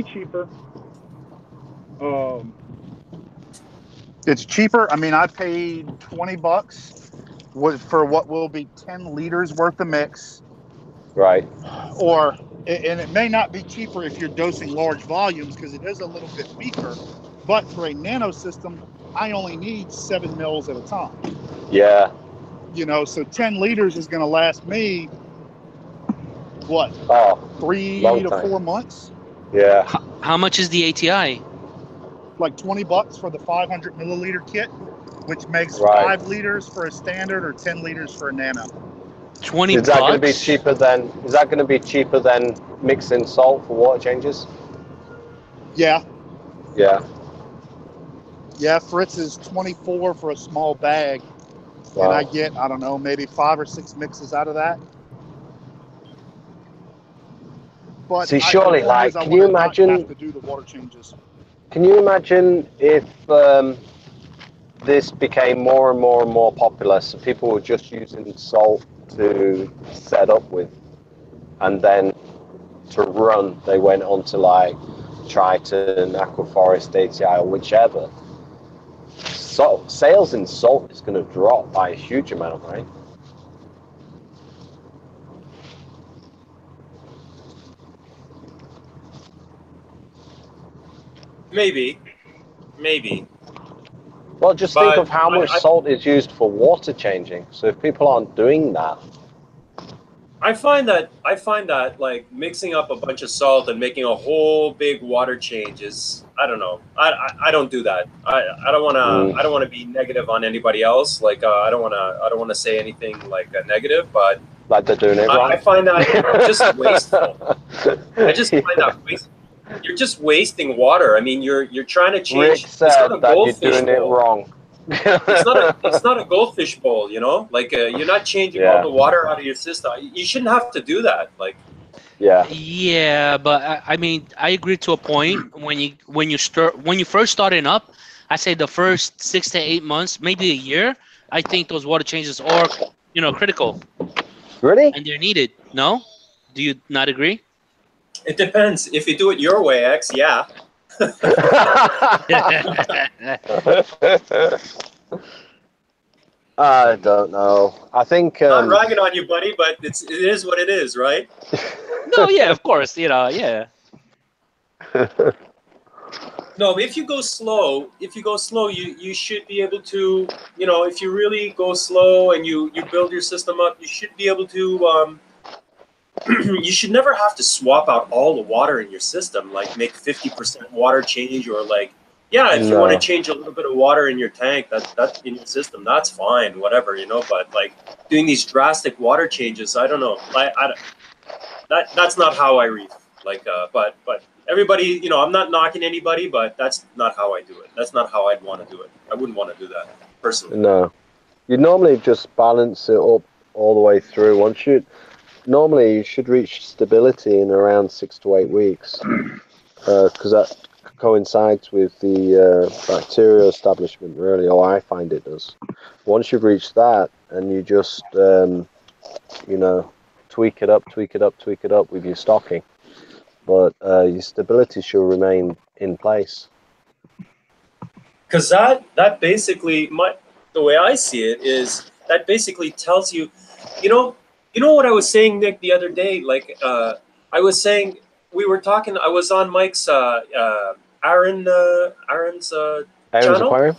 cheaper. It's cheaper. I mean, I paid $20 for what will be 10 liters worth of mix. Right. And it may not be cheaper if you're dosing large volumes because it is a little bit weaker. But for a nano system, I only need 7 mils at a time. Yeah. So 10 liters is going to last me, what? 3 to 4 months? Yeah. How much is the ATI? Like $20 for the 500 milliliter kit, which makes Right. 5 liters for a standard or 10 liters for a nano. 20 Is that going to be bucks? cheaper than? Is that going to be cheaper than mixing salt for water changes? Yeah. Yeah. Yeah, Fritz is 24 for a small bag. Wow. And I get, I don't know, maybe 5 or 6 mixes out of that. But See, surely, can you imagine? Have to do the water changes. Can you imagine if this became more and more and more popular, so people were just using salt to set up with, and then to run, they went on to Triton, Aquaforest, ATI, or whichever. So sales in salt is going to drop by a huge amount, right? maybe. Well, just think of how much salt is used for water changing. So if people aren't doing that, I find that like mixing up a bunch of salt and making a whole big water change is, I don't know. I don't do that. I don't want to be negative on anybody else. Like I don't want to say anything like negative, but like they're doing it wrong. I find that just wasteful. I just find that wasteful. You're just wasting water. I mean, you're trying to change. Rick said that you're doing it wrong. It's not a goldfish bowl, Like you're not changing all the water out of your system. You shouldn't have to do that. Like, yeah, but I mean, I agree to a point. When you first starting up, I say the first 6 to 8 months, maybe a year, I think those water changes are critical. Really? And they're needed. No? Do you not agree? It depends. If you do it your way, X, yeah. I don't know. I think I'm not ragging on you, buddy, but it is what it is, right? No, yeah, of course, yeah. No, but if you go slow, you should be able to, if you really go slow and you build your system up, you should be able to. You should never have to swap out all the water in your system, like make 50% water change, or if you want to change a little bit of water in your tank, that's in your system, that's fine, whatever, but doing these drastic water changes, I don't know. That's not how I reef. But everybody, I'm not knocking anybody, but that's not how I do it. That's not how I'd want to do it. I wouldn't want to do that personally. No, you normally just balance it up all the way through. Normally, you should reach stability in around 6 to 8 weeks, because that coincides with the bacterial establishment, really, or I find it does. Once you've reached that, and you just, tweak it up with your stocking, but your stability should remain in place. Because that basically, the way I see it is, that basically tells you, You know what I was saying, Nick, the other day? I was saying, we were talking, I was on Mike's Aaron's Aaron's channel. Aquarium?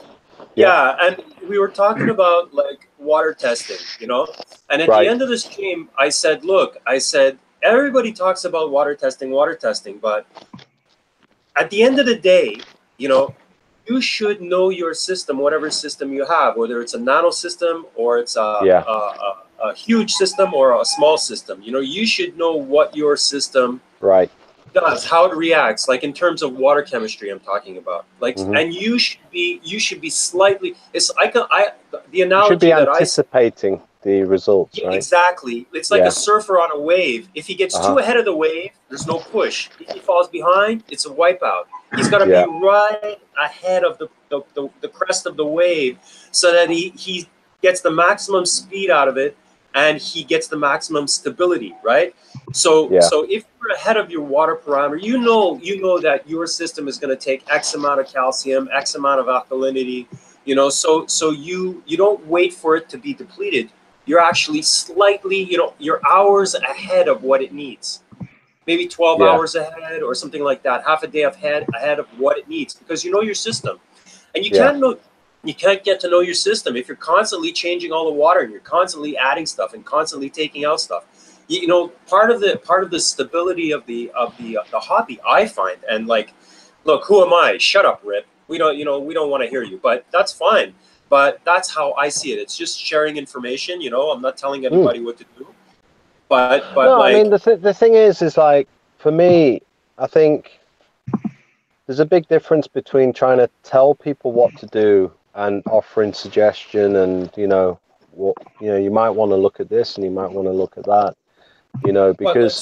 Yeah, and we were talking about like water testing, you know. And at the end of the stream, I said, look, everybody talks about water testing, but at the end of the day, you know, you should know your system, whatever system you have, whether it's a nano system or it's a huge system or a small system. You know, you should know what your system does, how it reacts, like in terms of water chemistry I'm talking about. Like and you should be slightly, the analogy you should be that anticipating the results, right? Exactly. It's like a surfer on a wave. If he gets too ahead of the wave, there's no push. If he falls behind, it's a wipeout. He's got to be right ahead of the crest of the wave so that he gets the maximum speed out of it and he gets the maximum stability, right? So if you're ahead of your water parameter, you know that your system is going to take X amount of calcium, X amount of alkalinity, you know, so you don't wait for it to be depleted. You're actually slightly, you know, you're hours ahead of what it needs. Maybe 12 hours ahead or something like that, half a day ahead of what it needs, because you know your system. And you can't get to know your system if you're constantly changing all the water and you're constantly adding stuff and constantly taking out stuff. You know, part of the stability of the hobby, I find, and like, look, who am I? Shut up, Rip. We don't want to hear you, but that's fine. But that's how I see it. It's just sharing information. You know, I'm not telling anybody what to do. But no, like, I mean, the thing is like, for me, I think there's a big difference between trying to tell people what to do and offering suggestion, and you know, what, you know, you might want to look at this and you might want to look at that, you know, because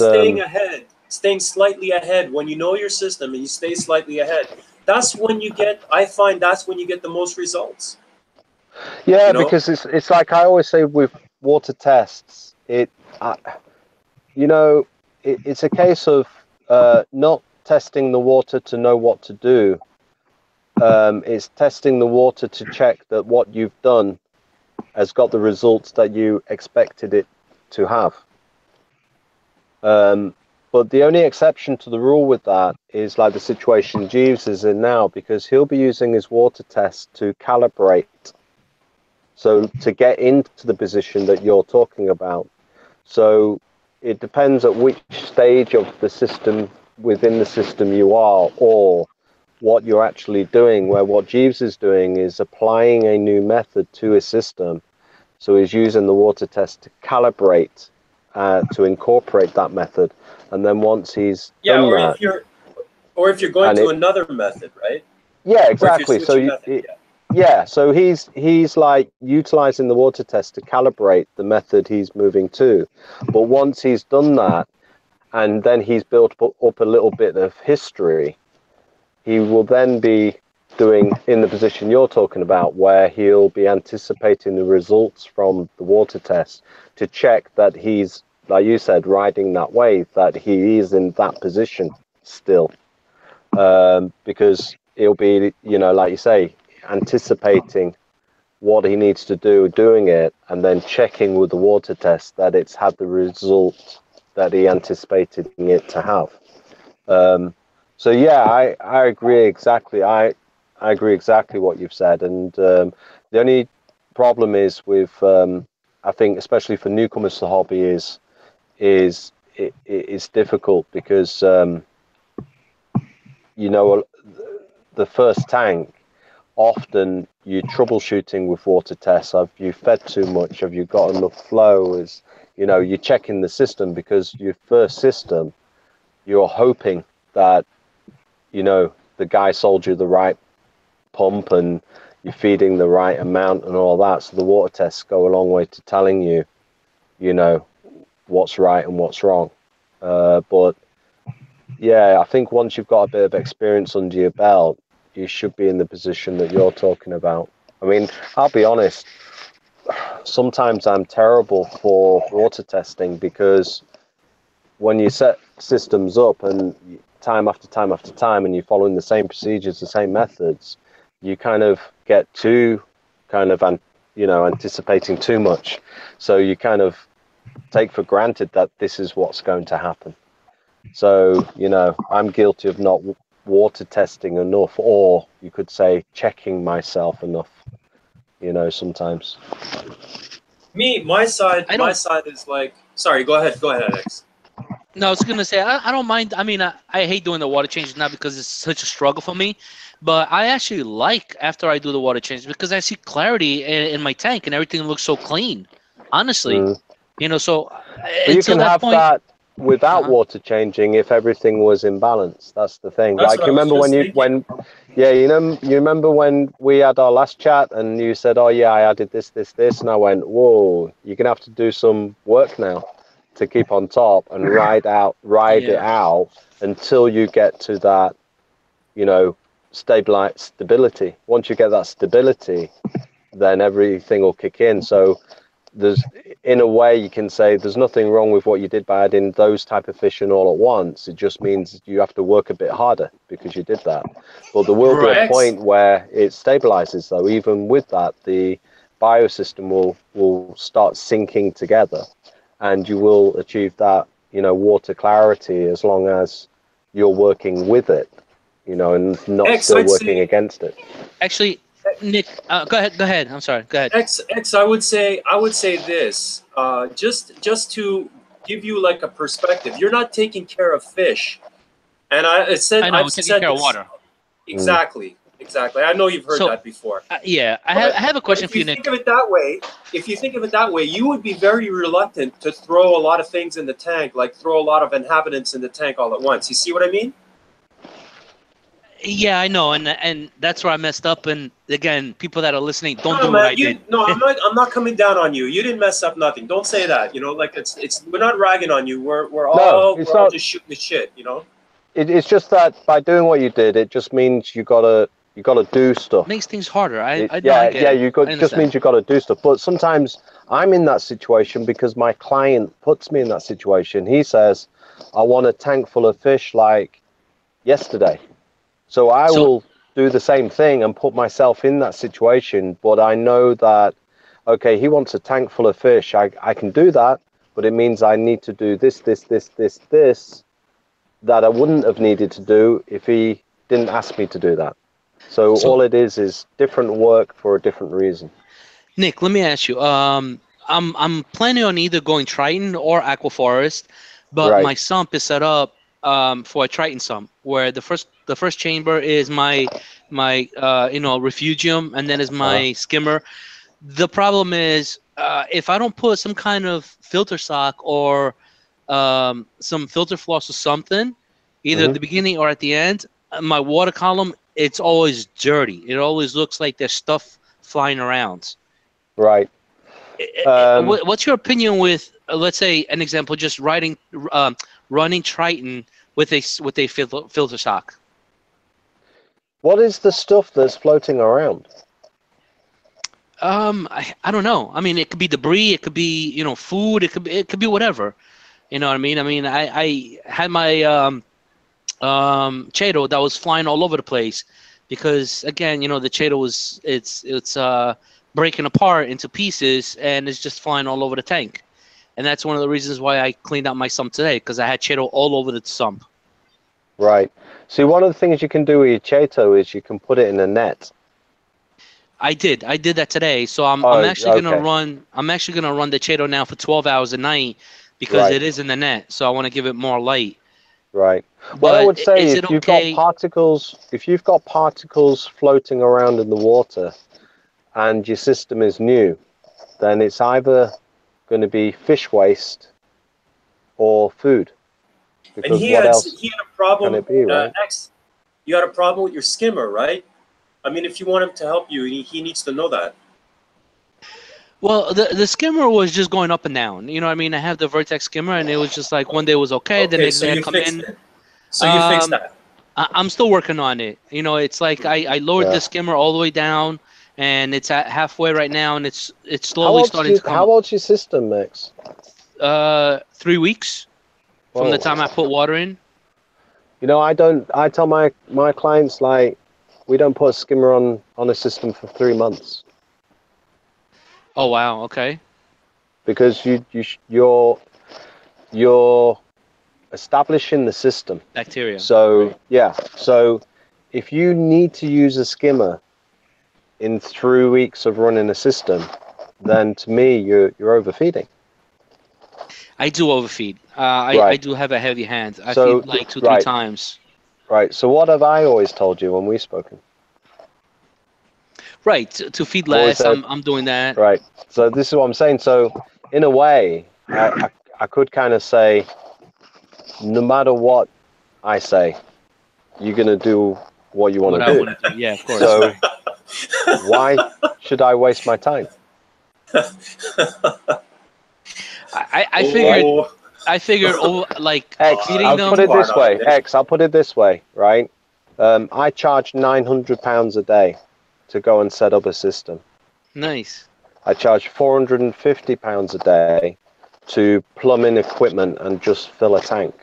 staying slightly ahead, when you know your system and you stay slightly ahead, that's when you get the most results. Yeah, you know? Because it's like I always say with water tests, you know, it's a case of not testing the water to know what to do. It's testing the water to check that what you've done has got the results that you expected it to have. But the only exception to the rule with that is like the situation Jeeves is in now, because he'll be using his water test to calibrate. So to get into the position that you're talking about. So it depends at which stage of the system, within the system you are, or what you're actually doing, where what Jeeves is doing is applying a new method to his system. So he's using the water test to calibrate, to incorporate that method. And then once he's done that... If you're going to another method, right? Yeah, exactly. So he's like utilizing the water test to calibrate the method he's moving to. But once he's done that, and then he's built up a little bit of history, he will then be doing in the position you're talking about, where he'll be anticipating the results from the water test to check that he's, like you said, riding that wave, that he is in that position still. Because he'll be, you know, like you say, anticipating what he needs to do, doing it, and then checking with the water test that it's had the result that he anticipated it to have. So yeah, I agree exactly. I agree exactly what you've said. And the only problem is with, I think, especially for newcomers to the hobby, it's difficult because, you know, the first tank, often you're troubleshooting with water tests. Have you fed too much? Have you got enough flow? Is, you know, you're checking the system, because your first system, you're hoping that, you know, the guy sold you the right pump and you're feeding the right amount and all that. So the water tests go a long way to telling you, you know, what's right and what's wrong. But yeah, I think once you've got a bit of experience under your belt, you should be in the position that you're talking about. I mean, I'll be honest, sometimes I'm terrible for water testing, because when you set systems up and time after time after time, and you're following the same procedures, the same methods, you kind of get too kind of, you know, anticipating too much. So you kind of take for granted that this is what's going to happen. So, you know, I'm guilty of not water testing enough, or you could say checking myself enough, you know, sometimes. My side is like, sorry, go ahead, Alex. No, I was gonna say I don't mind. I mean, I hate doing the water changes now because it's such a struggle for me. But I actually like after I do the water changes because I see clarity in my tank and everything looks so clean. Honestly, you know. So But you can have that without Uh-huh. water changing if everything was in balance. That's the thing. That's Like, what you I was remember just thinking. yeah, you remember when we had our last chat and you said, "Oh yeah, I added this, and I went, "Whoa, you're gonna have to do some work now to keep on top and ride it out until you get to that, you know, stability. Once you get that stability, then everything will kick in." So there's, in a way, you can say there's nothing wrong with what you did by adding those type of fish in all at once. It just means you have to work a bit harder because you did that. But there will be a point where it stabilizes, though. Even with that, the biosystem will start sinking together, and you will achieve that, you know, water clarity as long as you're working with it, you know, and not still working against it. Actually, Nick, go ahead. I'm sorry. Go ahead. I would say this, just to give you like a perspective. You're not taking care of fish, and I've said taking care of this, water. Exactly. I know you've heard that before. Yeah, I have a question for you, Nick. If you think of it that way, you would be very reluctant to throw a lot of things in the tank, like throw a lot of inhabitants in the tank all at once. You see what I mean? Yeah, I know, and that's where I messed up. And again, people that are listening, don't do man, what I did. No, I'm not coming down on you. You didn't mess up nothing. Don't say that. You know, like it's we're not ragging on you. We're all just shooting the shit. You know. It's just that by doing what you did, it just means you gotta do stuff. Makes things harder. Just means you gotta do stuff. But sometimes I'm in that situation because my client puts me in that situation. He says, "I want a tank full of fish like yesterday." So I will do the same thing and put myself in that situation. But I know that, okay, he wants a tank full of fish. I can do that, but it means I need to do this that I wouldn't have needed to do if he didn't ask me to do that. So all it is different work for a different reason. Nick, let me ask you. I'm planning on either going Triton or Aquaforest, but my sump is set up for a Triton sump, where the first chamber is my refugium, and then is my skimmer. The problem is if I don't put some kind of filter sock or some filter floss or something, either at the beginning or at the end, my water column, it's always dirty. It always looks like there's stuff flying around. Right. What's your opinion with, let's say, an example, just running Triton with a filter sock? What is the stuff that's floating around? I don't know. I mean, it could be debris. It could be food. It could be whatever. You know what I mean? I mean, I had my Chato that was flying all over the place because, again, the Chato it's breaking apart into pieces and it's just flying all over the tank. And that's one of the reasons why I cleaned out my sump today, because I had Chato all over the sump. Right. See, one of the things you can do with your Chato is you can put it in a net. I did that today. So I'm actually gonna run the Chato now for 12 hours a night because it is in the net. So I want to give it more light. Right. But what I would say is if you've got particles floating around in the water and your system is new, then it's either going to be fish waste or food. Because and he what had a problem. can it be, right? You had a problem with your skimmer, right? I mean, if you want him to help you, he needs to know that. Well, the skimmer was just going up and down. You know what I mean? I have the Vertex skimmer, and it was just like one day it was okay, the next day I come in. So you fixed that. I'm still working on it. It's like I lowered the skimmer all the way down, and it's at halfway right now, and it's slowly starting to come. How old's your system, Max? 3 weeks from the time I put water in. I tell my clients, like, we don't put a skimmer on a system for 3 months. Oh wow! Okay. Because your establishing the system. Bacteria. So right. yeah, so if you need to use a skimmer in 3 weeks of running a system, then to me you're overfeeding. I do overfeed. I Right. do have a heavy hand. I So, feed like 2-3 right. times. Right. So what have I always told you when we've spoken? Right. To feed Always less, said- I'm doing that. Right. So this is what I'm saying. So in a way, I could kind of say, no matter what I say, you're going to do what you want What to I do. want to do. Yeah, of course. So right. why should I waste my time? I figured. Oh, I figured. Oh, like X, feeding I'll them. put it this Smart on way. it. X, I'll put it this way, right? I charge £900 a day to go and set up a system. Nice. I charge £450 a day to plumb in equipment and just fill a tank.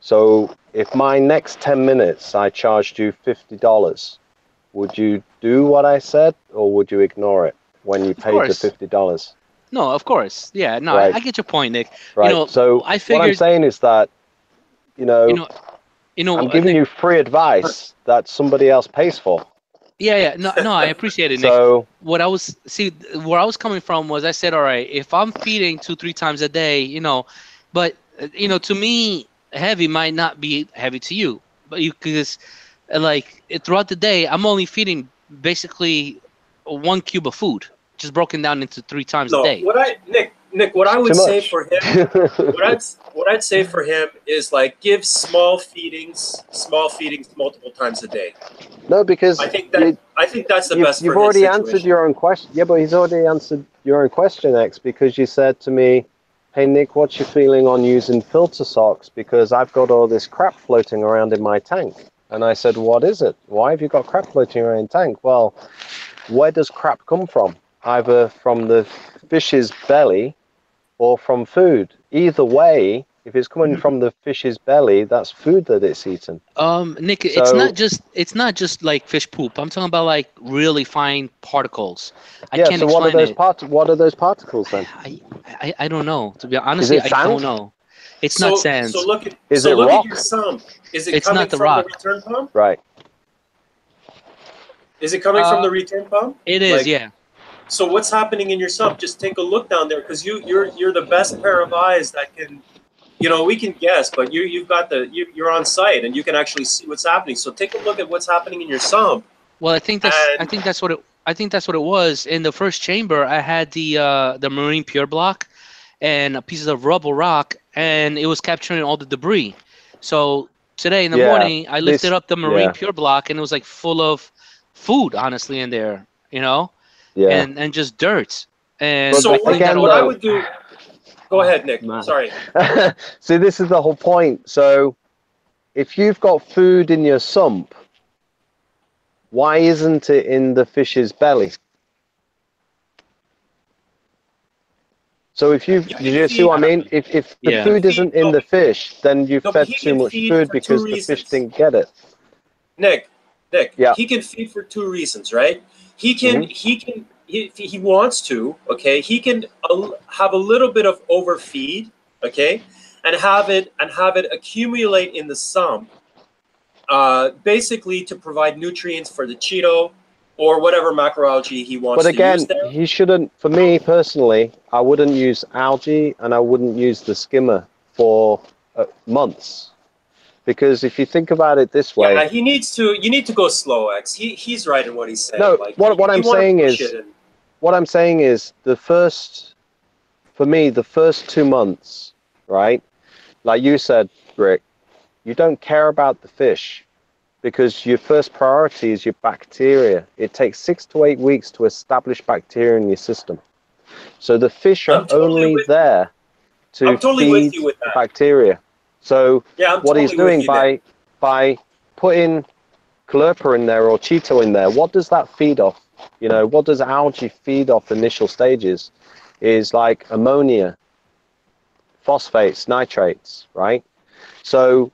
So if my next 10 minutes I charged you $50, would you do what I said, or would you ignore it when you paid the $50? No, of course. Yeah. No, Right. I get your point, Nick. Right. You know, So I what I'm figured. saying is that, You know. I'm giving Nick, you free advice that somebody else pays for. Yeah. No, I appreciate it, Nick. So Where I was coming from was I said, all right, if I'm feeding 2-3 times a day, but to me, heavy might not be heavy to you, but because throughout the day, I'm only feeding basically 1 cube of food, just broken down into 3 times a no, day. Nick, what I would too say much. for him, what I'd say for him is like give small feedings multiple times a day. No, because I think that's the best. You've for already his answered situation. your own question. Yeah, but he's already answered your own question, X, because you said to me, "Hey Nick, what's your feeling on using filter socks? Because I've got all this crap floating around in my tank." And I said, "What is it? Why have you got crap floating around in your tank?" Well, where does crap come from? Either from the fish's belly or from food. Either way, if it's coming from the fish's belly, that's food that it's eaten. Nick, So- it's not just like fish poop. I'm talking about like really fine particles. I Yeah. can't So what are explain those it. What are those particles then? I don't know. To be honestly, it I sand? don't know. It's not sand. So look at Is so it look rock? at your sump. Is it It's coming not the from rock. the return pump? Right. Is it coming from the return pump? It is, yeah. So what's happening in your sump? Just take a look down there, because you're the best pair of eyes that can, we can guess, but you're on site and you can actually see what's happening. So take a look at what's happening in your sump. Well, I think that's what it was. In the first chamber, I had the marine pure block and pieces of rubble rock, and it was capturing all the debris. So today in the morning, I lifted up the marine pure block, and it was like full of food, honestly, in there, Yeah. and just dirt. And But So I cleaned that all what I up. would do. Go ahead, Nick. Man. Sorry. See, this is the whole point. So if you've got food in your sump, why isn't it in the fish's belly? So if you see what I mean? If the food isn't in the fish, then you've fed too much food because the fish didn't get it. Nick, Yeah. he can feed for 2 reasons, right? He can if he wants to, okay, he can have a little bit of overfeed, okay, and have it accumulate in the sump, basically to provide nutrients for the Cheeto or whatever macroalgae he wants But to use again, there. he shouldn't, for me personally, I wouldn't use algae and I wouldn't use the skimmer for months. Because if you think about it this way... Yeah, you need to go slow, X. He's right in what he's saying. No, like, what I'm saying is, for me, the first 2 months, right? Like you said, Rick, you don't care about the fish because your first priority is your bacteria. It takes 6 to 8 weeks to establish bacteria in your system. So the fish are only there to feed the bacteria. So what he's doing by putting Clerpa in there or Cheeto in there, what does that feed off? What does algae feed off initial stages? Is like ammonia, phosphates, nitrates, right? So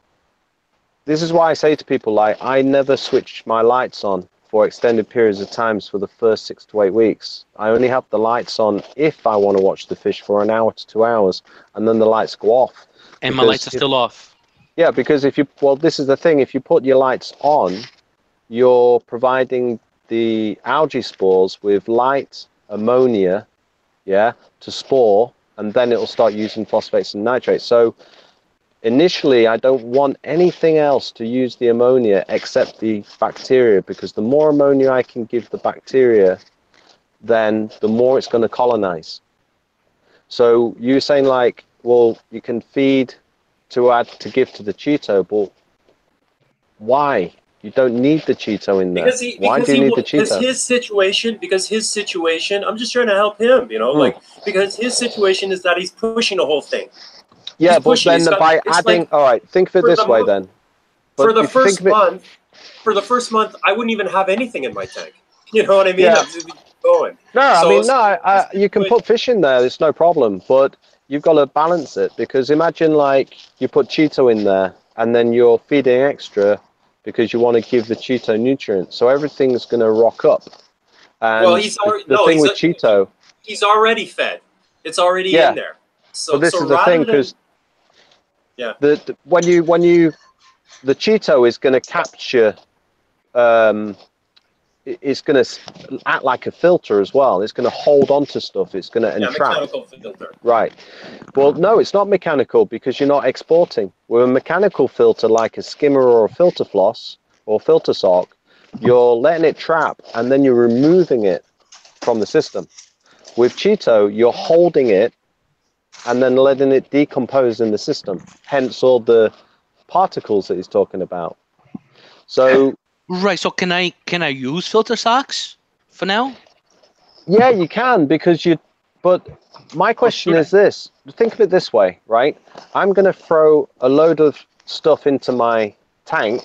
this is why I say to people, like, I never switch my lights on for extended periods of times for the first 6 to 8 weeks. I only have the lights on if I want to watch the fish for an hour to 2 hours, and then the lights go off. And my lights are still off. Yeah, because this is the thing. If you put your lights on, you're providing the algae spores with light, ammonia, to spore, and then it'll start using phosphates and nitrates. So initially, I don't want anything else to use the ammonia except the bacteria, because the more ammonia I can give the bacteria, then the more it's going to colonize. So you're saying like, well, you can feed to give to the Cheeto, but why? You don't need the Cheeto in there. Why do you need the Cheeto? Because his situation, I'm just trying to help him, because his situation is that he's pushing the whole thing. Yeah, but then by adding, all right, think of it this way then. For the first month, I wouldn't even have anything in my tank. You know what I mean? Yeah. Going. No, you can put fish in there, it's no problem, but you've got to balance it, because imagine like you put Cheeto in there and then you're feeding extra because you want to give the Cheeto nutrients, so everything's going to rock up. And well, he's already, Cheeto, he's already fed. It's already in there. So, but this is the thing, because when you the Cheeto is going to capture, it's going to act like a filter as well. It's going to hold on to stuff. It's going to entrap. Mechanical filter. Right. Well, no, it's not mechanical, because you're not exporting. With a mechanical filter like a skimmer or a filter floss or filter sock, you're letting it trap and then you're removing it from the system. With Cheeto, you're holding it and then letting it decompose in the system. Hence all the particles that he's talking about. So right. So can I use filter socks for now? Yeah, you can, because but my question is this. Think of it this way, right? I'm going to throw a load of stuff into my tank,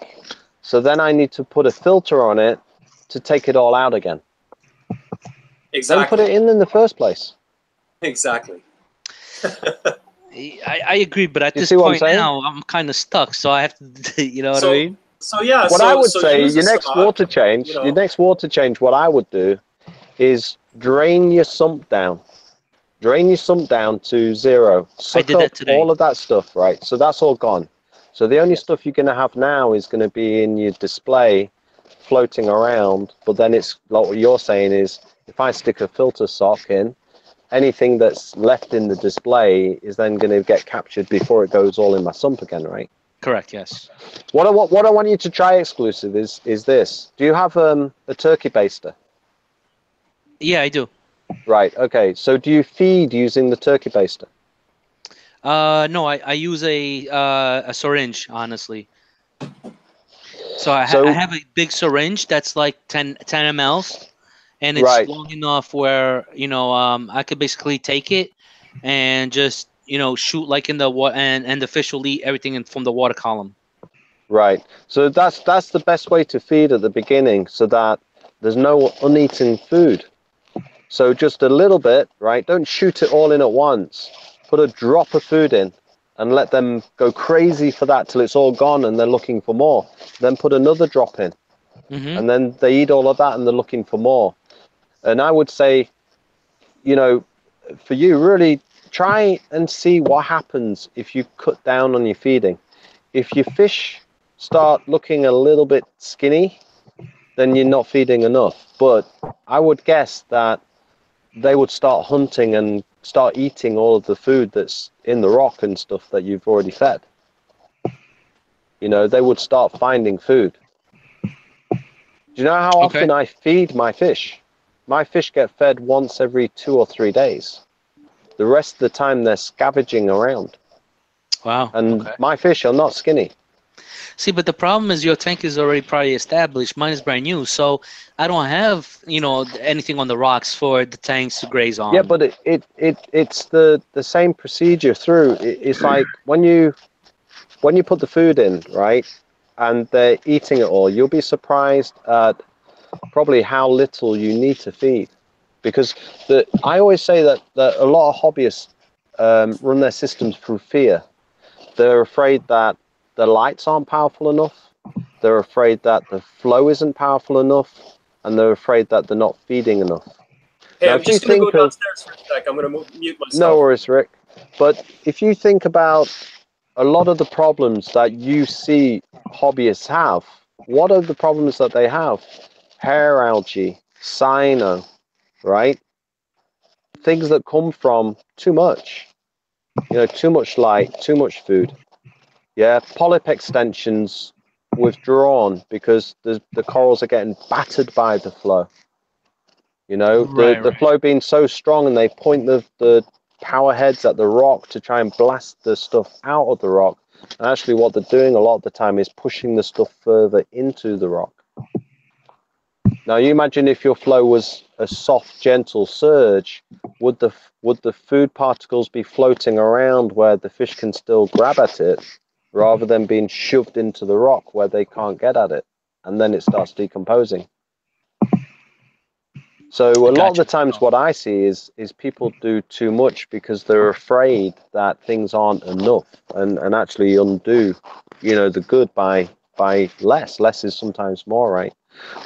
so then I need to put a filter on it to take it all out again. Exactly. Don't put it in the first place. Exactly. I agree, but at this point now, I'm kind of stuck, so I have to, you know what I mean? So yeah. What I would say, your next water change, what I would do is drain your sump down. Drain your sump down to zero. Suck up all of that stuff, right? So that's all gone. So the only stuff you're going to have now is going to be in your display, floating around. But then it's like what you're saying is, if I stick a filter sock in, anything that's left in the display is then going to get captured before it goes all in my sump again, right? Correct. Yes. What I want you to try exclusive is this. Do you have a turkey baster? Yeah, I do. Right. Okay. So do you feed using the turkey baster? No, I use a syringe, honestly. So I have a big syringe that's like 10 mLs, and it's long enough where I could basically take it and just shoot like in the water, and the fish will eat everything from the water column. Right. So that's the best way to feed at the beginning, so that there's no uneaten food. So just a little bit, right? Don't shoot it all in at once. Put a drop of food in and let them go crazy for that till it's all gone and they're looking for more. Then put another drop in. Mm-hmm. And then they eat all of that and they're looking for more. And I would say, for you, really try and see what happens if you cut down on your feeding. If your fish start looking a little bit skinny, then you're not feeding enough. But I would guess that they would start hunting and start eating all of the food that's in the rock and stuff that you've already fed. They would start finding food. Do you know how often I feed my fish? My fish get fed once every 2 or 3 days. The rest of the time they're scavenging around. Wow. And my fish are not skinny. See, but the problem is your tank is already probably established. Mine is brand new, so I don't have anything on the rocks for the tanks to graze on. Yeah, but it's the same procedure through. It's like when you put the food in, right, and they're eating it all, you'll be surprised at probably how little you need to feed. Because I always say that a lot of hobbyists run their systems through fear. They're afraid that the lights aren't powerful enough. They're afraid that the flow isn't powerful enough, and they're afraid that they're not feeding enough. Hey, I'm just going to go downstairs for a sec. I'm going to mute myself. No worries, Rick. But if you think about a lot of the problems that you see hobbyists have, what are the problems that they have? Hair algae, cyano, right? Things that come from too much, too much light, too much food. Yeah, polyp extensions withdrawn because the corals are getting battered by the flow. The flow being so strong, and they point the power heads at the rock to try and blast the stuff out of the rock. And actually what they're doing a lot of the time is pushing the stuff further into the rock. Now you imagine if your flow was a soft, gentle surge, would the food particles be floating around where the fish can still grab at it, rather than being shoved into the rock where they can't get at it, and then it starts decomposing? So a lot of the times what I see is people do too much because they're afraid that things aren't enough, and actually undo, the good by less. Less is sometimes more, right?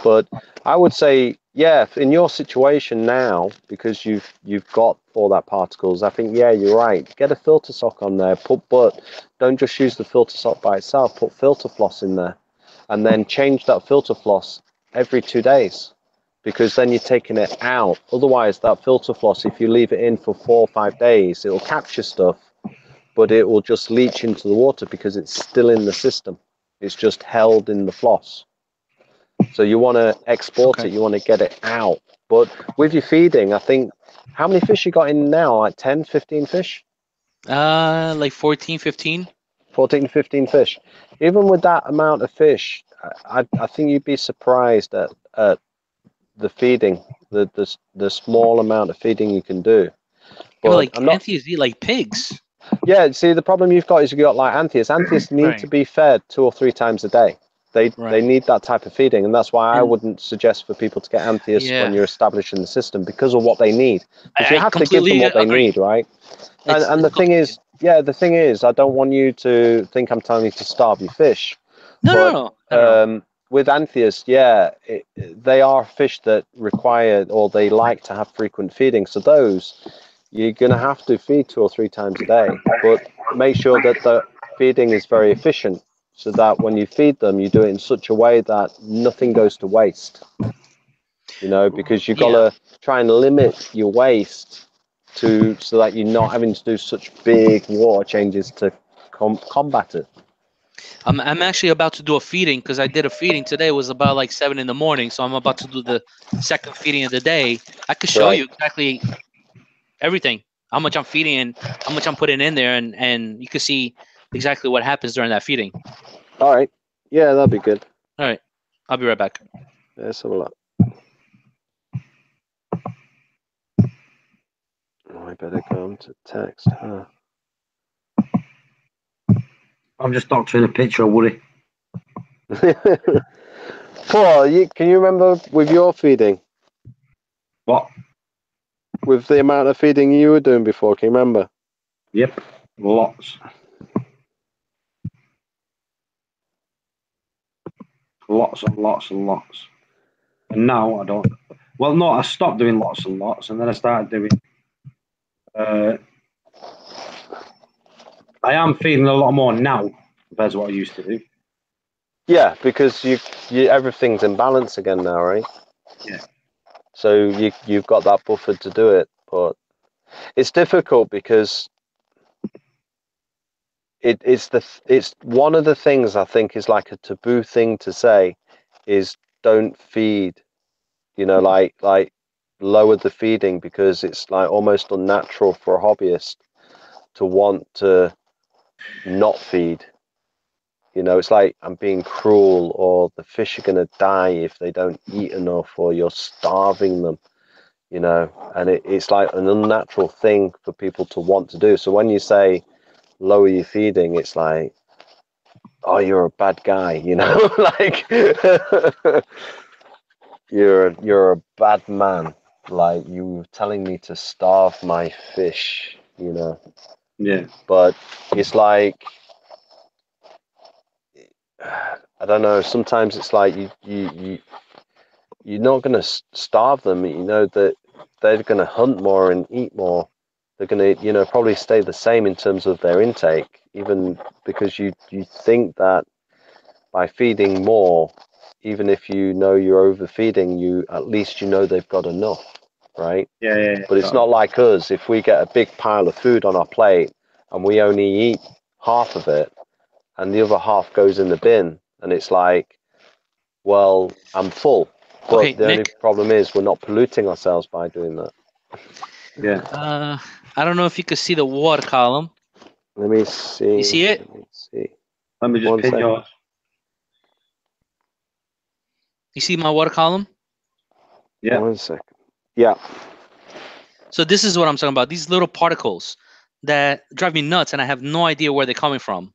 But I would say, yeah, in your situation now, because you've got all that particles, I think, yeah, you're right. Get a filter sock on there, but don't just use the filter sock by itself. Put filter floss in there, and then change that filter floss every 2 days, because then you're taking it out. Otherwise, that filter floss, if you leave it in for 4 or 5 days, it'll capture stuff, but it will just leach into the water because it's still in the system. It's just held in the floss. So you want to export it, you want to get it out. But with your feeding, I think, how many fish you got in now? Like 10, 15 fish? Like 14, 15. 14, 15 fish. Even with that amount of fish, I think you'd be surprised at the feeding, the small amount of feeding you can do. But like Antheas eat like pigs. Yeah, see, the problem you've got is you've got like Antheas. Antheas need to be fed 2 or 3 times a day. They need that type of feeding, and that's why I wouldn't suggest for people to get Antheas when you're establishing the system, because of what they need. Because you have to give them what they need, right? And the thing is, I don't want you to think I'm telling you to starve your fish. No. With Antheas, they are fish that require, or they like to have frequent feeding. So those, you're going to have to feed 2 or 3 times a day, but make sure that the feeding is very efficient, so that when you feed them, you do it in such a way that nothing goes to waste. Because you've got to try and limit your waste so that you're not having to do such big water changes to combat it. I'm actually about to do a feeding, because I did a feeding today. It was about like 7 in the morning, so I'm about to do the second feeding of the day. I could show you exactly everything, how much I'm feeding and how much I'm putting in there, and you can see exactly what happens during that feeding. All right. Yeah, that'd be good. All right. I'll be right back. Let's have a look. I better go on to text, huh? I'm just doctoring a picture of Woody. Paul, can you remember with your feeding? What? With the amount of feeding you were doing before, can you remember? Yep, lots. Lots and lots and lots. And now I don't. Well, no, I stopped doing lots and lots, and then I started doing. I am feeding a lot more now compared to what I used to do. Yeah, because you everything's in balance again now, right? Yeah. So you've got that buffer to do it, but it's difficult because it's one of the things I think is like a taboo thing to say is don't feed, like lower the feeding, because it's like almost unnatural for a hobbyist to want to not feed. It's like I'm being cruel, or the fish are going to die if they don't eat enough, or you're starving them, and it's like an unnatural thing for people to want to do. So when you say lower your feeding, it's like, oh, you're a bad guy, like you're a bad man, like you were telling me to starve my fish, Yeah. But it's like, I don't know, sometimes it's like you're not going to starve them, that they're going to hunt more and eat more. they're going to, you know, probably stay the same in terms of their intake, even because you think that by feeding more, even if you know you're overfeeding, you at least you know they've got enough, right? Yeah. But it's not like us. If we get a big pile of food on our plate and we only eat half of it and the other half goes in the bin, and it's like, well, I'm full. But Okay, the only Nick. problem is we're not polluting ourselves by doing that. Yeah. I don't know if you could see the water column. Let me see. You see it? Let me see. Let me just One pin second. yours. You see my water column? Yeah. 1 second. Yeah. So this is what I'm talking about. These little particles that drive me nuts, and I have no idea where they're coming from.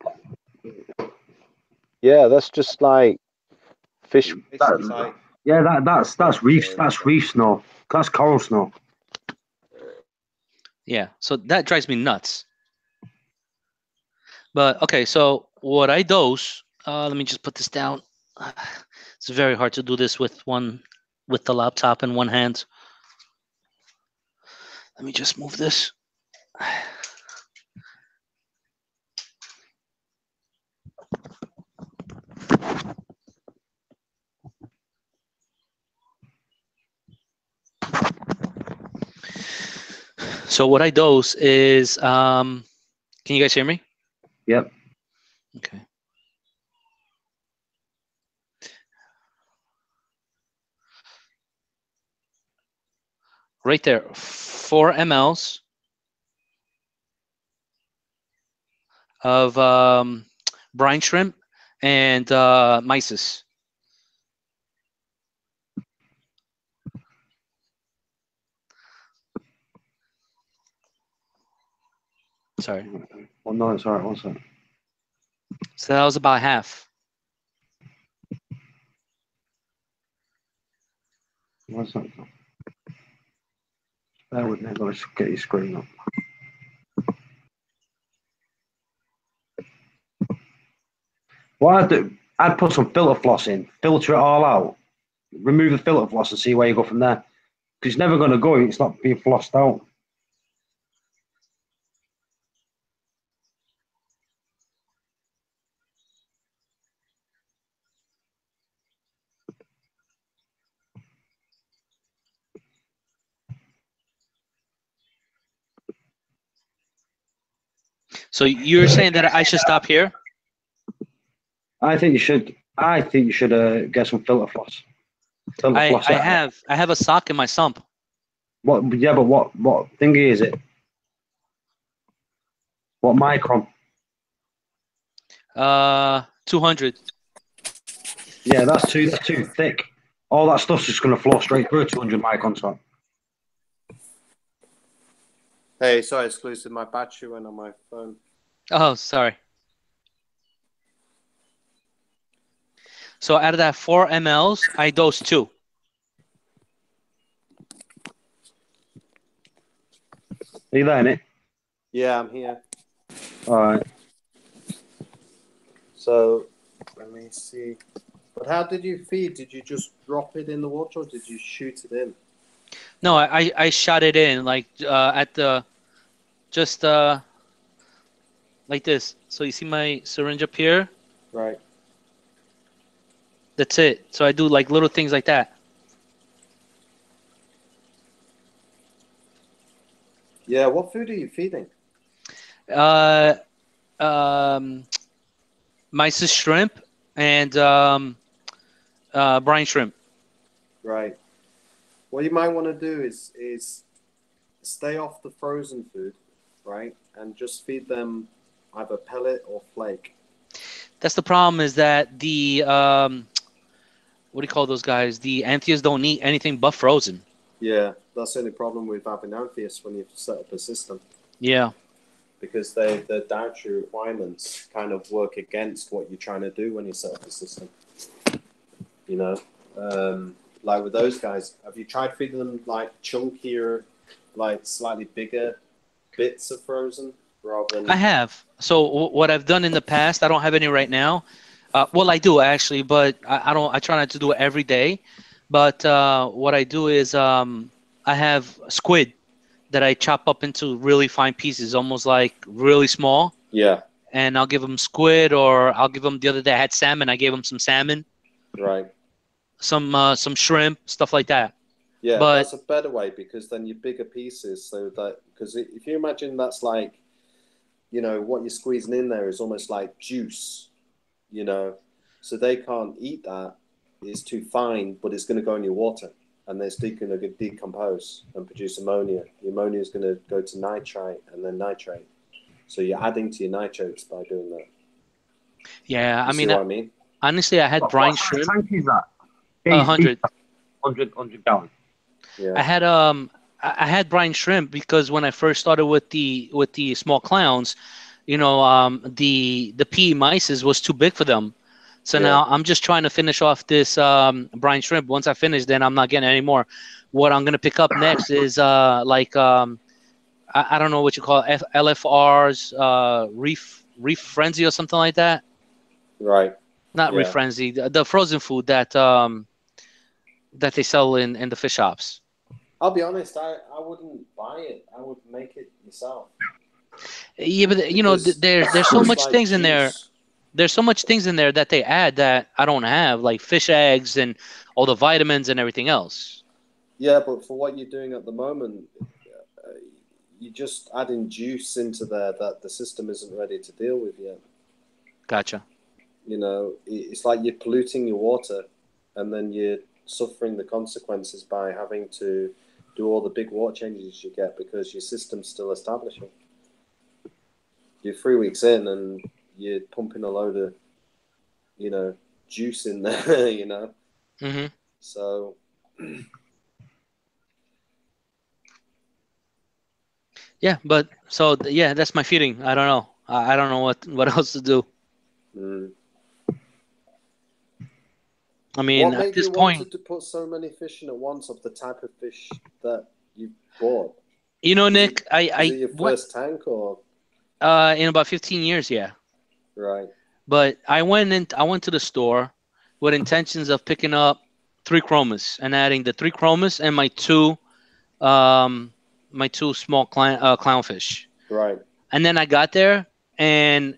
Yeah, that's just like fish. That's reef. That's reef snow. That's coral snow. Yeah, so that drives me nuts. But okay, so what I dose, let me just put this down. It's very hard to do this with the laptop in one hand. Let me just move this. So what I dose is, can you guys hear me? Yep. Okay. Right there, 4 mLs of brine shrimp and mysis. Sorry. Well, no, it's all right. 1 second. So that was about half. 1 second. Bear with me. Let's get your screen up. What I'd do, I'd put some filter floss in, filter it all out, remove the filter floss, and see where you go from there. Because it's never going to go if it's not being flossed out. So you're saying that I should stop here? I think you should. Get some filter floss. I have a sock in my sump. What? Yeah, but what thingy is it? What micron? 200. Yeah, that's too thick. All that stuff's just going to flow straight through 200 microns. So. Hey, sorry, exclusive. My battery went on my phone. Oh, sorry. So out of that 4 mLs, I dose 2. Are you there, Nick? Yeah, I'm here. All right. So, let me see. But how did you feed? Did you just drop it in the water, or did you shoot it in? No, I shot it in like at the just like this. So you see my syringe up here? Right. That's it. So I do like little things like that. Yeah, what food are you feeding? Mysis shrimp and brine shrimp. Right. What you might want to do is stay off the frozen food, right? And just feed them either pellet or flake. That's the problem, is that the what do you call those guys? The Anthias don't eat anything but frozen. Yeah, that's the only problem with having Anthias when you set up a system. Yeah. Because the dietary requirements kind of work against what you're trying to do when you set up a system. You know, like with those guys, have you tried feeding them like chunkier, like slightly bigger bits of frozen rather than? I have. So what I've done in the past, I don't have any right now. Well, I do actually, but I don't. I try not to do it every day. But what I do is I have squid that I chop up into really fine pieces, almost like really small. Yeah. And I'll give them squid, or I'll give them, the other day I had salmon. I gave them some salmon. Right. Some shrimp, stuff like that. Yeah, but that's a better way, because then your bigger pieces, so that, because if you imagine that's like, you know, what you're squeezing in there is almost like juice, you know, so they can't eat that. It's too fine, but it's going to go in your water, and it's going to decompose and produce ammonia. The ammonia is going to go to nitrite and then nitrate. So you're adding to your nitrates by doing that. Yeah, You see what I mean? Honestly, I had brine shrimp. What tank is that? 100 gallon. Yeah. I had brine shrimp because when I first started with the small clowns, you know, the PE mices was too big for them. So now I'm just trying to finish off this brine shrimp. Once I finish, then I'm not getting any more. What I'm gonna pick up next is I don't know what you call it, LFRs, Reef Frenzy or something like that. Right. Not Reef Frenzy, the frozen food that they sell in the fish shops. I'll be honest, I wouldn't buy it. I would make it myself. Yeah, but you know, there's so much like things in there. There's so much things in there that they add that I don't have, like fish eggs and all the vitamins and everything else. Yeah, but for what you're doing at the moment, you're just adding juice into there that the system isn't ready to deal with yet. Gotcha. You know, it's like you're polluting your water, and then you're suffering the consequences by having to do all the big water changes you get because your system's still establishing. You're 3 weeks in and you're pumping a load of, you know, juice in there, you know. Mm-hmm. So yeah, but so yeah, that's my feeding. I don't know. I don't know what else to do. I mean, what at made this you point, wanted to put so many fish in at once of the type of fish that you bought? You know, Nick, is it your first tank or? In about 15 years, yeah. Right. But I went to the store with intentions of picking up 3 chromas and adding the 3 chromas and my two small clownfish. Right. And then I got there, and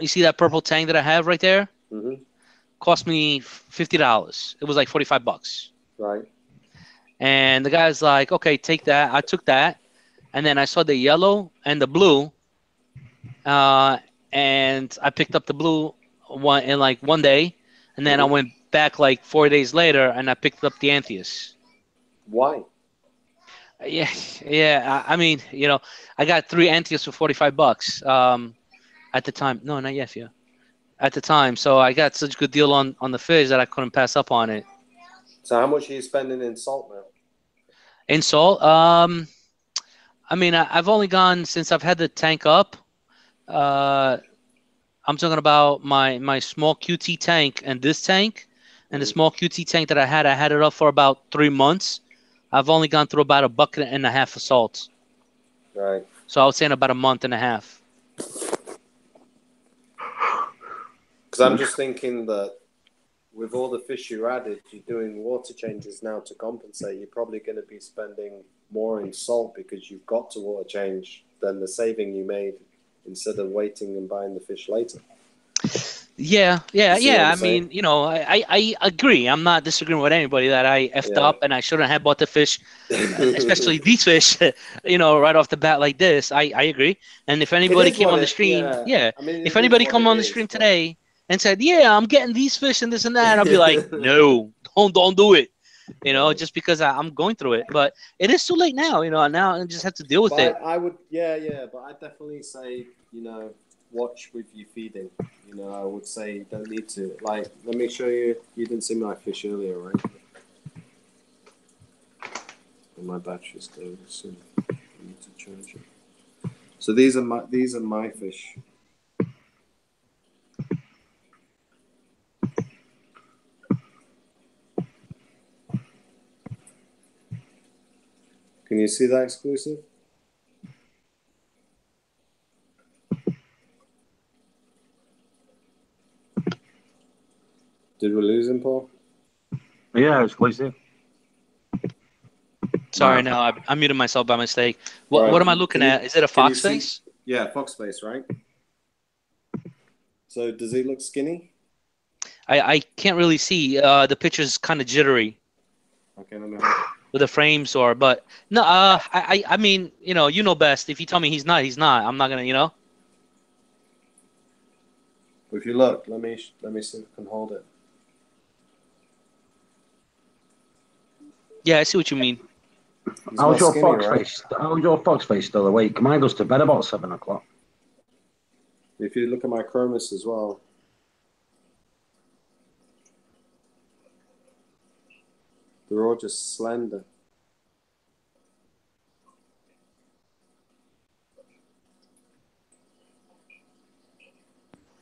you see that purple tank that I have right there? Mm-hmm. Cost me $50. It was like $45. Right. And the guy's like, okay, take that. I took that. And then I saw the yellow and the blue. And I picked up the blue one in like one day. And then I went back like 4 days later and I picked up the Antheus. Why? Yeah. I mean, you know, I got 3 Antheus for $45 at the time. No, not yet, yeah. At the time. So I got such a good deal on the fish that I couldn't pass up on it. So how much are you spending in salt now? In salt? I mean, I've only gone since I've had the tank up. I'm talking about my small QT tank and this tank. And the small QT tank that I had it up for about 3 months. I've only gone through about 1.5 buckets of salt. Right. So I would say in about 1.5 months. Because I'm just thinking that with all the fish you added, you're doing water changes now to compensate. You're probably going to be spending more in salt because you've got to water change than the saving you made instead of waiting and buying the fish later. Yeah. I mean, you know, I agree. I'm not disagreeing with anybody that I effed up and I shouldn't have bought the fish, especially these fish, you know, right off the bat like this. I agree. And if anybody came on the stream, I mean, if anybody come on the stream today and said, yeah, I'm getting these fish and this and that, I'll be like, no, don't do it. You know, just because I'm going through it. But it is too late now, you know, now I just have to deal with it. I would, but I definitely say, you know, watch with your feeding. You know, I would say you don't need to. Like, let me show you. You didn't see my fish earlier, right? And my battery's going soon. I need to charge it. So these are my fish. Can you see that exclusive? Did we lose him, Paul? Yeah, exclusive. Sorry, no, I muted myself by mistake. What am I looking at? Is it a fox face? Yeah, fox face, right? So does he look skinny? I can't really see. The picture's kind of jittery. Okay, let me with the frames but no, I mean, you know best. If you tell me he's not, he's not. I'm not gonna, If you look, let me see if I can hold it. Yeah, I see what you mean. How's your fox face? How's your fox face still awake? Mine goes to bed about 7 o'clock. If you look at my chromis as well. They're all just slender.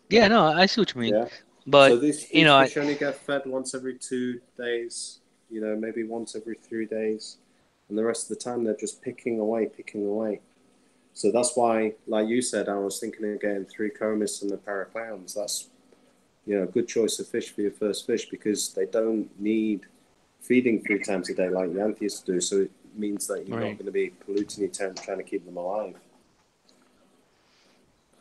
Yeah, no, I see what you mean. Yeah. But so these fish only get fed once every 2 days, maybe once every 3 days. And the rest of the time they're just picking away. So that's why, like you said, I was thinking of getting 3 chromis and the paraclowns. That's a good choice of fish for your first fish because they don't need feeding 3 times a day like the anthias do. So it means that you're not going to be polluting your tank trying to keep them alive.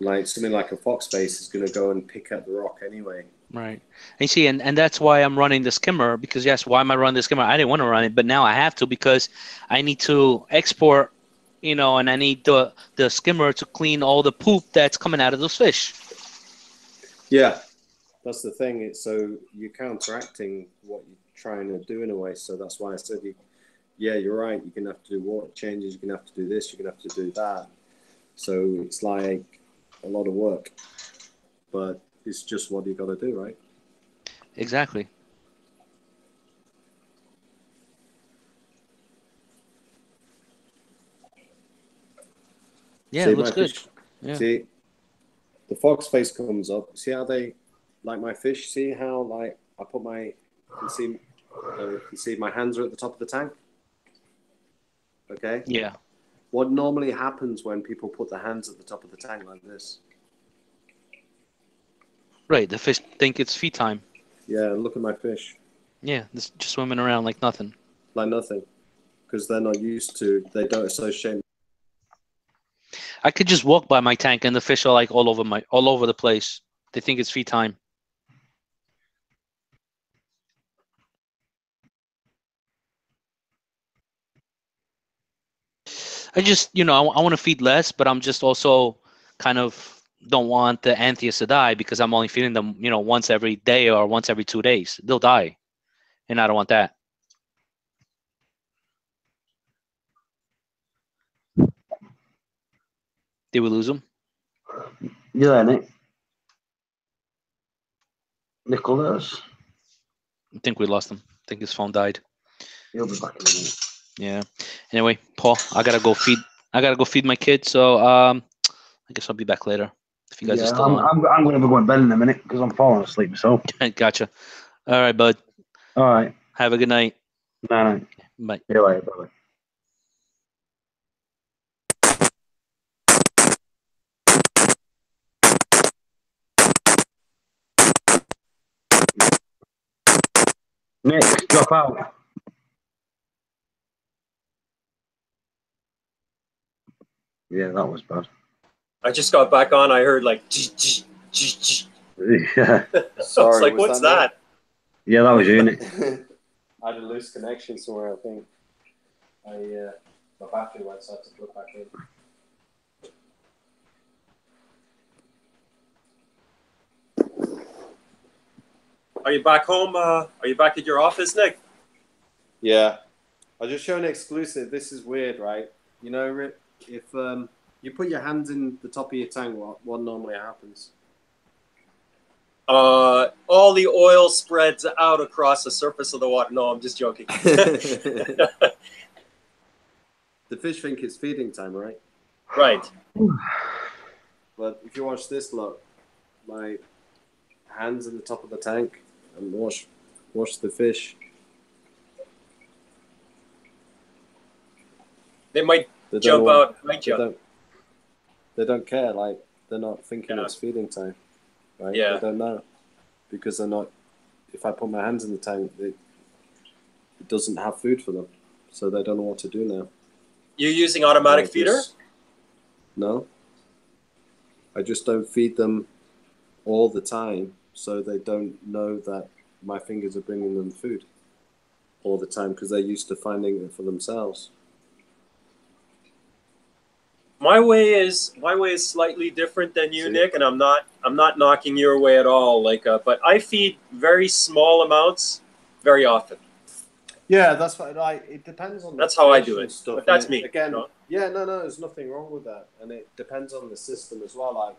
Like something like a fox face is going to go and pick at the rock anyway. Right. And you see, and that's why I'm running the skimmer because yes, why am I running the skimmer? I didn't want to run it, but now I have to because I need to export, and I need the skimmer to clean all the poop that's coming out of those fish. Yeah, that's the thing. So you're counteracting what you're trying to do in a way. So that's why I said, you're right. You're going to have to do water changes. You're going to have to do this. You're going to have to do that. So it's like a lot of work, but it's just what you got to do, right? Exactly. Yeah, see, it looks good. Yeah. See, the fox face comes up. See how they, like my fish, see how like I put you can see my hands are at the top of the tank? Okay? Yeah. What normally happens when people put their hands at the top of the tank like this? Right, the fish think it's feed time. Yeah, look at my fish. Yeah, just swimming around like nothing. Like nothing. Because they're not used to, they don't associate. I could just walk by my tank and the fish are like all over the place. They think it's feed time. I just, I want to feed less, but I'm just also kind of don't want the anthias to die because I'm only feeding them, once every day or once every 2 days. They'll die, and I don't want that. Did we lose him? Yeah, Nick. Nicholas. I think we lost him. I think his phone died. He'll be back in a minute. Yeah. Anyway, Paul, I gotta go feed my kid. So I guess I'll be back later. If you guys are still on. I'm going to be going to bed in a minute because I'm falling asleep myself. Gotcha. All right, bud. All right. Have a good night. Night. Bye. See you later, brother. Nick, drop out. Yeah, that was bad. I just got back on. I heard like. Yeah. Sorry, I was like, what's that? Yeah, that was you, Nick. I had a loose connection somewhere, I think. My battery went, so I had to plug back in. Are you back home? Are you back at your office, Nick? Yeah. I'll just show an exclusive. This is weird, right? Rick, if you put your hands in the top of your tank, what normally happens? All the oil spreads out across the surface of the water. No, I'm just joking. The fish think it's feeding time, right? Right. But if you watch this, look, my hands in the top of the tank and watch the fish. They might jump out. They don't care. Like they're not thinking it's feeding time, right? Yeah. They don't know because they're not. If I put my hands in the tank, it doesn't have food for them. so they don't know what to do now. You're using automatic feeder? No. I just don't feed them all the time, so they don't know that my fingers are bringing them food all the time because they're used to finding it for themselves. My way is slightly different than you, Nick, and I'm not knocking your way at all. But I feed very small amounts, very often. Yeah, that's what it depends on. That's how I do it. Stuff. But that's me. Again, yeah, no, there's nothing wrong with that, and it depends on the system as well. Like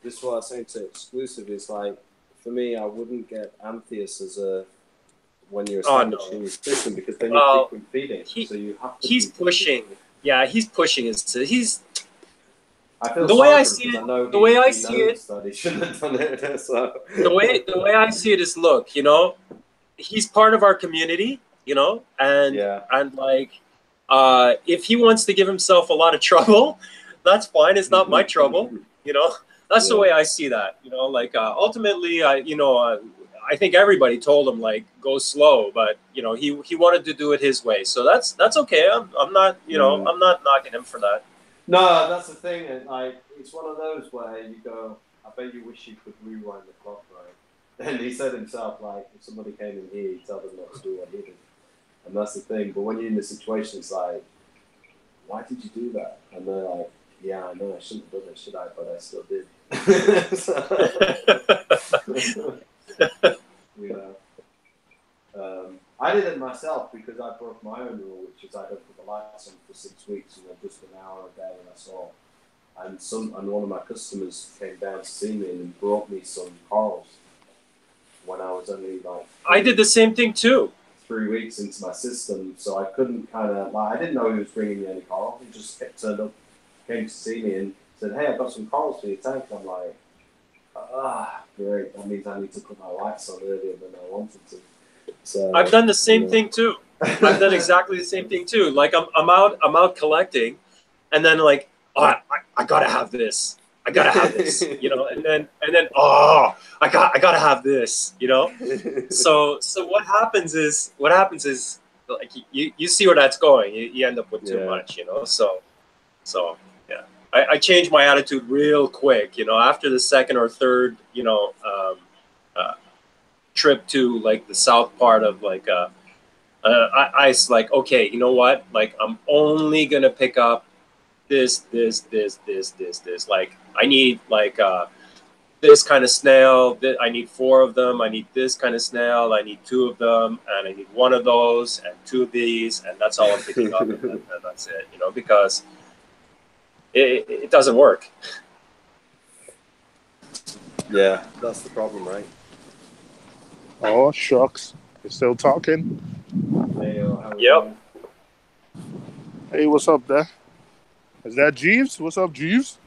this is what I was saying to Exclusive is like for me, I wouldn't get Amphius as when you're establishing your system because they need frequent feeding. So you have to. He's pushing. Yeah, he's pushing his. He's. I feel the way I see it. The way I see it. He shouldn't have done it. So. The way I see it is, look, he's part of our community, and if he wants to give himself a lot of trouble, that's fine. It's not my trouble, That's the way I see that, ultimately, I think everybody told him go slow, but he wanted to do it his way, so that's okay. I'm not I'm not knocking him for that. No, that's the thing, and it's one of those where you go, I bet you wish you could rewind the clock, right? And he said himself, if somebody came in here, he'd tell them not to do what he did, and that's the thing. But when you're in the situation, it's like, why did you do that? And they're like, yeah, I know I shouldn't have done it, should I? But I still did. I did it myself because I broke my own rule, which is I don't put the lights on for 6 weeks, just an hour a day, and that's all. And one of my customers came down to see me and brought me some corals when I was only I did the same thing too. 3 weeks into my system, so I couldn't I didn't know he was bringing me any coral. He just turned up, came to see me and said, "Hey, I've got some corals for your tank." I'm like, great. That means I need to put my lights on earlier than I wanted to. So I've done the same thing too. I've done exactly the same thing too. I'm out collecting, and then I gotta have this. I gotta have this, and then I gotta have this, So what happens is you see where that's going. You end up with too much, So yeah, I changed my attitude real quick, after the second or third, trip to the south part of I okay, you know what? I'm only gonna pick up this. I need this kind of snail. I need 4 of them. I need this kind of snail. I need 2 of them, and I need 1 of those and 2 of these, and that's all I'm picking up, and that's it. Because it doesn't work. Yeah, that's the problem, right? Oh shucks, you're still talking. Yep. Hey, what's up there? Is that Jeeves? What's up, Jeeves?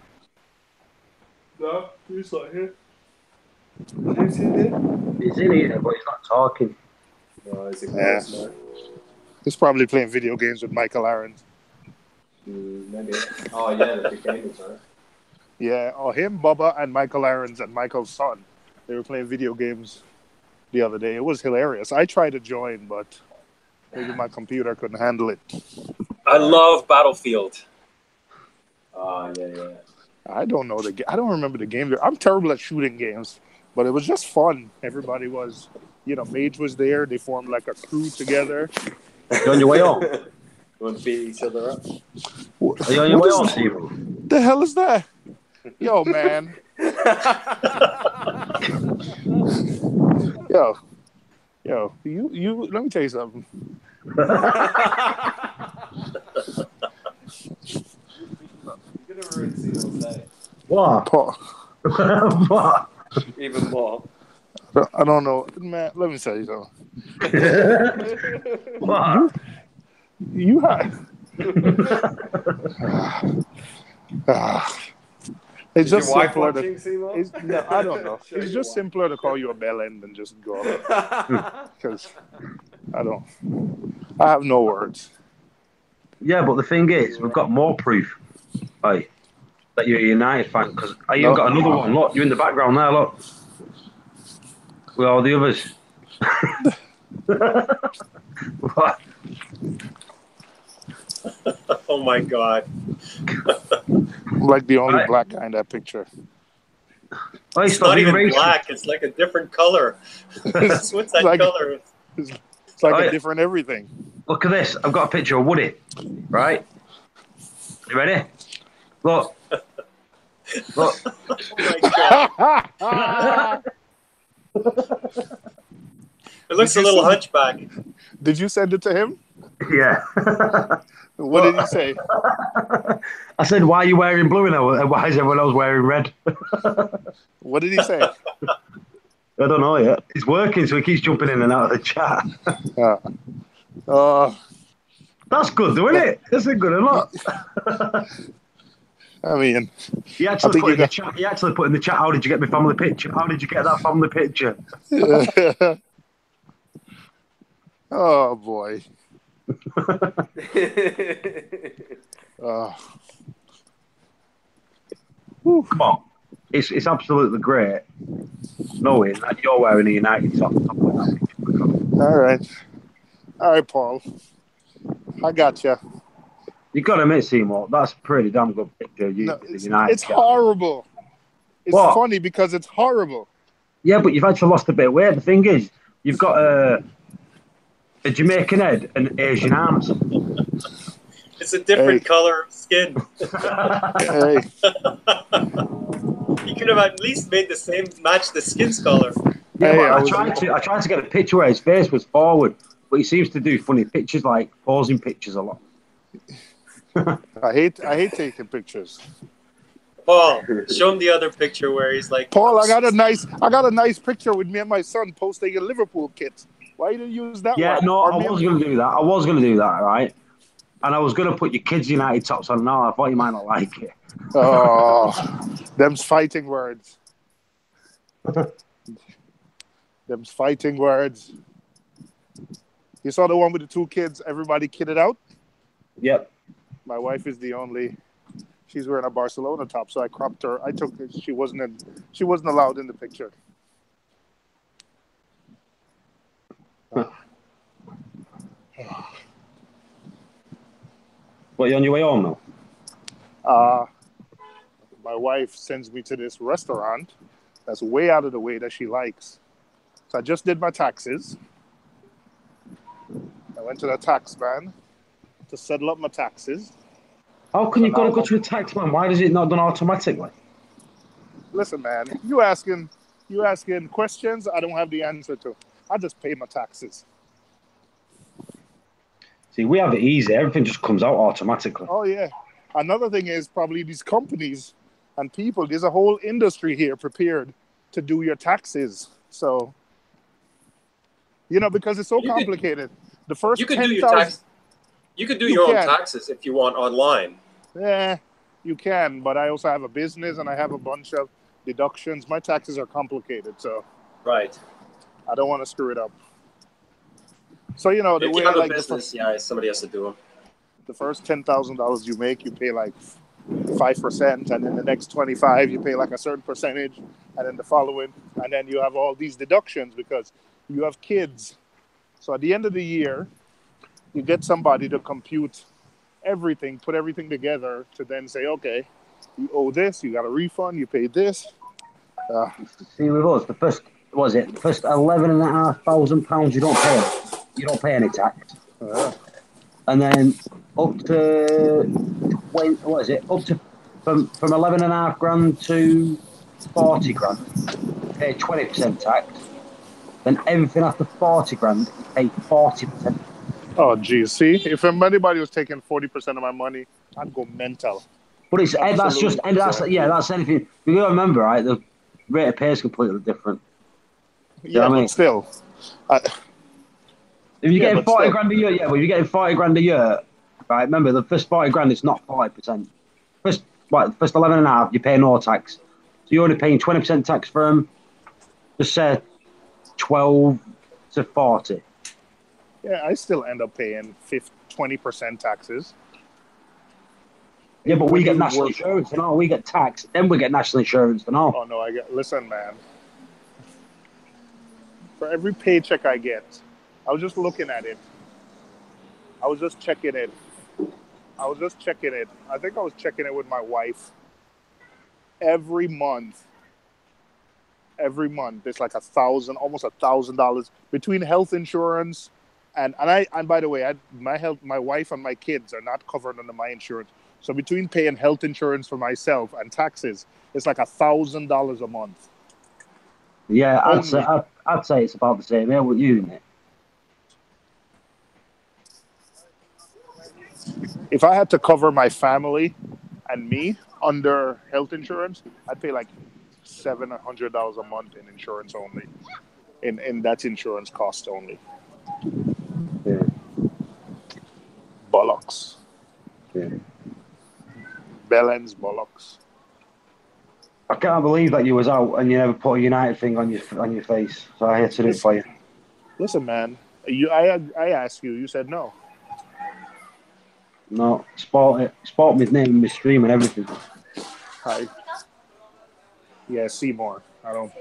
No, he's not here. He's in here, but he's not talking. No, he's He's probably playing video games with Michael Aarons. Maybe. Oh, yeah, the big gamers, right? Yeah, him, Bubba, and Michael Aarons and Michael's son. They were playing video games the other day. It was hilarious. I tried to join, but maybe my computer couldn't handle it. I love Battlefield. Yeah. I don't know I don't remember the game. I'm terrible at shooting games, but it was just fun. Everybody was, Mage was there. They formed a crew together. You on your way home? You want to beat each other up? Are you on your way home, Steve? The hell is that? Yo, man. Yo, you. Let me tell you something. You're gonna ruin Seymour's day. What? What? Even more. I don't know, man. Let me tell you something. What? You have. It's just simpler to. No, I don't know. It's just simpler to call you a bellend than just go. Because I have no words. Yeah, but the thing is, we've got more proof, that you're a United fan. Because you've got another one. Look, you're in the background there. Look, with all the others. What? Oh my God. I'm like the only black guy in that picture. Oh, It's not even black. It's like a different color. What's that like, color? It's like a different everything. Look at this. I've got a picture of Woody. Right? You ready? Look. Look. Oh my God. It looks a little hunchback. Did you send it to him? Yeah. What did he say? I said, why are you wearing blue now? Why is everyone else wearing red? What did he say? I don't know yet. It's working, so he keeps jumping in and out of the chat. That's good, though, isn't it? That's a good enough. I mean, he actually put in the chat. He actually put in the chat. How did you get my family picture? How did you get that family picture? Oh boy. Come on, it's absolutely great knowing that you're wearing a United top. All right, Paul. I got you. You got to admit, Seymour, that's a pretty damn good picture. It's horrible. It's funny because it's horrible. Yeah, but you've actually lost a bit of weight. The thing is, you've got a Jamaican head and Asian arms. It's a different color of skin. Hey. You could have at least made match the skin's color. Yeah, but I tried to get a picture where his face was forward, but he seems to do funny pictures, like posing pictures a lot. I hate taking pictures. Paul, show him the other picture where he's like. Paul, I got a nice picture with me and my son posting a Liverpool kit. Why didn't you use that one? Yeah, no, I was going to do that. I was going to do that, right? And I was going to put your kids' United tops on now. I thought you might not like it. Oh, them's fighting words. Them's fighting words. You saw the one with the two kids, everybody kitted out? Yep. My wife is the only. She's wearing a Barcelona top, so I cropped her. I took it. She wasn't allowed in the picture. What, you on your way home now? My wife sends me to this restaurant that's way out of the way that she likes. So I just did my taxes. I went to the tax man to settle up my taxes. How can you go to a tax man? Why is it not done automatically? Listen, man, you asking questions I don't have the answer to. I just pay my taxes. See, we have it easy. Everything just comes out automatically. Oh, yeah. Another thing is probably these companies and people, there's a whole industry here prepared to do your taxes. So, because it's so complicated. The first you could do your tax. You could do your own taxes if you want online. Yeah, you can. But I also have a business and I have a bunch of deductions. My taxes are complicated, so right. I don't want to screw it up. So the if way you have a business, somebody has to do them. The first $10,000 you make, you pay like 5%, and then the next 25 you pay like a certain percentage, and then the following, and then you have all these deductions because you have kids. So at the end of the year, you get somebody to compute everything, put everything together to then say, okay, you owe this, you got a refund, you paid this. See, with us, the first £11,500 you don't pay any tax. And then up to from 11.5 grand to 40 grand, you pay 20% tax. Then everything after 40 grand, you pay 40%. Oh, geez. See, if anybody was taking 40% of my money, I'd go mental. But that's anything. You got to remember, right? The rate of pay is completely different. Yeah, but still. If you're getting 40 grand a year, if you're getting 40 grand a year, right? Remember, the first 40 grand is not 40%. First 11.5, you pay no tax. So you're only paying 20% tax from, just say, 12 to 40. Yeah, I still end up paying 20% taxes. Yeah, but we get national insurance and all. We get tax, then we get national insurance and all. Oh, no, listen, man. For every paycheck I get, I was just looking at it. I was just checking it. I was just checking it. I think I was checking it with my wife. Every month, it's like almost $1,000 between health insurance and by the way, my wife and my kids are not covered under my insurance. So between paying health insurance for myself and taxes, it's like $1,000 a month. Yeah, I'd say it's about the same. Yeah, with you, Nick. If I had to cover my family and me under health insurance, I'd pay like $700 a month in insurance only. And that's insurance cost only. Yeah. Bollocks. Yeah. Bellends bollocks. I can't believe that you was out and you never put a United thing on your face. So I had to do it for you. Listen, man. I asked you. You said no. No, sport me his name and my stream and everything. Hi. Yeah, Seymour. I don't.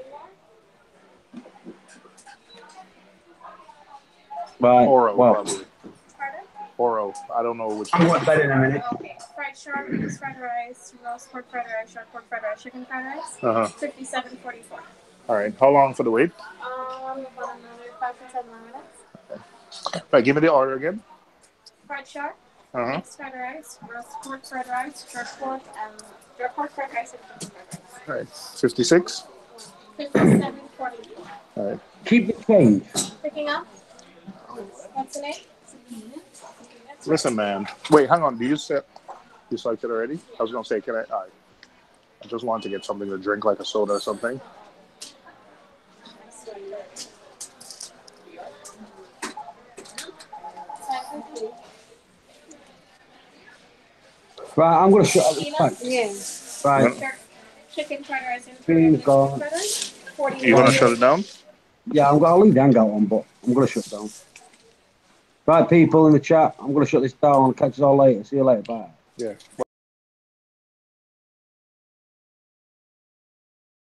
Right. Oro, well, probably. Oro. I don't know which. I'm going to bed in a minute. Okay. Fried shark, mixed fried rice, roast pork fried rice, shark pork fried rice, chicken fried rice. $57.44. All right. How long for the wait? About another 5 to 10 more minutes. Okay. All right. Give me the order again. Fried shark, mixed fried rice, roast pork fried rice, jerk pork fried rice, and chicken fried rice. All right. 56. $57.44. All right. Keep the change. Picking up. What's the name? Listen, man. Wait, hang on. You selected already? I was gonna say, can I? All right. I just wanted to get something to drink, like a soda or something. Right, I'm going to shut up this time. Yeah. Right. Chicken fried rice and Please go. You gonna shut it down? Yeah, I'll leave the Hangout on, but I'm going to shut down. Right, people in the chat, I'm going to shut this down. I'll catch you all later. See you later. Bye. Yeah.